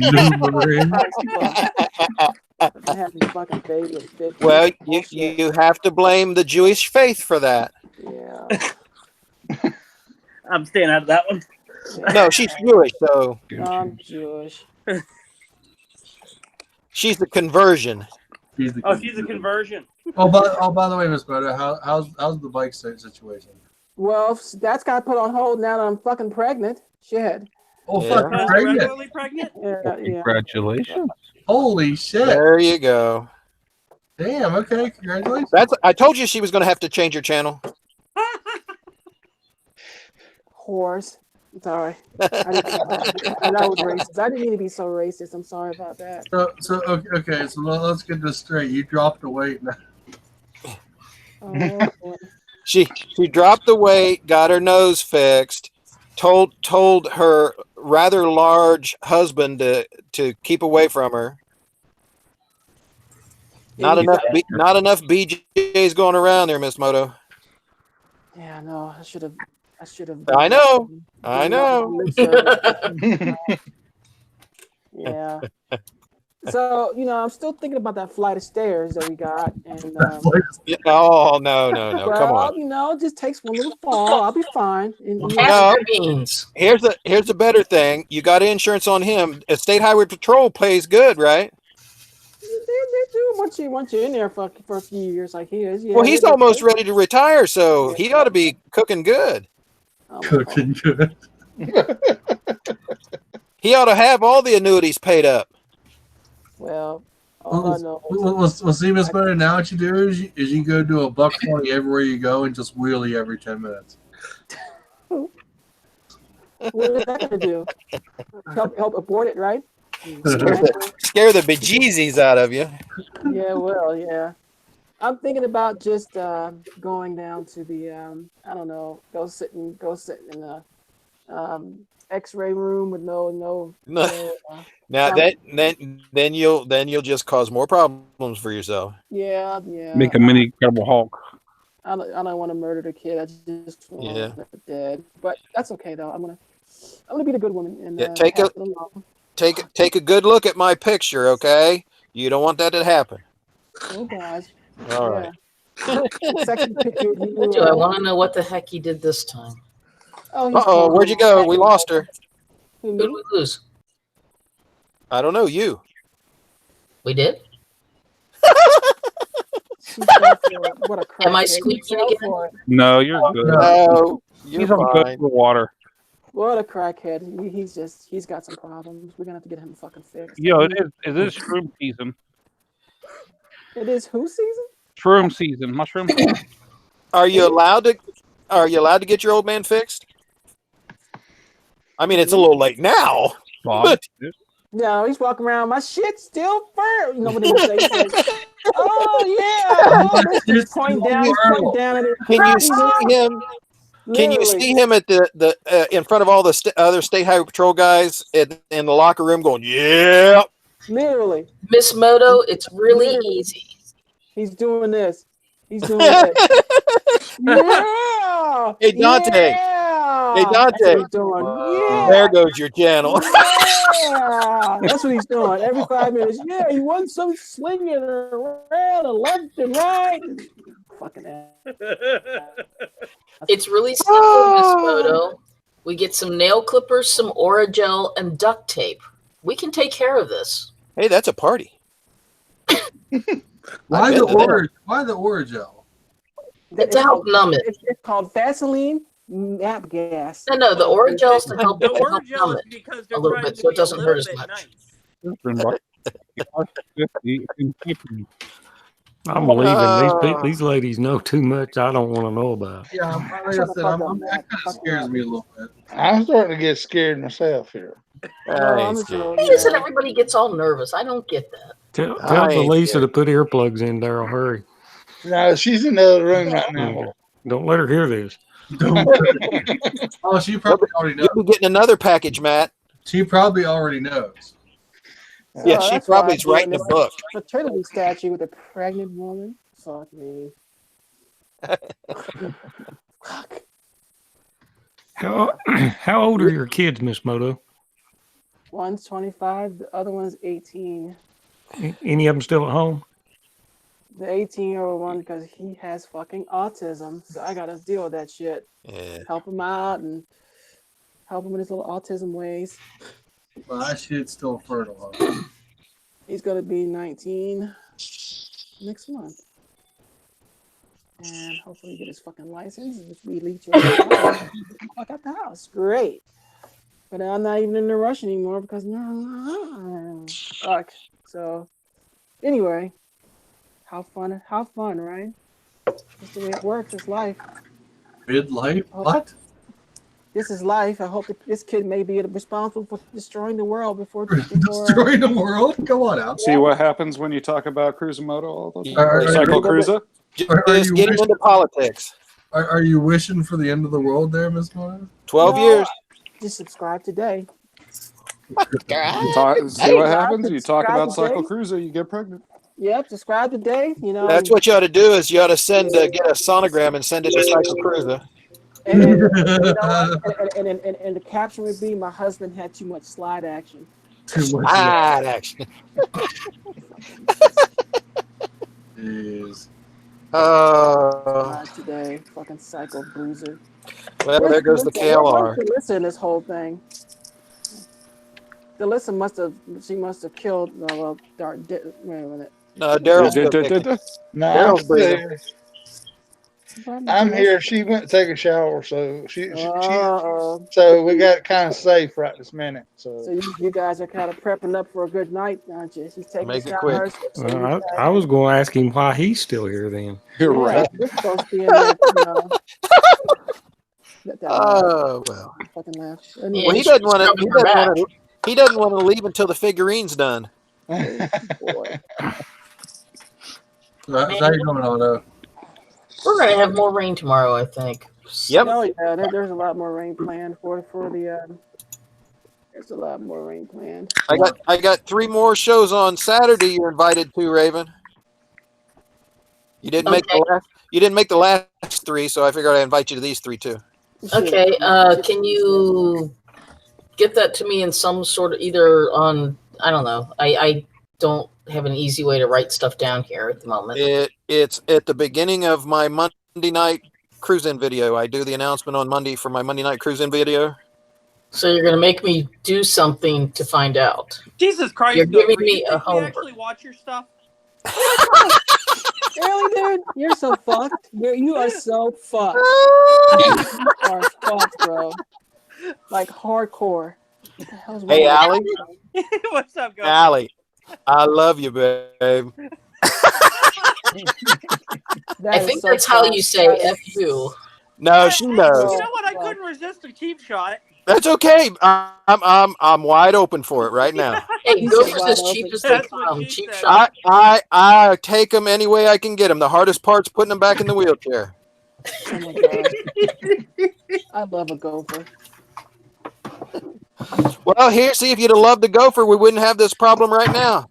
I have these fucking favorites. Well, you have to blame the Jewish faith for that. Yeah. I'm staying out of that one. No, she's Jewish, so I'm Jewish. she's the conversion. She's a conversion. By the way, Miss Moto, how's the bike situation? Well, that's got put on hold now that I'm fucking pregnant. Shit. Oh, fucking pregnant. Regularly pregnant? Yeah. Congratulations. Holy shit. There you go. Damn, okay, congratulations. I told you she was going to have to change her channel. Horse. Sorry. That was racist. I didn't mean to be so racist. I'm sorry about that. So okay, so let's get this straight. You dropped the weight now. Oh, She dropped the weight, got her nose fixed, told her rather large husband to keep away from her. Not enough BJs going around there, Miss Moto. yeah, no, I should have. I know. Yeah. So I'm still thinking about that flight of stairs that we got, and Oh no! well, Come on. it just takes one little fall. I'll be fine. No. Here's the better thing. You got insurance on him. State Highway Patrol pays good, right? They do once you're in there for a few years, like he is. Yeah, Well, he's almost ready to retire, so he ought to be cooking good. Cooking good. He ought to have all the annuities paid up. Well, all I know. Well, see, Miss Moto, now what you do is you go do $120 everywhere you go and just wheelie every 10 minutes. What is that going to do? Help abort it, right? Scare the bejeezies out of you. Yeah, well, yeah. I'm thinking about just going down to the I don't know, go sit in the X-ray room with no Now then you'll just cause more problems for yourself. Yeah. Make a mini Incredible Hulk. I don't want to murder the kid. I just want her dead. But that's okay though. I'm gonna be the good woman and take a good look at my picture, okay? You don't want that to happen. Oh gosh. All right. Sexy picture. Do I want to know what the heck he did this time? Uh-oh, where'd you go? We lost her. Who did we lose? I don't know, you. We did? What a crap. Am I squeaking again? No, you're good. No, you're He's on good fine. for water. What a crackhead. He's got some problems. We're gonna have to get him fucking fixed. Yo, it is shroom season. It is who season? Shroom season. Mushroom. Are you allowed to get your old man fixed? I mean, it's a little late now. Bob. No, he's walking around. My shit's still firm. You know what they say? Oh yeah. Oh, just point down at it. Can you see him? Can you see him at the in front of all the other State Highway Patrol guys in the locker room going, yeah? Literally. Miss Moto, it's really easy. He's doing this. He's doing this. Yeah. Hey, Dante. Yeah. Hey, That's Dante. what he's doing. Yeah. There goes your channel. Yeah, that's what he's doing every 5 minutes. Yeah, he wants some slinging around and left and right. Fucking ass. It's really simple, Miss Moto. We get some nail clippers, some Orajel, and duct tape. We can take care of this. Hey, that's a party. Why the Orajel? To help numb it. It's called Vaseline nap gas. No, the Oragel's to help, The to help Orajel numb is it because a they're little trying bit, to so it be a doesn't little hurt as bit much. nice. I'm leaving. These ladies know too much I don't want to know about. Yeah, like I said, that kind of scares me a little bit. I'm starting to get scared myself here. You said everybody gets all nervous. I don't get that. Tell Lisa to put earplugs in, Daryl. Hurry. No, she's in the other room right now. Okay. Don't let her hear this. Oh, she probably already knows. You'll be getting another package, Matt. She probably already knows. Yeah, she that's probably why is writing a book. Fertility statue with a pregnant woman. Fuck me. Fuck. How old are your kids, Miss Moto? One's 25, the other one's 18. Any of them still at home? The 18-year-old one, because he has fucking autism, so I gotta deal with that shit. Yeah. Help him out and help him in his little autism ways. Well, that shit's still fertile. He's gonna be 19 next month. And hopefully get his fucking license, which we lead to fuck out the house. Great. But I'm not even in a rush anymore because fuck. So anyway, how fun, right? That's the way it works. It's life. Midlife? What? This is life. I hope that this kid may be responsible for destroying the world before destroying the world. Come on out. See what happens when you talk about Cruisemoto all the time. Are Cycle you- Cruiser. Just get into politics. Are you wishing for the end of the world there, Miss Moto? 12 years. Just subscribe today. See what happens? You talk about Cycle Cruiser, you get pregnant. Yep, subscribe today. You know, That's what you ought to do is you ought to get a sonogram and send it to Cycle Cruiser. And, you know what? And the caption would be, "My husband had too much slide action." Slide action. Jeez. Not today, fucking psycho bruiser. Well, there goes the KLR. Delissa in this whole thing. Delissa must have killed. Well, wait a minute. No, Daryl's No, Daryl's I'm breathing. here. I'm here. She went to take a shower, so so we got kind of safe right this minute. So you guys are kind of prepping up for a good night, aren't you? She's taking Make it showers. quick. Well, I was going to ask him why he's still here then. You're right. We're supposed to be in there, Oh well. Fucking laugh. Well, he doesn't want to. He doesn't want to leave until the figurine's done. Boy. How's that going, Otto? We're going to have more rain tomorrow, I think. Yep. Oh yeah, there's a lot more rain planned for the. There's a lot more rain planned. I got 3 more shows on Saturday. You're invited to, Raven. You didn't make the last. You didn't make the last 3, so I figured I'd invite you to these 3 too. Okay, can you get that to me in some sort of either on, I don't know. I don't have an easy way to write stuff down here at the moment. It's at the beginning of my Monday night cruise-in video. I do the announcement on Monday for my Monday night cruise-in video. So you're going to make me do something to find out. Jesus Christ! You're giving Dover, me you a think we homework. actually watch your stuff? Really, dude? You're so fucked. You are so fucked. You are fucked, bro. Like hardcore. What the hell's wrong Hey, with Allie. you? What's up, guys? Allie, I love you, babe. I think that's how you say F you. No, she knows. You know what? I couldn't resist a cheap shot. That's okay. I'm wide open for it right now. Hey, Gophers as cheap as they That's what come. she Cheap said. shot. I take them any way I can get them. The hardest part's putting them back in the wheelchair. Oh my god. I love a gopher. Well, here, see, if you'd have loved the gopher, we wouldn't have this problem right now.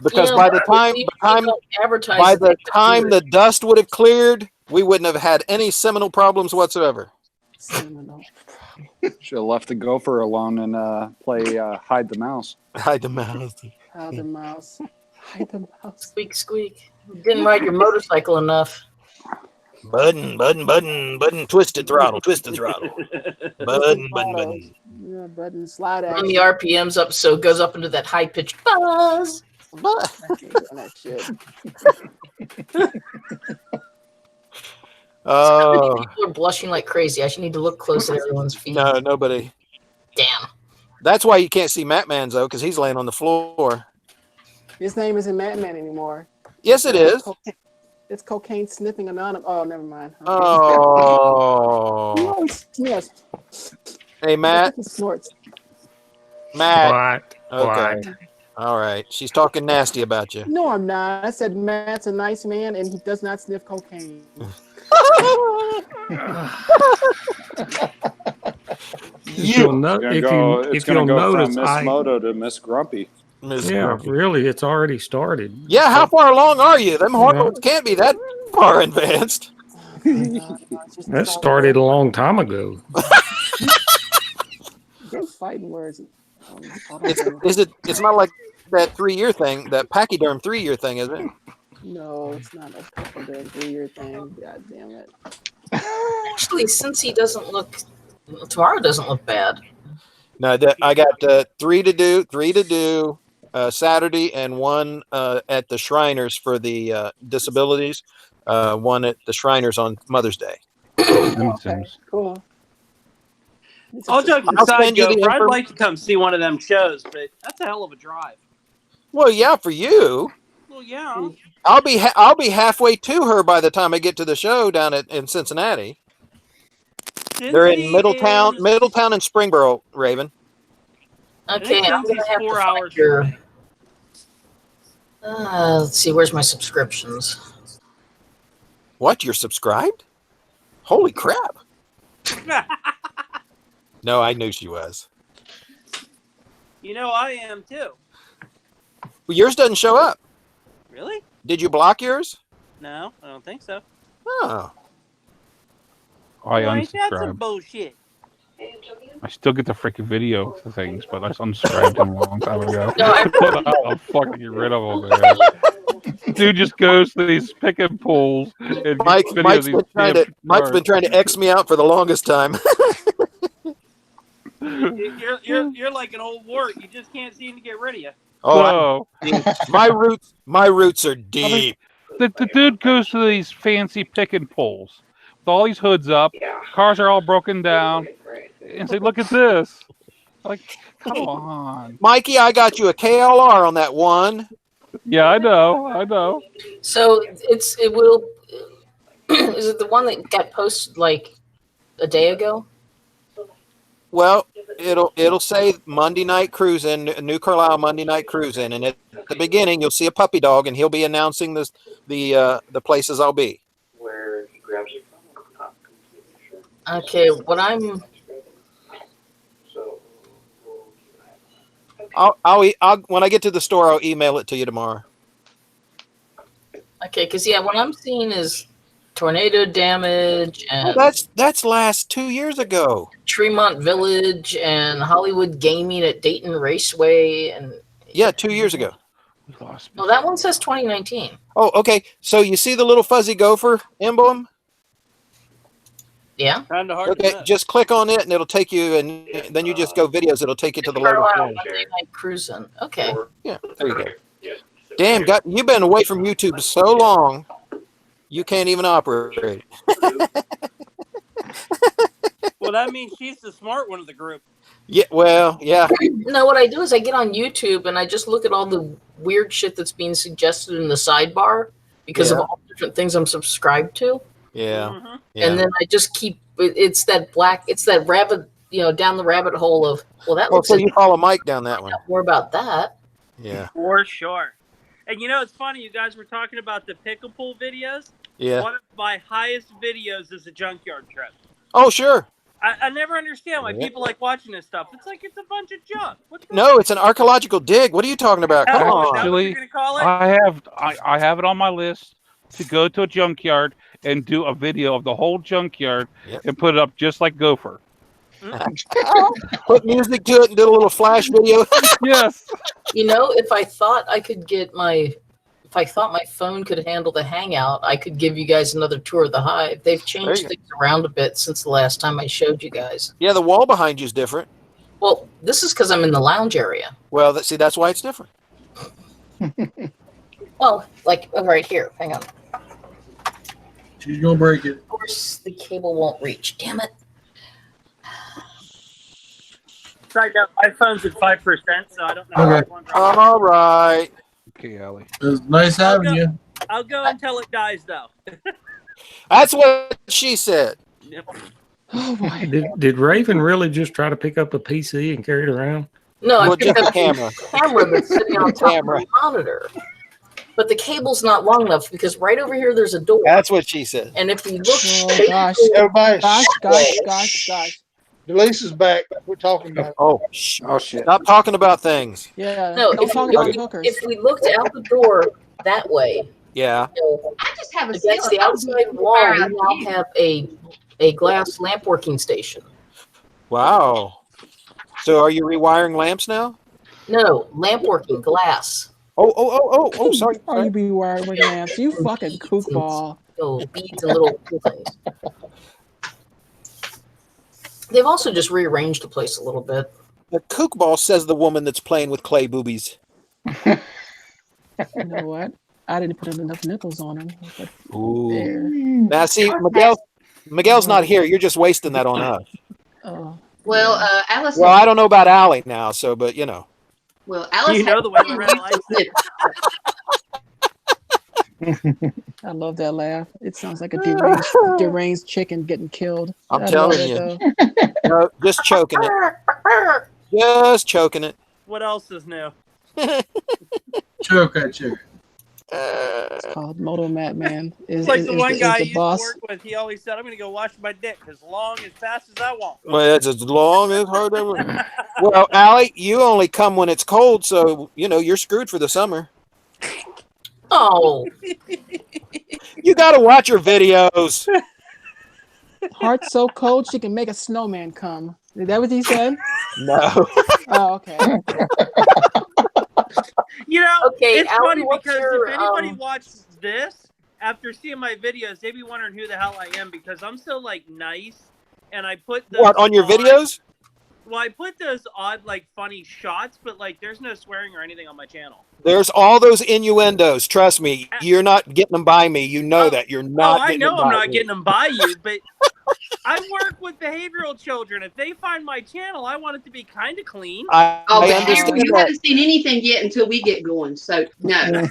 Because by the time the dust would have cleared, we wouldn't have had any seminal problems whatsoever. Seminole. Should have left the gopher alone and play hide the mouse. Hide the mouse. Hide the mouse. Hide the mouse. Squeak, squeak. You didn't ride your motorcycle enough. Button, twisted throttle. Button. Yeah, button slide Run action. the RPMs up so it goes up into that high pitched buzz. I can't do that shit. Oh, People are blushing like crazy. I should need to look close at everyone's feet. no, nobody. Damn. That's why you can't see Mattman's, though, because he's laying on the floor. His name isn't Madman anymore. Yes, it is. It's cocaine sniffing anonymous. Oh, never mind. Okay. Oh. Yes. Hey, Matt. He snorts. Matt. What? Okay. What? All right. She's talking nasty about you. No, I'm not. I said Matt's a nice man and he does not sniff cocaine. If you'll go notice, from Miss Moto to Miss Grumpy. Yeah, really, it's already started. Yeah, how far along are you? Them hormones can't be that far advanced. That started a long time ago. Those fighting words. It's not like that 3-year thing, that pachyderm 3-year thing, is it? No, it's not a couple of 3-year thing. God damn it. Actually, since he doesn't look, tomorrow doesn't look bad. No, I got 3 to do Saturday, and 1 at the Shriners for the disabilities. 1 at the Shriners on Mother's Day. Okay, cool. All jokes I'll aside, send you the Gopher, I'd info. like to come see one of them shows, but that's a hell of a drive. Well, yeah, for you. Well, yeah. I'll be halfway to her by the time I get to the show down in Cincinnati. They're in Middletown and Springboro, Raven. Okay, I'm Cincy's gonna have 4 to hours find your. away. Let's see, where's my subscriptions? What? You're subscribed? Holy crap! No, I knew she was. You know I am too. Well, yours doesn't show up. Really? Did you block yours? No, I don't think so. Oh. I Well, ain't that some unsubscribed. bullshit? I still get the freaking video things, but I unsubscribed them a long time ago. No, I- I'll fucking get rid of them, man. Dude just goes to these pick and pulls and Mike's been trying to X me out for the longest time. You're like an old wart. You just can't seem to get rid of you. Oh, my roots are deep. The dude goes to these fancy pick and pulls with all these hoods up, cars are all broken down, and say, "Look at this!" Like, come on, Mikey, I got you a KLR on that one. Yeah, I know. So it will. Is it the one that got posted like a day ago? Well, it'll say Monday night cruising, New Carlisle Monday night cruising, and at the beginning you'll see a puppy dog, and he'll be announcing the places I'll be. Where he grabs it from, I'm not completely sure. Okay, what I'm. So I'll when I get to the store, I'll email it to you tomorrow. Okay, because what I'm seeing is tornado damage and That's last 2 years ago. Tremont Village and Hollywood Gaming at Dayton Raceway and. Yeah, 2 years ago. Well, that one says 2019. Oh, okay. So you see the little fuzzy gopher emblem? Yeah. Kind of hard Okay, to miss. just click on it, and it'll take you, and then you just go videos. It'll take you to the logo. Carlisle Monday Night Cruising. Okay. Yeah, there you go. Damn, you've been away from YouTube so long, you can't even operate. Well, that means she's the smart one of the group. Yeah, well, yeah. No, what I do is I get on YouTube and I just look at all the weird shit that's being suggested in the sidebar because of all the different things I'm subscribed to. Yeah. And then I just keep it's that rabbit, down the rabbit hole of that looks So you follow Mike down that one. more about that. Yeah. For sure. And it's funny, you guys were talking about the pickle pool videos. Yeah. One of my highest videos is a junkyard trip. Oh, sure. I never understand why people like watching this stuff. It's like it's a bunch of junk. No, it's an archaeological dig. What are you talking about? Come on. Actually, I have it on my list to go to a junkyard and do a video of the whole junkyard Yep. and put it up just like Gopher. Put music to it and did a little flash video. Yes. You know, if I thought my phone could handle the Hangout, I could give you guys another tour of the hive. They've changed you go. things around a bit since the last time I showed you guys. Yeah, the wall behind you is different. Well, this is because I'm in the lounge area. Well, that's why it's different. Well, like right here. Hang on. She's gonna break it. Of course, the cable won't reach. Damn it. Side note, my phone's at 5%, so I don't know. Okay. All right. Okay, Allie. It was nice having you. I'll go until it dies, though. That's what she said. Yep. Oh boy. Did Raven really just try to pick up a PC and carry it around? No, I Well, picked just a up camera. the camera that's sitting on top Camera. of the monitor. But the cable's not long enough because right over here there's a door. That's what she said. And if you look, Oh gosh. Everybody, Gosh. Delisa's back. We're talking about. Oh, Oh shit. stop talking about things. Yeah. no, Don't if, talk if, about we, hookers. if we looked out the door that way, Yeah. you know, I just have a against the outside wall, we now have a glass lamp working station. Wow. So are you rewiring lamps now? No, lamp working glass. Oh, sorry. Oh, you be wired with lamps. You fucking kookball. Oh, beads and little things. They've also just rearranged the place a little bit. The kook ball, says the woman that's playing with clay boobies. You know what? I didn't put enough nipples on them. But Ooh. there. Now, see, Miguel's not here. You're just wasting that on us. Oh. Well, Alice. Well, I don't know about Allie now, but you know. Well, Alice. You know the way Loretta likes it. I love that laugh. It sounds like a deranged chicken getting killed. I'm I telling love you. it, though. No, just choking it. Just choking it. What else is new? Choke that chicken. It's called motomattman. It's like the one guy I the used boss. to work with. He always said, "I'm going to go wash my dick as long, as fast as I want." Well, it's as long as hard ever. Well, Allie, you only come when it's cold, so you know you're screwed for the summer. Oh, You got to watch your videos. Heart so cold she can make a snowman come. Is that what he said? No. Oh, okay. You know, Okay, it's Allie, funny what's because your, if anybody watches this after seeing my videos, they'd be wondering who the hell I am because I'm so like nice, and I put those What, on your videos? Well, I put those odd like funny shots, but like there's no swearing or anything on my channel. There's all those innuendos. Trust me, you're not getting them by me. You know that you're not. Oh, I getting know them I'm by not me. getting them by you, but I work with behavioral children. If they find my channel, I want it to be kind of clean. I Oh, but understand you that. haven't seen anything yet until we get going. So no,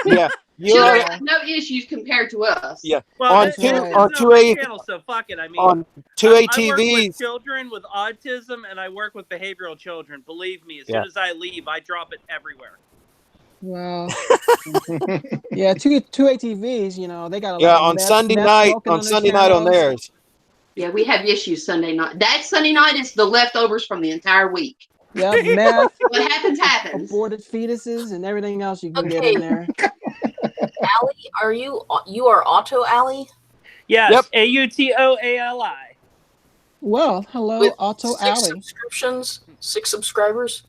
Yeah. children You're, have no issues compared to us. yeah. Well, On this two, is right. on not two my A, channel, so fuck it. I mean, on two I work with ATVs. children with autism, and I work with behavioral children. Believe me, as Yeah. soon as I leave, I drop it everywhere. Wow. Yeah, two ATVs. You know they got a Yeah, lot of on meth- Sunday meth night. smoking On their Sunday night on channels. theirs. Yeah, we have issues Sunday night. That Sunday night is the leftovers from the entire week. Yeah, meth, What happens happens. aborted fetuses, and everything else you can get Okay. in there. Allie, are you are AutoAli? Yes, Yep. AutoAli. Well, hello, With Auto 6 Alley. subscriptions, 6 subscribers.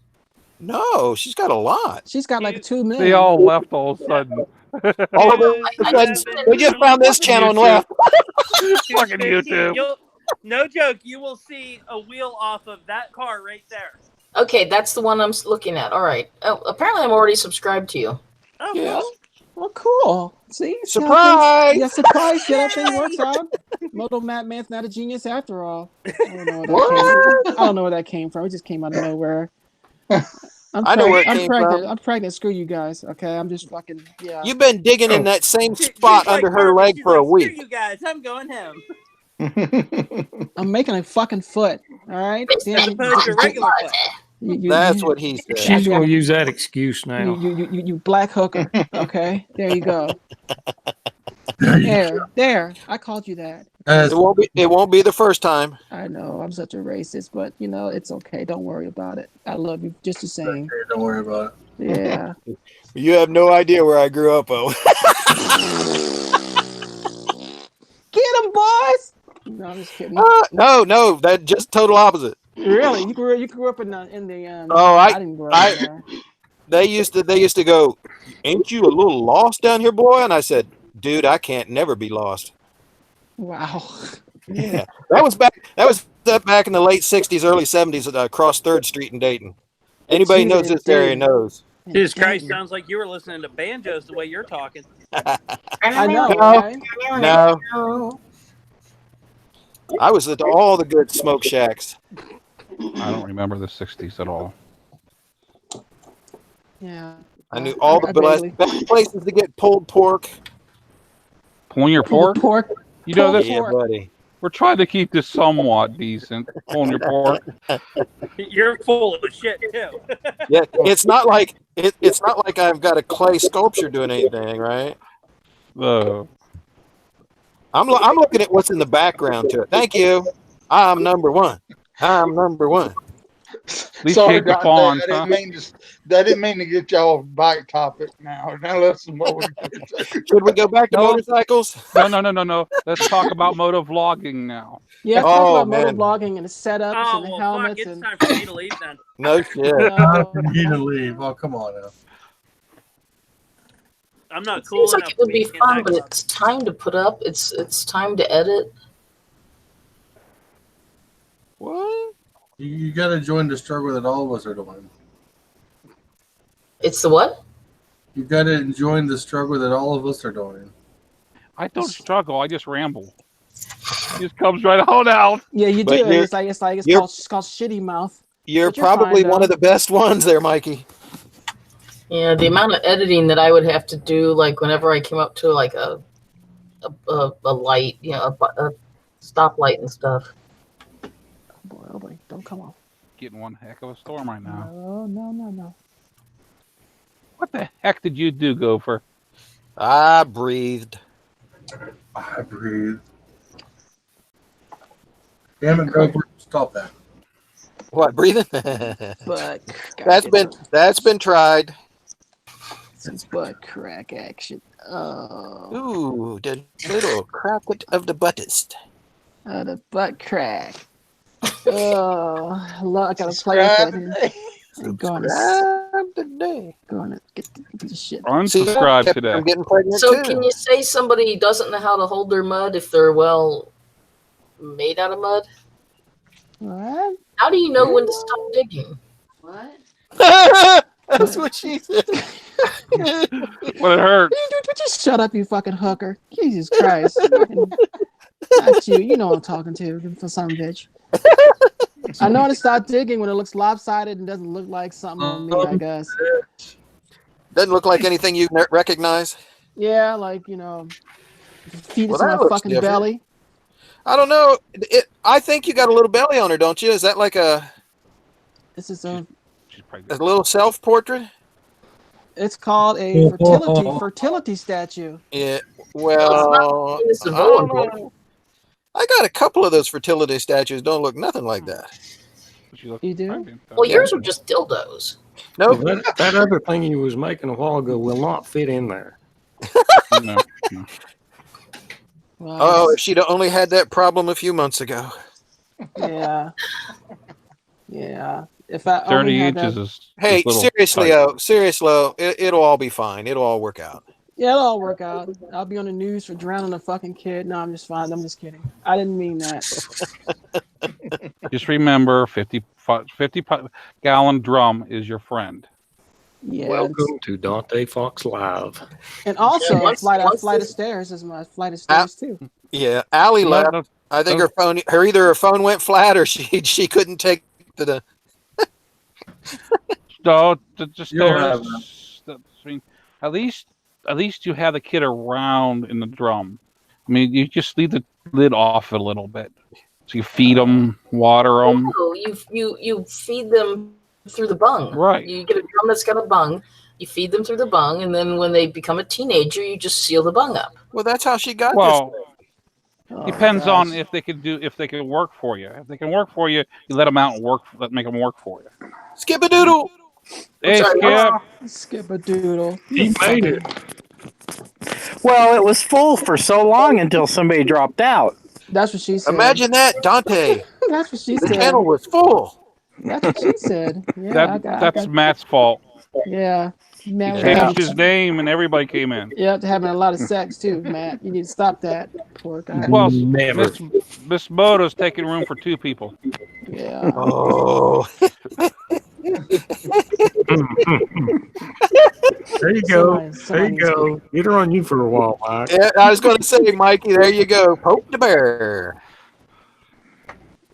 No, she's got a lot. She's got like 2 million. They all left all of a sudden. All of them. I just- They just found this channel and left. Fucking YouTube. No joke, you will see a wheel off of that car right there. Okay, that's the one I'm looking at. All right. Oh, apparently, I'm already subscribed to you. Oh, Yeah. Well, cool. See, Surprise! Yeah, surprise. Yeah, that thing works out. Motomattman's not a genius after all. I don't know where that came from. It just came out of nowhere. I know where it came from. I'm pregnant. Screw you guys. Okay, I'm just fucking You've been digging in that same spot She's like under her Barbie. leg She's for a like, week. Screw you guys, I'm going home. I'm making a fucking foot. All right. As opposed to regular foot. That's what he said. She's going to use that excuse now. You black hooker. Okay, there you go. There. I called you that. It won't be the first time. I know I'm such a racist, but you know it's okay. Don't worry about it. I love you just the same. Don't worry about it. Yeah. You have no idea where I grew up, Owen. boys. No, I'm just kidding. No, that just total opposite. Really? You grew up in the Oh, I didn't grow up in there. They used to go, ain't you a little lost down here, boy? And I said, dude, I can't never be lost. Wow. Yeah, that was back in the late '60s, early '70s, across 3rd Street in Dayton. Anybody knows this area knows. Jesus Christ, sounds like you were listening to banjos the way you're talking. I know, No, right? no. I was at all the good smoke shacks. I don't remember the '60s at all. Yeah. I knew all the best places to get pulled pork. Pulling your pork? You know this? Yeah, buddy. We're trying to keep this somewhat decent. Pulling your pork. You're full of shit too. Yeah, it's not like I've got a clay sculpture doing anything, right? I'm looking at what's in the background to it. Thank you. I'm number one. Sorry, Dante, I didn't mean to get y'all off bike topic now. Now listen, what we should we go back to motorcycles? No. Let's talk about motovlogging now. Yeah, talk about motovlogging and the setups and the helmets. It's time for me to leave then. No shit. You to leave. Oh, come on now. I'm not cool Seems enough like it would be to in fun, that but club. it's time to put up. It's time to edit. What? You got to join the struggle that all of us are doing. It's the what? You got to join the struggle that all of us are doing. I don't struggle. I just ramble. It just comes right on out. Yeah, you do. It's called shitty mouth. You're But probably fine, one though. of the best ones there, Mikey. Yeah, the amount of editing that I would have to do, like whenever I came up to like a light, a stoplight and stuff. Oh boy, don't come on. Getting one heck of a storm right now. No. What the heck did you do, Gopher? I breathed. Damn it, Gopher. Stop that. What, breathing? But that's been tried. Since butt crack action. Oh. Ooh, the little cracket of the buttest. The butt crack. Oh, I gotta play with that here. I'm going to get the shit. Unsubscribe today. I'm getting pregnant So too. can you say somebody doesn't know how to hold their mud if they're made out of mud? What? How do you know when to stop digging? What? That's what she said. When it hurts. Would you shut up, you fucking hooker? Jesus Christ. Not you. You know what I'm talking to. For some bitch. I know to stop digging when it looks lopsided and doesn't look like something on me, I guess. Doesn't look like anything you recognize. Yeah, like, feet Well, in that my looks fucking different. belly. I don't know. I think you got a little belly on her, don't you? Is that like This is a little self-portrait? It's called a fertility statue. Yeah. Well, I don't know. I got a couple of those fertility statues. Don't look nothing like that. You do? Well, yours were just dildos. Nope. That other thing you was making a while ago will not fit in there. No. Oh, if she'd only had that problem a few months ago. Yeah. If I 30 only had inches that, is. Hey, little seriously, tight. it'll all be fine. It'll all work out. yeah, it'll all work out. I'll be on the news for drowning a fucking kid. No, I'm just fine. I'm just kidding. I didn't mean that. Just remember, 50-gallon drum is your friend. Yeah. Welcome to Dante Fox Live. And also, Yeah, a flight of stairs is my flight of stairs too. Yeah, Allie left. No. I think either her phone went flat or she couldn't take the. No, just You'll have stairs. I mean, at least you have the kid around in the drum. I mean, you just leave the lid off a little bit, so you feed them, water them. No, you feed them through the bung. Right. You get a drum that's got a bung. You feed them through the bung, and then when they become a teenager, you just seal the bung up. Well, that's how she got Well, Oh, depends gosh. on if they can work for you. If they can work for you, you let them out and make them work for you. this. Skip a doodle. Hey, Skip. Skip a doodle. He made it. Well, it was full for so long until somebody dropped out. That's what she said. Imagine that, Dante. That's what she The said. channel was full. That's what she said. Yeah, That's Matt's fault. Yeah. He Matt was changed his name and everybody came in. Yeah, having a lot of sex too, Matt. You need to stop that. Poor guy. Well, Never. Miss Moto's taking room for 2 people. Yeah. Oh. There you go. There you go. Get her on you for a while, Mike. Yeah, I was going to say, Mikey, there you go. Poke the bear.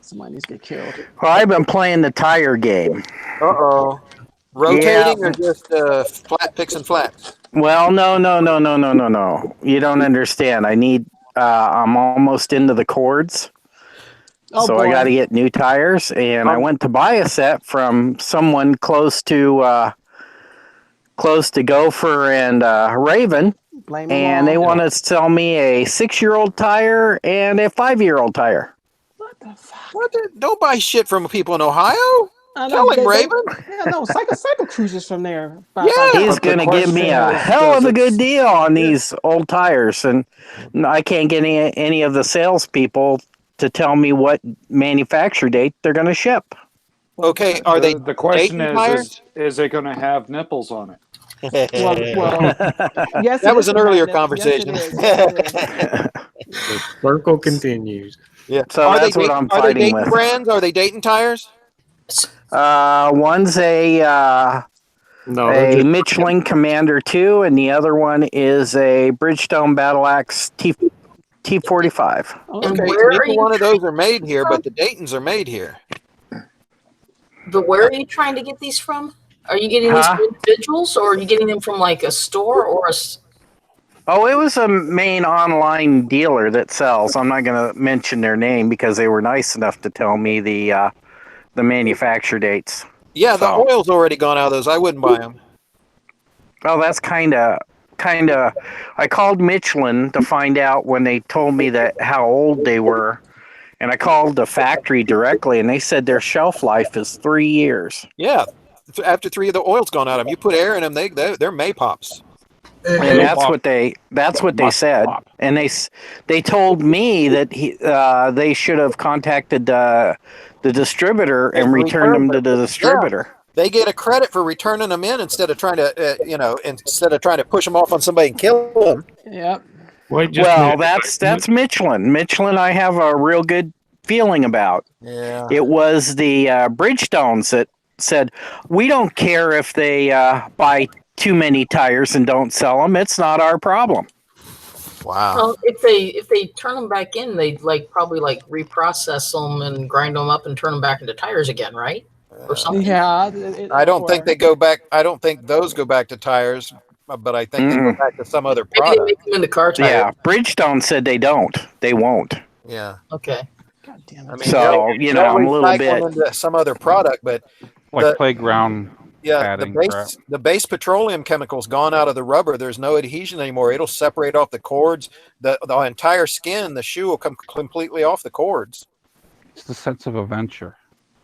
Somebody needs to get killed. Well, I've been playing the tire game. Uh-oh. Rotating or just flat picks and flats? Well, no. You don't understand. I need. I'm almost into the cords. Oh, so boy. I got to get new tires, and I went to buy a set from someone close to Gopher and Raven, Blame and they want to sell me a 6-year-old tire and a 5-year-old tire. What? Don't buy shit from people in Ohio. I Tell him, Raven. Yeah, no, cycle cruises from there. He's going to give me a hell of a good deal on these old tires, and I can't get any of the salespeople to tell me what manufacture date they're going to ship. Okay, are they? The question Dayton tires? is it going to have nipples on it? Yes, that it was is an a earlier magnet. conversation. Yes, it is. The circle continues. Yeah. So are that's they what I'm are they fighting Dayton with. brands? Are they Dayton tires? One's a Michelin Commander 2, and the other one is a Bridgestone Battle Axe T45. Okay, where are neither you one of those are made here, but the Daytons are made here. But where are you trying to get these from? Are you getting these from individuals, or are you getting them from like a store or a? Oh, it was a main online dealer that sells. I'm not going to mention their name because they were nice enough to tell me the manufacture dates. Yeah, the oil's already gone out of those. I wouldn't buy them. Oh, that's kind of. I called Michelin to find out when they told me that how old they were, and I called the factory directly, and they said their shelf life is 3 years. Yeah, after 3 of the oil's gone out of them, you put air in them, they're Maypops. And that's what they said, and they told me that they should have contacted the distributor and returned them to the distributor. Yeah. They get a credit for returning them in instead of trying to push them off on somebody and kill them. Yep. Well, that's Michelin. Michelin, I have a real good feeling about. Yeah. It was the Bridgestones that said, we don't care if they buy too many tires and don't sell them. It's not our problem. Wow. Well, if they turn them back in, they'd probably reprocess them and grind them up and turn them back into tires again, right? Or something. Yeah. I don't think they go back. I don't think those go back to tires, but I think they go back to some other Maybe product. they make them into car tires. Yeah, Bridgestone said they don't. They won't. Yeah. Okay. God damn it. I mean, So, they'll I'm a little recycle bit. into some other product, but Like playground padding crap. the base petroleum chemical's gone out of the rubber. There's no adhesion anymore. It'll separate off the cords. The entire skin, the shoe will come completely off the cords. It's the sense of adventure.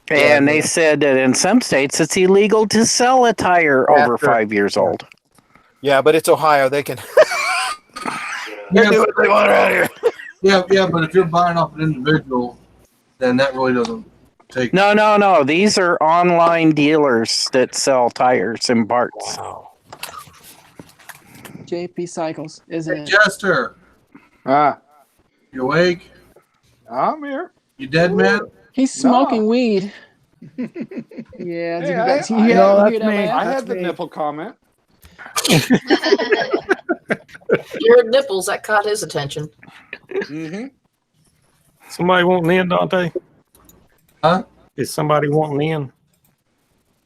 And they said that in some states it's illegal to sell a tire over 5 years old. Yeah, but it's Ohio. They can. They're doing what they want around here. Yeah, but if you're buying off an individual, then that really doesn't take. No. These are online dealers that sell tires and parts. Wow. JP Cycles, isn't it? Jester, you awake? I'm here. You dead, man? He's smoking weed. Yeah. Hey, I had the nipple comment. Your nipples, that caught his attention. Mm-hmm. Somebody wanting in, Dante? Huh? Is somebody wanting in?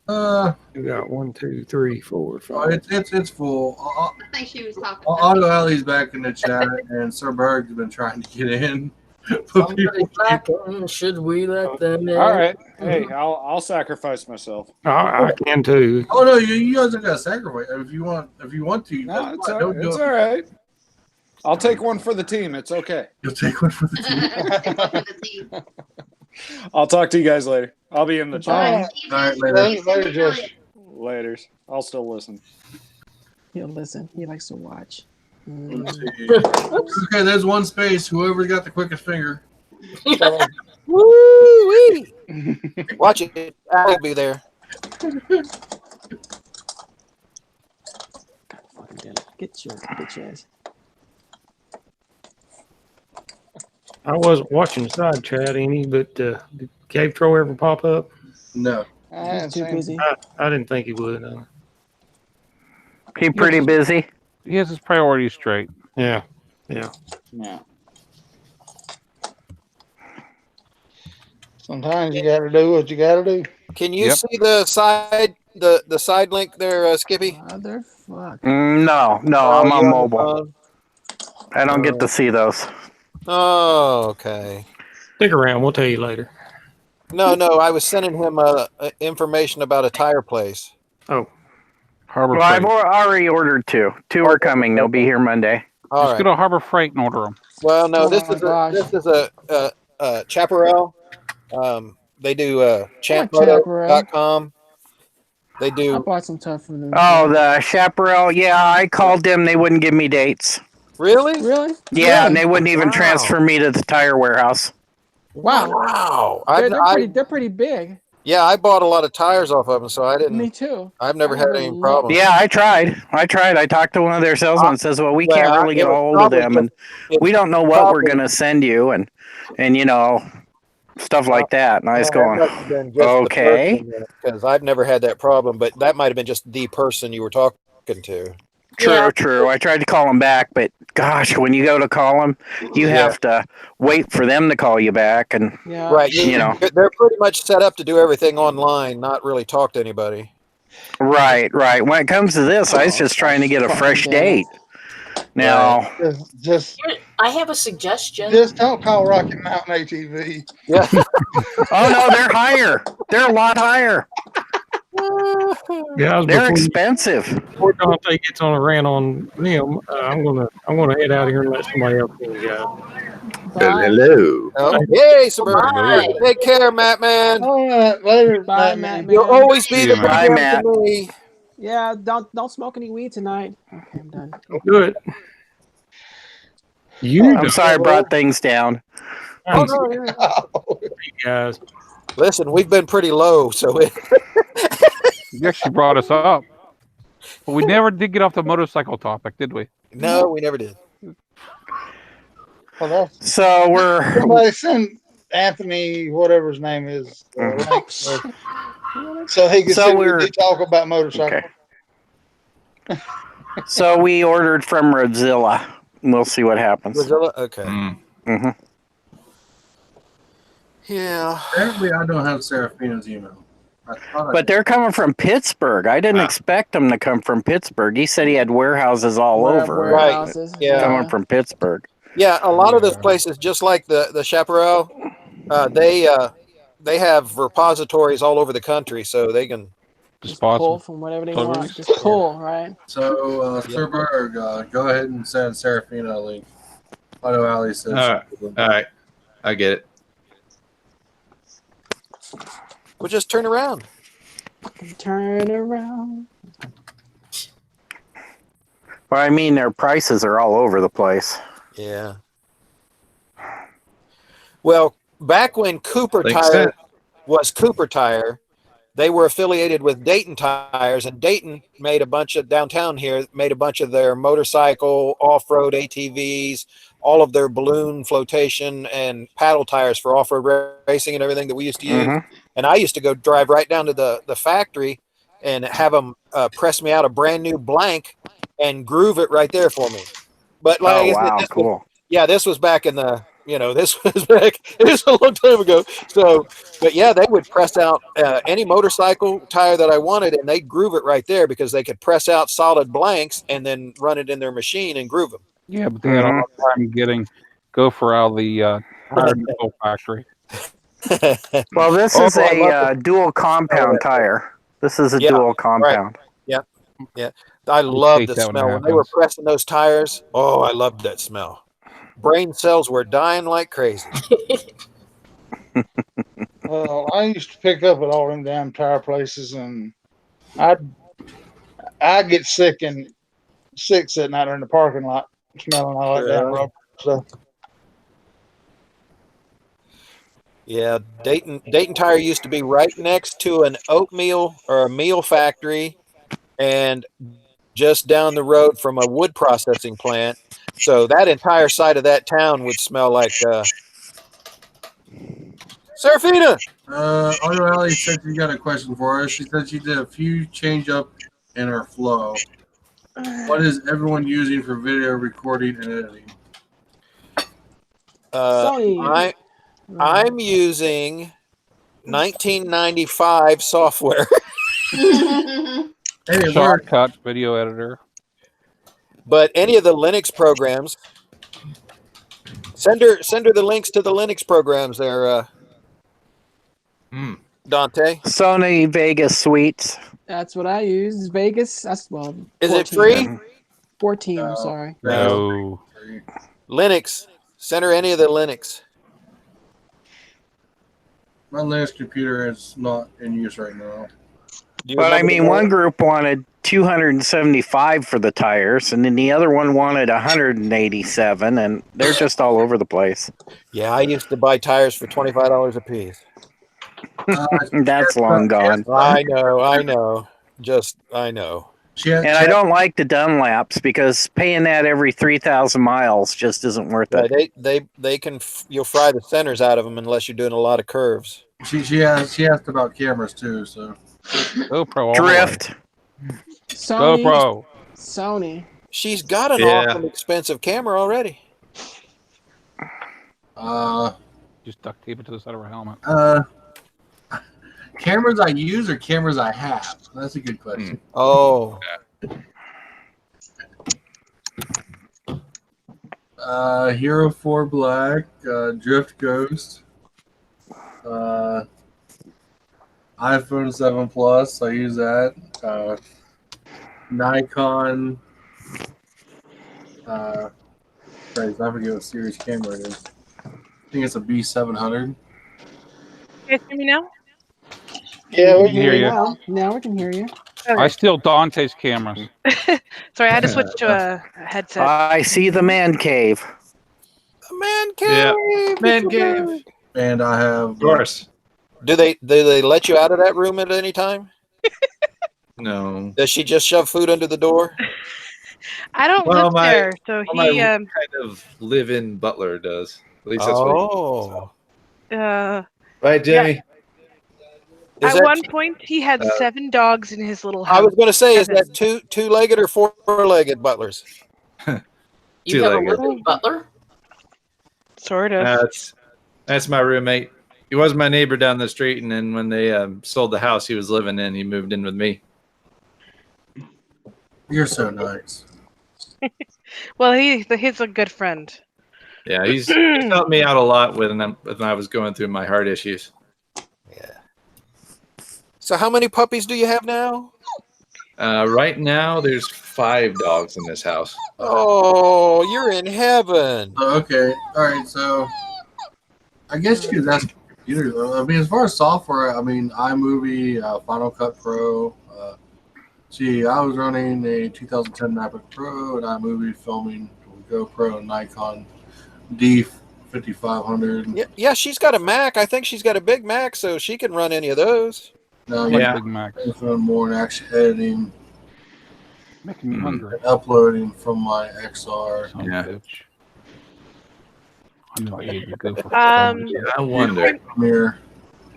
We got 1, 2, 3, 4, 5. It's full. I think she was talking. AutoAli's back in the chat, and Sir Berg's been trying to get in. Somebody blacking, should we let them in? All right. Hey, I'll sacrifice myself. I can too. Oh no, you guys are gonna sacrifice if you want to. No, it's don't do it. all right. I'll take one for the team. It's okay. You'll take one for the team. I'll talk to you guys later. I'll be in the chat. All right, later. Josh. Laters. I'll still listen. He'll listen. He likes to watch. Okay, there's one space. Whoever's got the quickest finger. So, Woo-wee. Watch it. I'll be there. Fucking damn it. Get your bitch ass. I wasn't watching the side chat any, but did Cave Troll ever pop up? No. I haven't He's too seen- busy. I didn't think he would. He pretty busy. He has his priorities straight. Yeah. Yeah. Yeah. Sometimes you got to do what you got to do. Can you Yep. see the side link there, Skippy? Motherfucker. No, Oh, I'm on you're the mobile. phone? I don't get to see those. Oh, okay. Stick around. We'll tell you later. No, I was sending him information about a tire place. Oh. Harbor Well, I've Freight. already ordered two. Two are coming. They'll be here Monday. All Just right. go to Harbor Freight and order them. Well, no, Oh this my gosh. is a Chaparral. They do Chaparral. champmoto.com. They I do. bought some stuff from them. Oh, the Chaparral. Yeah, I called them. They wouldn't give me dates. Really? Really? Yeah, and Really? they wouldn't even Wow. transfer me to the tire warehouse. Wow. Wow. They're pretty big. Yeah, I bought a lot of tires off of them, so I didn't. Me too. I've never I had haven't any looked. problems. Yeah, I tried. I talked to one of their salesmen and says, well, we can't really get a hold of them, and we don't know what we're going to send you, and you know, stuff like that. And I was going, okay. Because I've never had that problem, but that might have been just the person you were talking to. True. I tried to call them back, but gosh, when you go to call them, you have to wait for them to call you back, and Yeah. Right. you know. They're pretty much set up to do everything online, not really talk to anybody. Right. When it comes to this, I was just trying to get a fresh date. Now, Just I have a suggestion. just don't call Rocky Mountain ATV. Yeah. oh no, they're higher. They're a lot higher. Guys, They're before expensive. Before Dante gets on a rant on them, I'm gonna head out here and let somebody else in, guys. Hello. Oh, yay, Suburban. Bye. Take care, Matt Man. All right, later, Bye, Matt Matt. Man. You'll always be See the you, Bye, man Matt. to me. Yeah. Don't smoke any weed tonight. Okay, I'm done. Good. You I'm sorry I brought things down. Oh, no, yeah. guys. Listen, we've been pretty low, so You actually brought us up. But we never did get off the motorcycle topic, did we? no, we never did. Well, that's, So we're somebody send Anthony, whatever his name is, link, so he can So see we're- we talk about motorcycles. okay. So we ordered from Redzilla. We'll see what happens. Mozilla? Okay. hmm Yeah. Apparently, I don't have Sarafyna's email. I thought I But did. they're coming from Pittsburgh. I didn't expect them to come from Pittsburgh. He said he had warehouses all over. Right. Warehouses. Yeah. Coming from Pittsburgh. Yeah, a lot of those places, just like the Chaparral, they have repositories all over the country, so they can. Just pull Sponsor. from whatever they Plugins? want. Just pull, right? So, Sir Berg, go ahead and send Sarafyna a link. AutoAli says. All right. I get it. Well, just turn around. Turn around. Well, I mean, their prices are all over the place. Yeah. Well, back when Cooper Thanks, Tire Seth. was Cooper Tire, they were affiliated with Dayton Tires, and Dayton made a bunch of downtown here, made a bunch of their motorcycle, off-road ATVs, all of their balloon flotation and paddle tires for off-road racing and everything that we used to use. Mhm. And I used to go drive right down to the factory and have them press me out a brand new blank and groove it right there for me. But like, Oh, wow, cool. this was back in the, this was a long time ago. So, but yeah, they would press out any motorcycle tire that I wanted, and they'd groove it right there because they could press out solid blanks and then run it in their machine and groove them. Yeah, but they had a hard time getting Gopher out of the tire nickel factory. Well, this is a dual compound tire. This is a dual compound. Right. Yeah. I love hate the that when smell. it When they were happens. pressing those tires, oh, I loved that smell. Brain cells were dying like crazy. Well, I used to pick up at all them damn tire places, and I get sick sitting out there in the parking lot smelling all that damn rubber stuff. Yeah, Dayton Tire used to be right next to an oatmeal or a meal factory, and just down the road from a wood processing plant. So that entire side of that town would smell like Sarafyna. AutoAli said she got a question for us. She said she did a few change up in her flow. What is everyone using for video recording and editing? Sony. I'm using 1995 software. Hey, it worked. Shortcut video editor. But any of the Linux programs, send her the links to the Linux programs there, Dante. Sony Vegas Suites. That's what I use. Vegas. That's well. Is 14. it free? 14. I'm sorry. No. Linux. Send her any of the Linux. My Linux computer is not in use right now. But I mean, one group wanted 275 for the tires, and then the other one wanted 187, and they're just all over the place. Yeah, I used to buy tires for $25 a piece. That's long gone. I know. I know. And I don't like the Dunlaps because paying that every 3,000 miles just isn't worth it. They can you'll fry the centers out of them unless you're doing a lot of curves. She asked about cameras too, so GoPro. Drift. Sony. GoPro. Sony. She's got an awful expensive camera already. Just duct tape it to the side of her helmet. Cameras I use or cameras I have? That's a good question. Oh. Hero 4 Black, Drift Ghost, iPhone 7 Plus, I use that. Nikon, I forget what series camera it is. I think it's a B700. You guys hear me now? Yeah, we can hear you. Now we can hear you. I steal Dante's cameras. Sorry, I had to switch to a headset. I see the man cave. The man cave. Yeah. Man cave. And I have. Of course. Do they let you out of that room at any time? No. Does she just shove food under the door? I don't live there, so my he. kind of live-in butler does. At least that's what. Right, Jimmy. At one point, he had 7 dogs in his little house. I was going to say, is that two-legged or four-legged butlers? You have a living butler? Sort of. That's my roommate. He was my neighbor down the street, and then when they sold the house he was living in, he moved in with me. You're so nice. Well, he's a good friend. Yeah, he's helped me out a lot when I was going through my heart issues. So how many puppies do you have now? Right now, there's 5 dogs in this house. Oh, you're in heaven. Okay. All right. So I guess you could ask the computer, though. I mean, as far as software, I mean, iMovie, Final Cut Pro. I was running a 2010 MacBook Pro and iMovie filming GoPro and Nikon D5500. Yeah, she's got a Mac. I think she's got a big Mac, so she can run any of those. Big Mac. More in action editing. Making me hungry. And uploading from my XR. I wonder.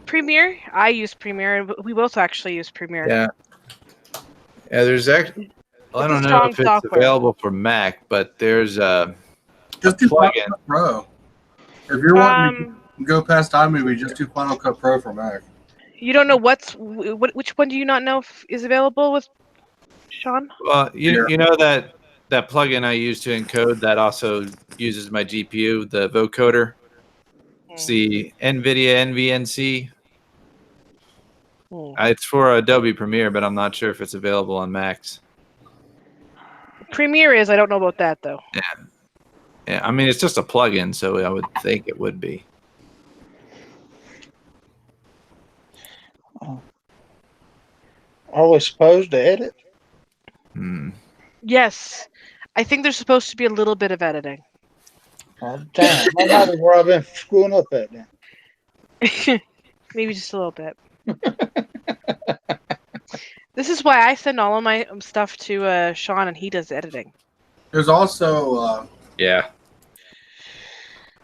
Premiere. I use Premiere. We both actually use Premiere. Yeah, there's actually. I don't know if it's available for Mac, but there's just do Final Cut Pro. If you're wanting to go past iMovie, just do Final Cut Pro for Mac. You don't know which one do you not know if is available with Sean? Well, you know that plugin I use to encode that also uses my GPU, the vocoder. It's the NVIDIA NVNC. It's for Adobe Premiere, but I'm not sure if it's available on Macs. Premiere is. I don't know about that though. Yeah. I mean, it's just a plugin, so I would think it would be. Are we supposed to edit? Yes, I think there's supposed to be a little bit of editing. Oh, damn, that might be where I've been screwing up at then. Maybe just a little bit. This is why I send all of my stuff to Sean, and he does the editing. There's also Yeah.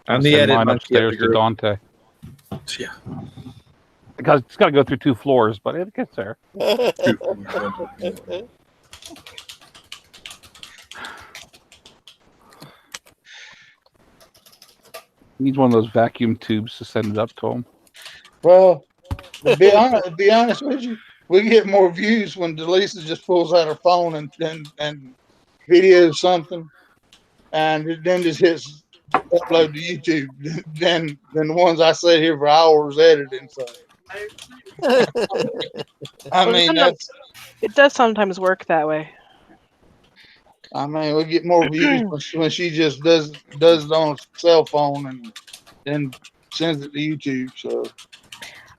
I'm I'll the send edit mine monkey of the upstairs to group. Dante. Yeah. Because it's got to go through 2 floors, but it gets there. He needs one of those vacuum tubes to send it up to him. Well, to be honest with you, we get more views when Delisa just pulls out her phone and videos something, and it then just hits upload to YouTube than the ones I sit here for hours editing. So, I mean, it does sometimes work that way. I mean, we get more views when she just does it on a cell phone and then sends it to YouTube. So.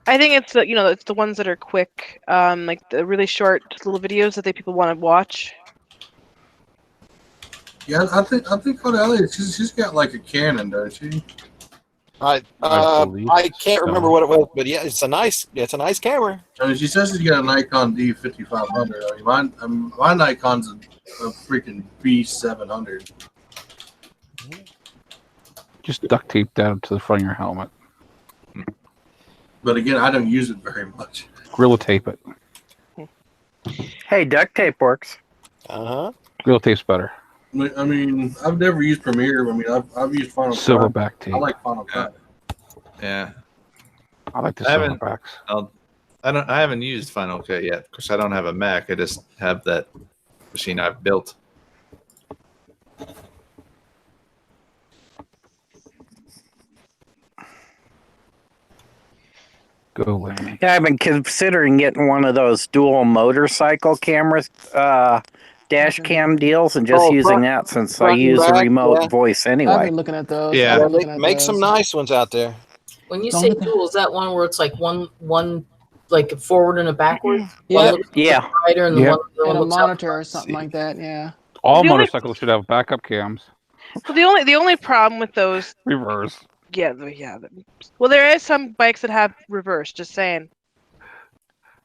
I think it's it's the ones that are quick, like the really short little videos that people want to watch. Yeah, I think AutoAli, she's got like a Canon, don't she? I can't remember what it was, but yeah, it's a nice camera. I mean, she says she's got a Nikon D5500. I mean, my Nikon's a freaking B700. Just duct tape down to the front of your helmet. But again, I don't use it very much. Gorilla tape it. Hey, duct tape works. Gorilla tape's better. I mean, I've never used Premiere. I mean, I've used Final Cut. Silverback tape. I like Final Cut. Yeah. I like the I haven't- silverbacks. I haven't used Final Cut yet because I don't have a Mac. I just have that machine I've built. Go away. Yeah, I've been considering getting one of those dual motorcycle cameras, dash cam deals, and just using that since I use a remote voice I've anyway. been looking at those. Yeah, I've been looking at make those. some nice ones out there. When you say dual, is that one where it's like one like a forward and a backward? Yeah. One looks Yeah. Rider and the Yeah. one, the one And a looks out monitor or something like that. Yeah. All The only- motorcycles should have backup cams. So the only problem with those, Reverse. well, there is some bikes that have reverse. Just saying.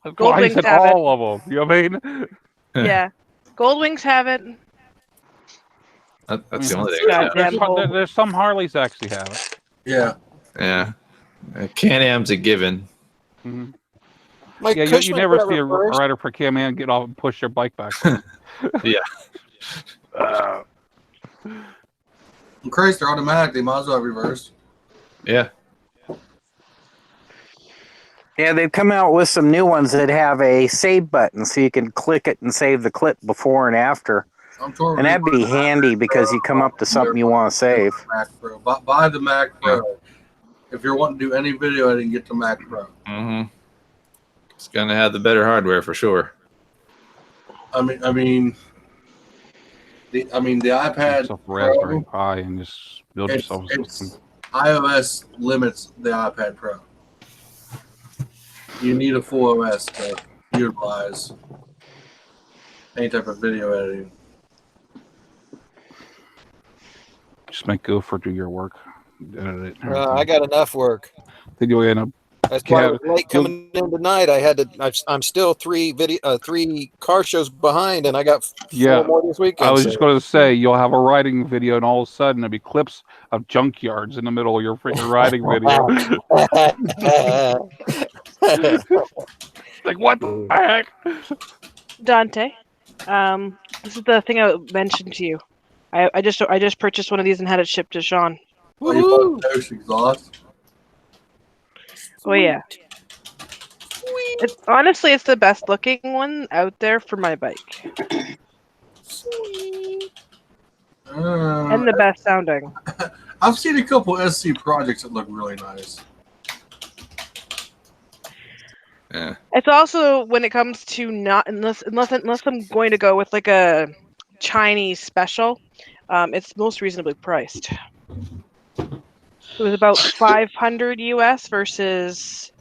That's why I Goldwings said have it. all of them. You know what I mean? Yeah, Goldwings have it. That's the only thing. God damn. There's some Harleys actually have it. Yeah. Yeah. Can-Am's a given. Mm-hmm. Mike Yeah, you Cushman never got see a reversed. rider per cam man get off and push their bike back. Yeah. In Christ, they're automatic. They might as well have reversed. Yeah. Yeah, they've come out with some new ones that have a save button, so you can click it and save the clip before and after. And that'd be handy because you come up to something you want to save. Mac Pro. Buy the Mac Pro. If you're wanting to do any video editing, get the Mac Pro. Mm-hmm. It's gonna have the better hardware for sure. I mean, the iPad Yourself a Raspberry Pro, Pi and just build it's, yourself a it's system. iOS limits the iPad Pro. You need a full OS to utilize any type of video editing. Just make Gopher do your work. Edit it. I got enough work. Then you'll end up. That's why I was late coming in tonight. I'm still three car shows behind, and I got four more this weekend. I was so- just going to say you'll have a riding video, and all of a sudden there'll be clips of junkyards in the middle of your freaking riding video. Like what the heck? Dante, this is the thing I mentioned to you. I just purchased one of these and had it shipped to Sean. Oh, you bought Ghost exhaust? Oh yeah. It's honestly it's the best looking one out there for my bike. And the best sounding. I've seen a couple SC projects that look really nice. Yeah. It's also when it comes to not unless I'm going to go with like a Chinese special, it's most reasonably priced. It was about 500 US versus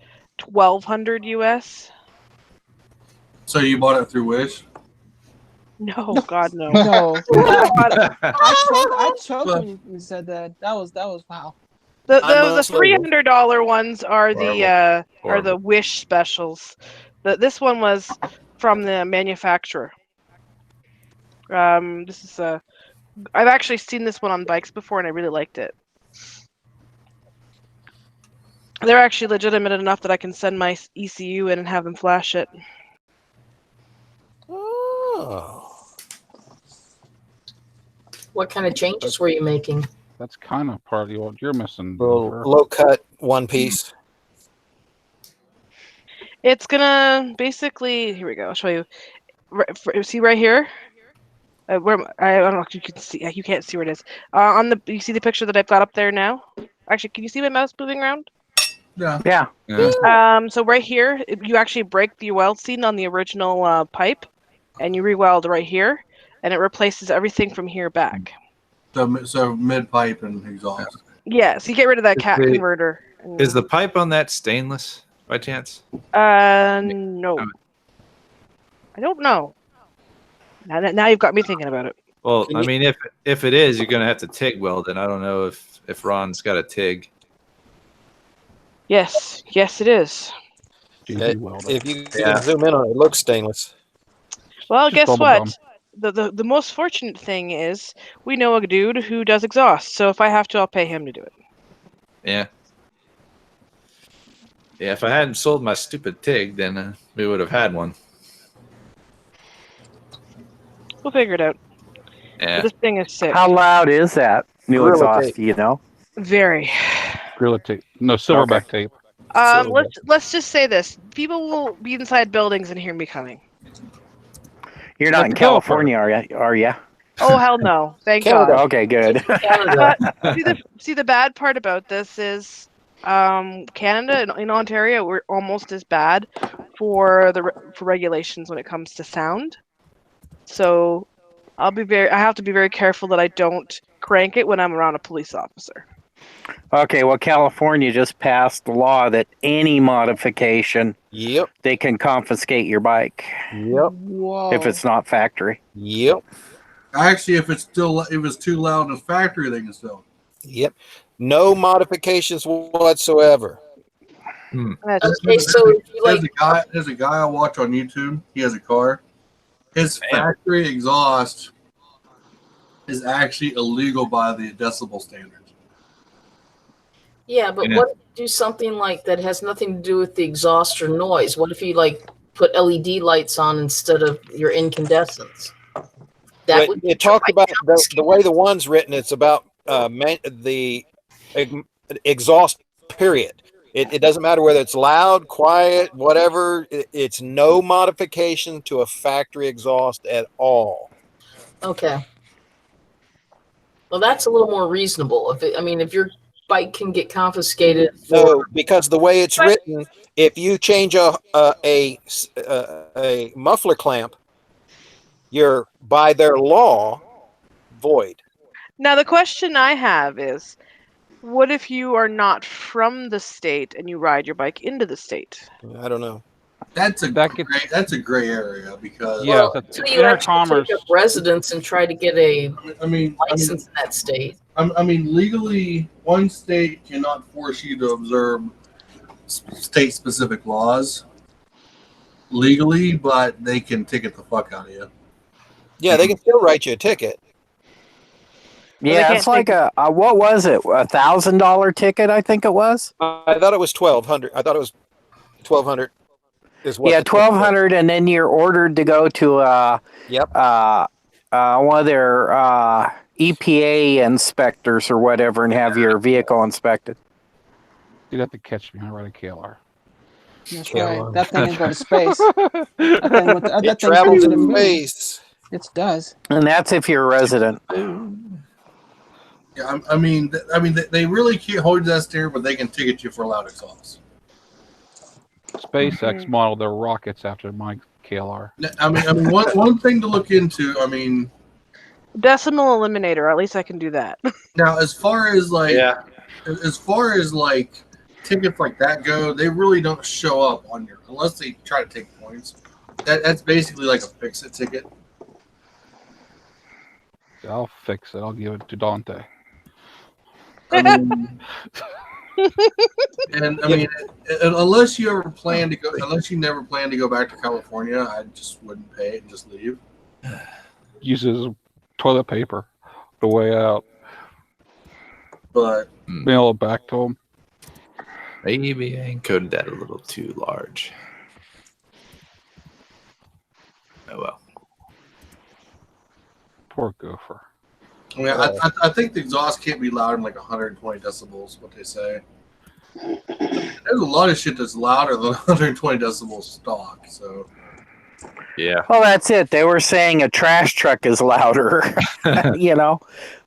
1200 US. So you bought it through Wish? No, God no. No. I choked when you said that. That was wow. The Non-mostly. $300 ones are the Horrible. Wish specials. This one was from the manufacturer. This is I've actually seen this one on bikes before, and I really liked it. They're actually legitimate enough that I can send my ECU in and have them flash it. Oh. What kind of changes were you making? That's kind of part of what you're missing. Low cut one piece. It's gonna basically. Here we go. I'll show you. See right here. Where I don't know if you can see. You can't see where it is. You see the picture that I've got up there now. Actually, can you see my mouse moving around? Yeah. Yeah. So right here, you actually break the weld seam on the original pipe, and you re-weld right here, and it replaces everything from here back. So mid pipe and exhaust. Yeah, so you get rid of that cat converter. Is the pipe on that stainless by chance? No. I don't know. Now you've got me thinking about it. Well, I mean, if it is, you're gonna have to TIG weld it. I don't know if Ron's got a TIG. Yes, it is. If you can zoom in on it, it looks stainless. Well, Just guess bubble what? gum. The most fortunate thing is we know a dude who does exhaust. So if I have to, I'll pay him to do it. Yeah. Yeah, if I hadn't sold my stupid TIG, then we would have had one. We'll figure it out. Yeah. This thing is sick. How loud is that new Gorilla exhaust? tape. Do you know? Very. Gorilla tape. No, silverback tape. Let's just say this: people will be inside buildings and hear me coming. You're not in California, are you? Oh hell no! Thank Canada. God. Okay, good. But see the bad part about this is, Canada in Ontario, we're almost as bad for regulations when it comes to sound. So I have to be very careful that I don't crank it when I'm around a police officer. Okay, well, California just passed the law that any modification, they can confiscate your bike. Whoa. If it's not factory. Actually, if it's too loud in the factory, they can still. No modifications whatsoever. Okay, so if you like, There's a guy I watch on YouTube. He has a car. His factory exhaust is actually illegal by the decibel standards. yeah, but what if you do something like that has nothing to do with the exhaust or noise? What if you like put LED lights on instead of your incandescents? That would it talked about the way the one's written. It's about the exhaust. Period. It doesn't matter whether it's loud, quiet, whatever. It's no modification to a factory exhaust at all. Okay. Well, that's a little more reasonable. If your bike can get confiscated. No, because the way it's written, if you change a muffler clamp, you're by their law void. Now the question I have is, what if you are not from the state and you ride your bike into the state? I don't know. That's a gray area because until you actually take up residence and try to get a license in that state. I mean, legally, one state cannot force you to observe state-specific laws legally, but they can ticket the fuck out of you. Yeah, they can still write you a ticket. Yeah, it's like what was it? $1,000 ticket, I think it was. I thought it was 1,200. I thought it was 1,200. Yeah, 1,200, and then you're ordered to go to one of their EPA inspectors or whatever and have your vehicle inspected. You'd have to catch me. I ride a KLR. That's right. That thing is going to space. That It travels in space. It does. And that's if you're a resident. Yeah, I mean, they really can't hold you that standard, but they can ticket you for loud exhaust. SpaceX modeled their rockets after my KLR. I mean, one thing to look into. I mean, Decimal eliminator. At least I can do that. now as far as tickets like that go, they really don't show up on your unless they try to take points. That's basically like a fix-it ticket. I'll fix it. I'll give it to Dante. I mean, and I mean, unless you never plan to go back to California, I just wouldn't pay it and just leave. Uses toilet paper the way out. But mail it back to him. Maybe I encoded that a little too large. Oh well. Poor Gopher. I mean, I think the exhaust can't be louder than like 120 decibels. What they say. There's a lot of shit that's louder than 120 decibels stock. So. Yeah. Well, that's it. They were saying a trash truck is louder. You know,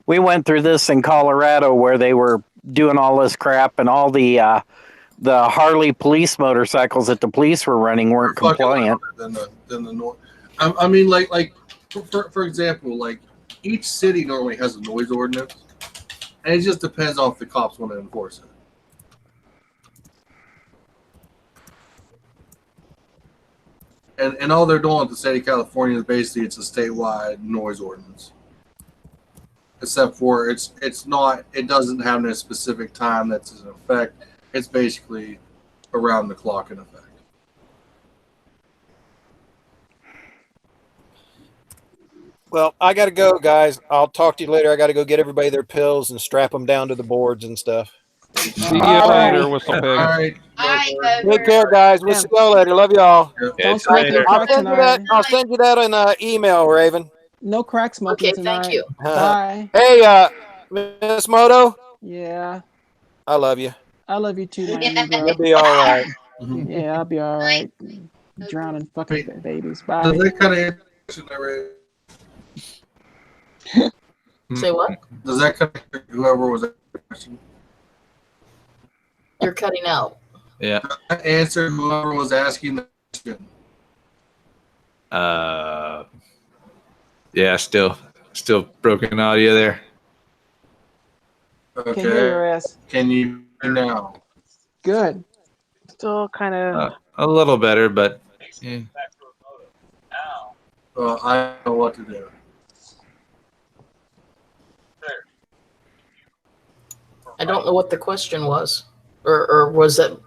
we went through this in Colorado where they were doing all this crap, and all the Harley police motorcycles that the police were running weren't compliant. Than the noise. I mean, like for example, like each city normally has a noise ordinance, and it just depends on if the cops want to enforce it. And all they're doing with the state of California is basically it's a statewide noise ordinance. Except for it doesn't have a specific time that's in effect. It's basically around the clock in effect. Well, I got to go, guys. I'll talk to you later. I got to go get everybody their pills and strap them down to the boards and stuff. See you later, Whistle Pig. All right. Take care, guys. We'll see y'all later. Love y'all. Don't smoke no crack tonight. I'll send you that in email, Raven. No crack smoking tonight. Thank you. Bye. Hey, Miss Moto. Yeah. I love you. I love you too, my amigo. You'll be all right. Yeah, I'll be all right. Drowning fucking babies. Bye. Does that kind of answer that, Ray? Say what? Does that kind of whoever was asking? You're cutting out. Yeah. Answer whoever was asking the question. Yeah, still broken audio there. Okay. Can hear your ass. Can you hear now? Good. Still kind of. A little better, but yeah. Well, I know what to do. I don't know what the question was, or was it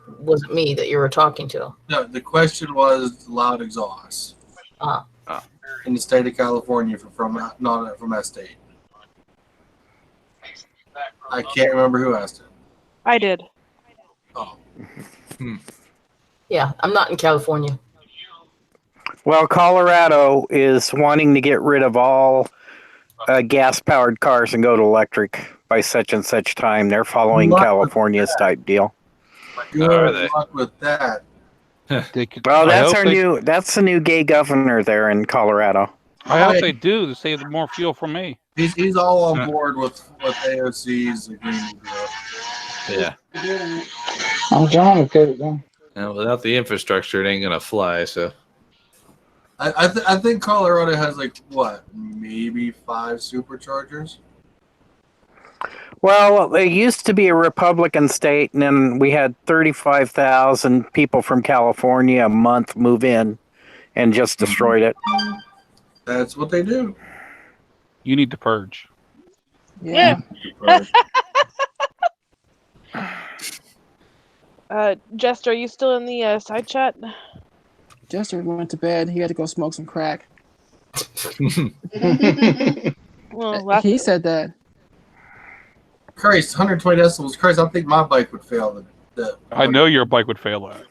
me that you were talking to? No, the question was loud exhaust in the state of California from that state. I can't remember who asked it. I did. Oh. Yeah, I'm not in California. Well, Colorado is wanting to get rid of all gas-powered cars and go to electric by such and such time. They're following California's type deal. Good luck with that. Well, that's the new gay governor there in Colorado. I hope they do to save more fuel for me. He's all on board with AOC's agreement. Yeah. I'm trying to get it done. And without the infrastructure, it ain't gonna fly. So. I think Colorado has maybe 5 superchargers. Well, it used to be a Republican state, and then we had 35,000 people from California a month move in and just destroyed it. That's what they do. You need to purge. Yeah. Jester, are you still in the side chat? Jester went to bed. He had to go smoke some crack. Well, he said that. Christ, 120 decibels. Christ, I think my bike would fail. I know your bike would fail that.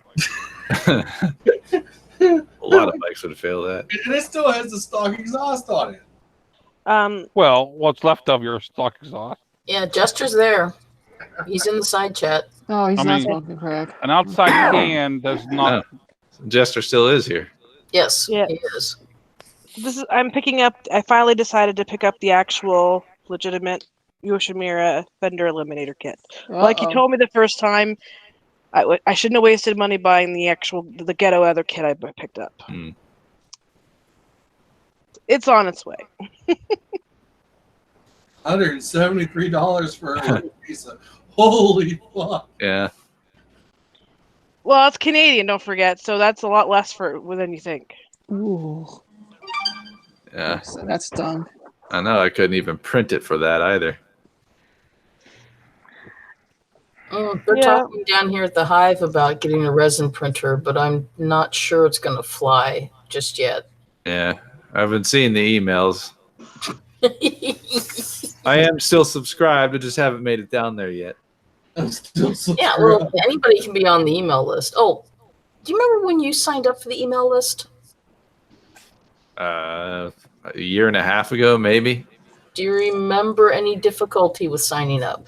A lot of bikes would fail that. And it still has the stock exhaust on it. Well, what's left of your stock exhaust? Yeah, Jester's there. He's in the side chat. Oh, he's I not mean, smoking crack. An outside can does not. Jester still is here. Yes, Yeah. he is. I'm picking up. I finally decided to pick up the actual legitimate Yoshimura fender eliminator kit. Like you told me the first time, I shouldn't have wasted money buying the ghetto other kit I picked up. It's on its way. $173 for a pizza. Holy fuck! Yeah. Well, it's Canadian, don't forget, so that's a lot less than you think. Ooh. Yeah. That's dumb. I know. I couldn't even print it for that either. They're Yeah. talking down here at the Hive about getting a resin printer, but I'm not sure it's going to fly just yet. Yeah, I've been seeing the emails. I am still subscribed. I just haven't made it down there yet. I'm still Yeah, well, anybody can be on the email list. Oh, do you remember when you signed up for the email list? A year and a half ago, maybe. Do you remember any difficulty with signing up?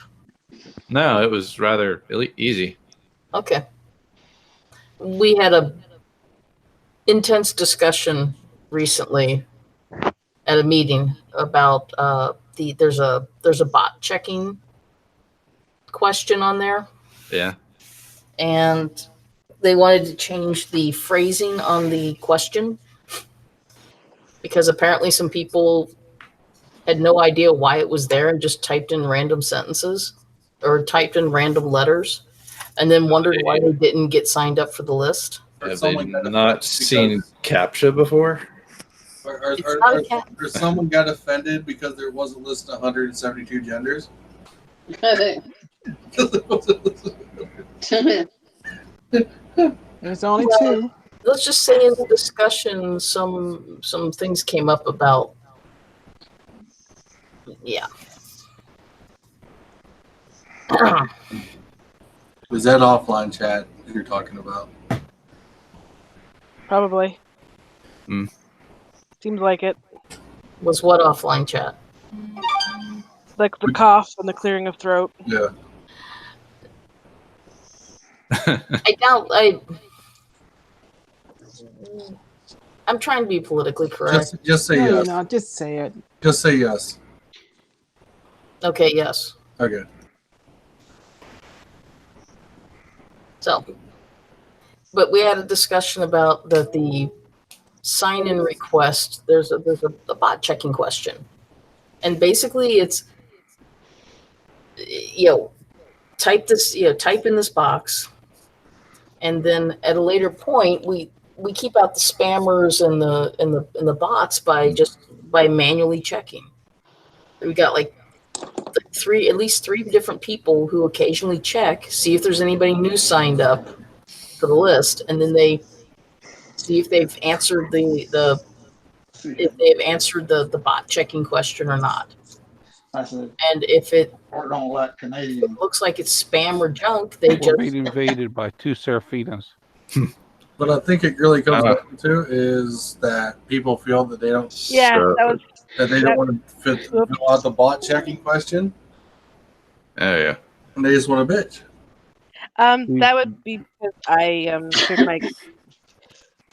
No, it was rather easy. Okay. We had a intense discussion recently at a meeting about there's a bot checking question on there, Yeah. and they wanted to change the phrasing on the question because apparently some people had no idea why it was there and just typed in random sentences or typed in random letters and then wondered why they didn't get signed up for the list. Have they not seen CAPTCHA before? Or someone got offended because there was a list of 172 genders? There's only two. Let's just say in the discussion, some things came up about, yeah. Was that offline chat you're talking about? Probably. Seems like it. Was what offline chat? Like the cough and the clearing of throat. Yeah. I'm trying to be politically correct. Just say No, yes. you're not. Just say it. Just say yes. Okay, yes. Okay. So, but we had a discussion about the sign-in request. There's a bot checking question, and basically it's type in this box, and then at a later point we keep out the spammers and the bots by manually checking. We got like at least three different people who occasionally check, see if there's anybody new signed up for the list, and then they see if they've answered the bot checking question or not. And if it looks like it's spam or junk, they We're just being invaded by two Sarafynas. What I think it really comes down to is that people feel that they don't. Yeah, that don't want to fill out the bot checking question. Oh yeah. And they just want to bitch. That would be because I cleared my.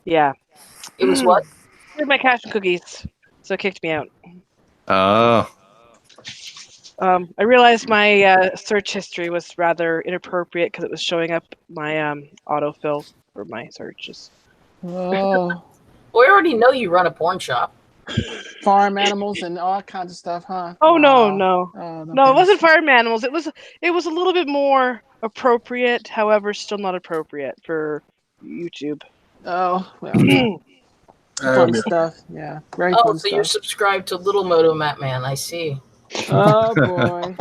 Yeah. It was what? Cleared my cache and cookies, so it kicked me out. Oh. I realized my search history was rather inappropriate because it was showing up my autofill for my searches. Oh. We already know you run a porn shop. Farm animals and all kinds of stuff, huh? Oh Wow. no, Oh, no! It wasn't farm animals. It was a little bit more appropriate, however, still not appropriate for YouTube. Oh well. Fun stuff. Yeah, very fun so stuff. you're subscribed to Little Motomattman. I see. Oh boy.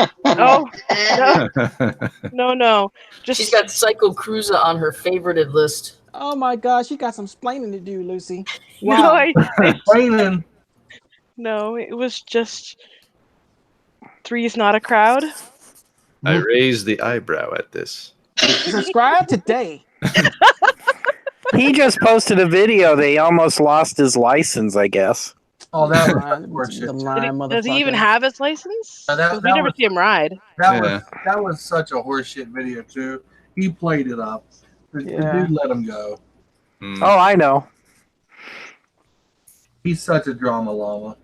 No. She's got Psycho Cruiser on her favorited list. Oh my gosh, you got some splaining to do, Lucy. No, Splaining. No, it was just Three's Not a Crowd. I raised the eyebrow at this. Subscribe today. He just posted a video that he almost lost his license, I guess. Oh, that was horseshit. Does he even have his license? That We never was- see him ride. That was such a horseshit video too. He played it up. The dude let him go. Oh, I know. He's such a drama llama.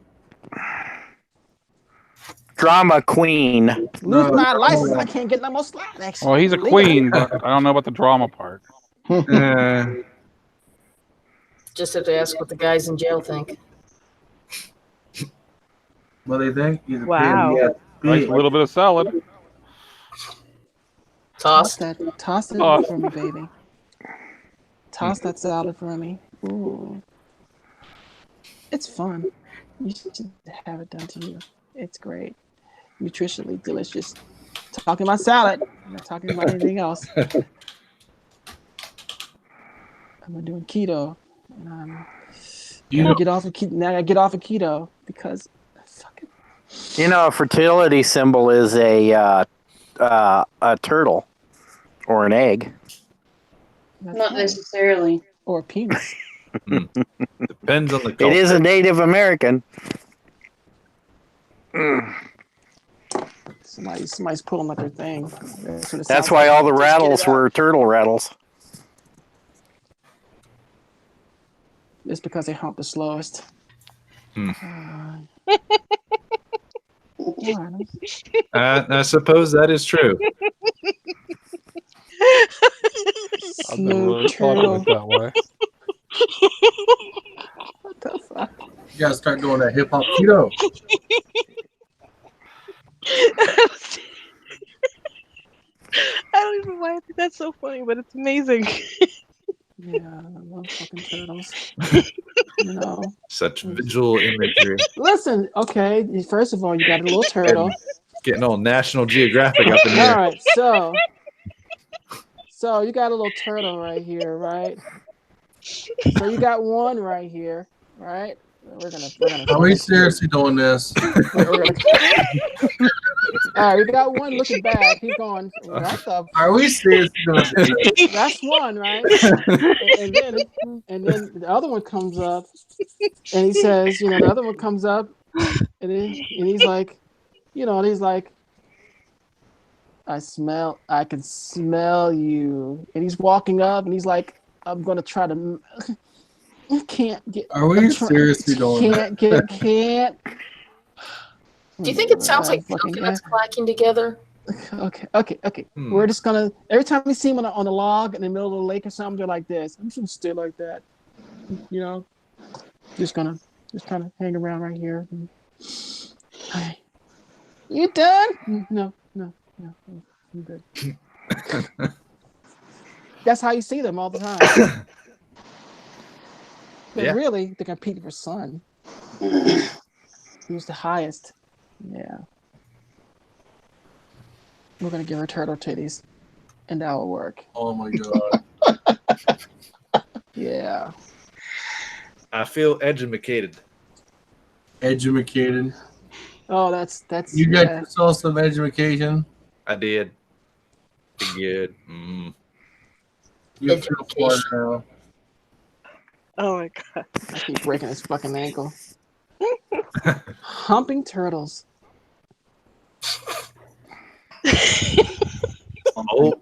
Drama queen. Lose my license. I can't get no more slap action. Well, he's a queen, but I don't know about the drama part. Just have to ask what the guys in jail think. What do they think? He's a Wow. Likes a little bit of salad. Toss that for me, baby. Toss that salad for me. Ooh. It's fun. You should have it done to you. It's great. Nutritionally delicious. Talking about salad. I'm not talking about anything else. I'm doing keto, and You I know- get off of keto. Now I get off of keto because You know, a fertility symbol is a turtle or an egg. Not necessarily. Or a penis. Depends on the It culture. is a Native American. Somebody's pulling at their thing. That's why all the rattles were turtle rattles. It's because they hump the slowest. I suppose that is true. I've never really thought of it that way. What the fuck? You gotta start doing that hip hop keto. I don't even know why I think that's so funny, but it's amazing. Yeah, I love fucking turtles. You know. Such visual imagery. Listen, okay. First of all, you got a little turtle. Getting all National Geographic up in here. All right, so you got a little turtle right here, right? So you got one right here, right? We're gonna. Are we seriously doing this? All right, we got one looking back. He's going. What the? Are we seriously doing this? That's one, right? And then the other one comes up, and he says, the other one comes up, and he's like, he's like, I can smell you, and he's walking up, and he's like, I'm gonna try to. Can't get. Are we seriously doing that? Can't. Do you think it sounds like coconuts clacking together? Okay. We're just gonna. Every time we see him on a log in the middle of the lake or something, they're like this. I'm just gonna stay like that. Just kind of hang around right here. Hi. You done? No. I'm good. That's how you see them all the time. But really, they're competing for sun. Who's the highest? Yeah. We're gonna give her turtle titties, and that will work. Oh my god. Yeah. I feel educated. Educated. Oh, that's. You got yourself some education. I did. Pretty good. You feel smart now. Oh my god. I keep breaking his fucking ankle. Humping turtles.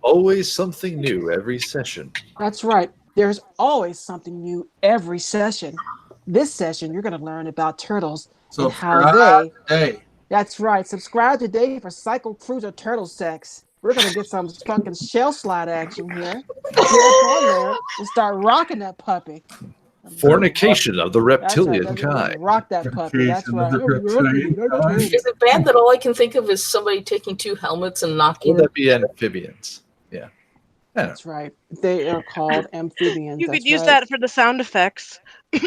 Always something new every session. That's right. There's always something new every session. This session, you're going to learn about turtles and how they. That's right. Subscribe today for Cycle Cruiser Turtle Sex. We're going to get some fucking shell slide action here. Get up on there and start rocking that puppy. Fornication of the reptilian That's right. kind. Rock that puppy. That's right. Is it bad that all I can think of is somebody taking two helmets and knocking? Would that be amphibians? Yeah. That's right. They are called amphibians. You could use that for the sound effects.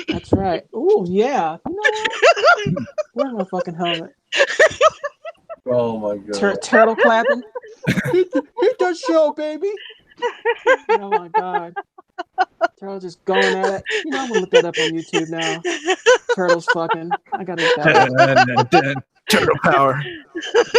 That's right. Ooh, yeah. Where's my fucking helmet? Oh my god. Turtle clapping. Hit that show, baby. Oh my god. Turtle just going at it. I'm gonna look that up on YouTube now. Turtles fucking. I gotta get that. Turtle power.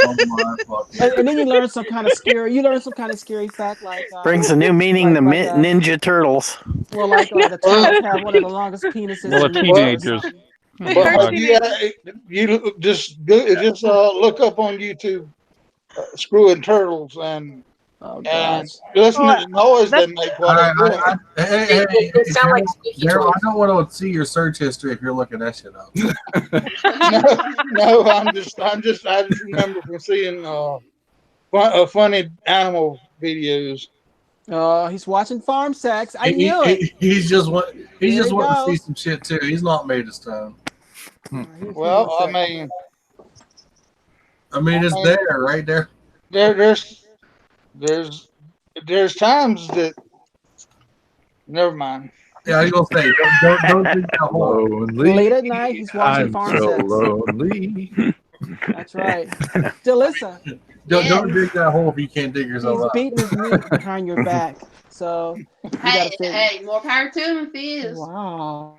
Oh my fucking. And then you learn some kind of scary fact like Brings a new meaning to Ninja Turtles. Well, like the turtles have one of the longest penises. Well, the teenagers. You just look up on YouTube, screwing turtles, and listen to the noise they make while they're doing it. It sounds like squeaky I toys. don't want to see your search history if you're looking that shit up. No, I just remember from seeing funny animal videos. Oh, he's watching Farm Sex. I knew it. He just want to see goes. some shit too. He's not made of stone. Well, I mean, it's there, right there. There's times that. Never mind. Yeah, I was gonna say, don't think that Lonely. Late at night, he's watching I'm Farm so Sex. lonely. That's right. Jalissa. Don't dig that hole if you can't dig yourself He's out. beating his meat behind your back. So you gotta figure. Hey, more power to him if he is. Wow.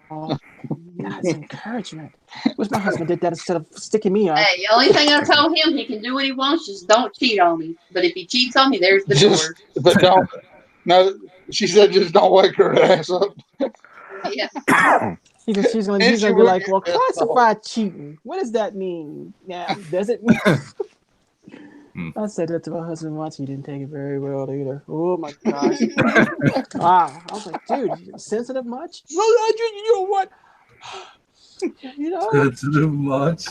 That's encouragement. Wish my husband did that instead of sticking me up. Hey, the only thing I told him, he can do what he wants, just don't cheat on me. But if he cheats on me, there's the door. But don't. No, she said just don't wake her ass up. Yeah. He's gonna be like, well, classified cheating. What does that mean? Yeah, does it mean? I said that to my husband once. He didn't take it very well either. Oh my gosh! Wow, I was like, dude, you sensitive much? No, you know what? You know, sensitive much.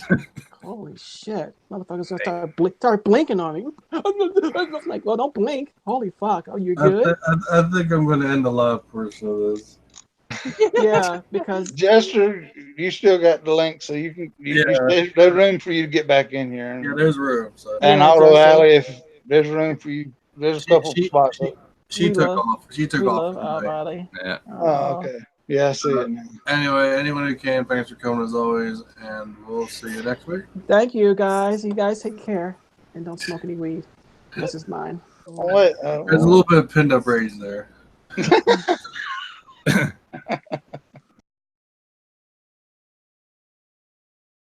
Holy shit, motherfuckers gonna start blinking on me. I'm like, well, don't blink. Holy fuck, are you good? I think I'm going to end the live portion of this. Yeah, because Jester, you still got the link, so you can. There's room for you to get back in here. Yeah, there's room. So. And AutoAli, if there's room for you, there's a couple spots. She took off. She took off. AutoAli. Yeah. Oh, okay. Yeah, I see it now. Anyway, anyone who can, thanks for coming as always, and we'll see you next week. Thank you, guys. You guys take care and don't smoke any weed. This is mine. Oh, wait, there's a little bit of pinned up rage there.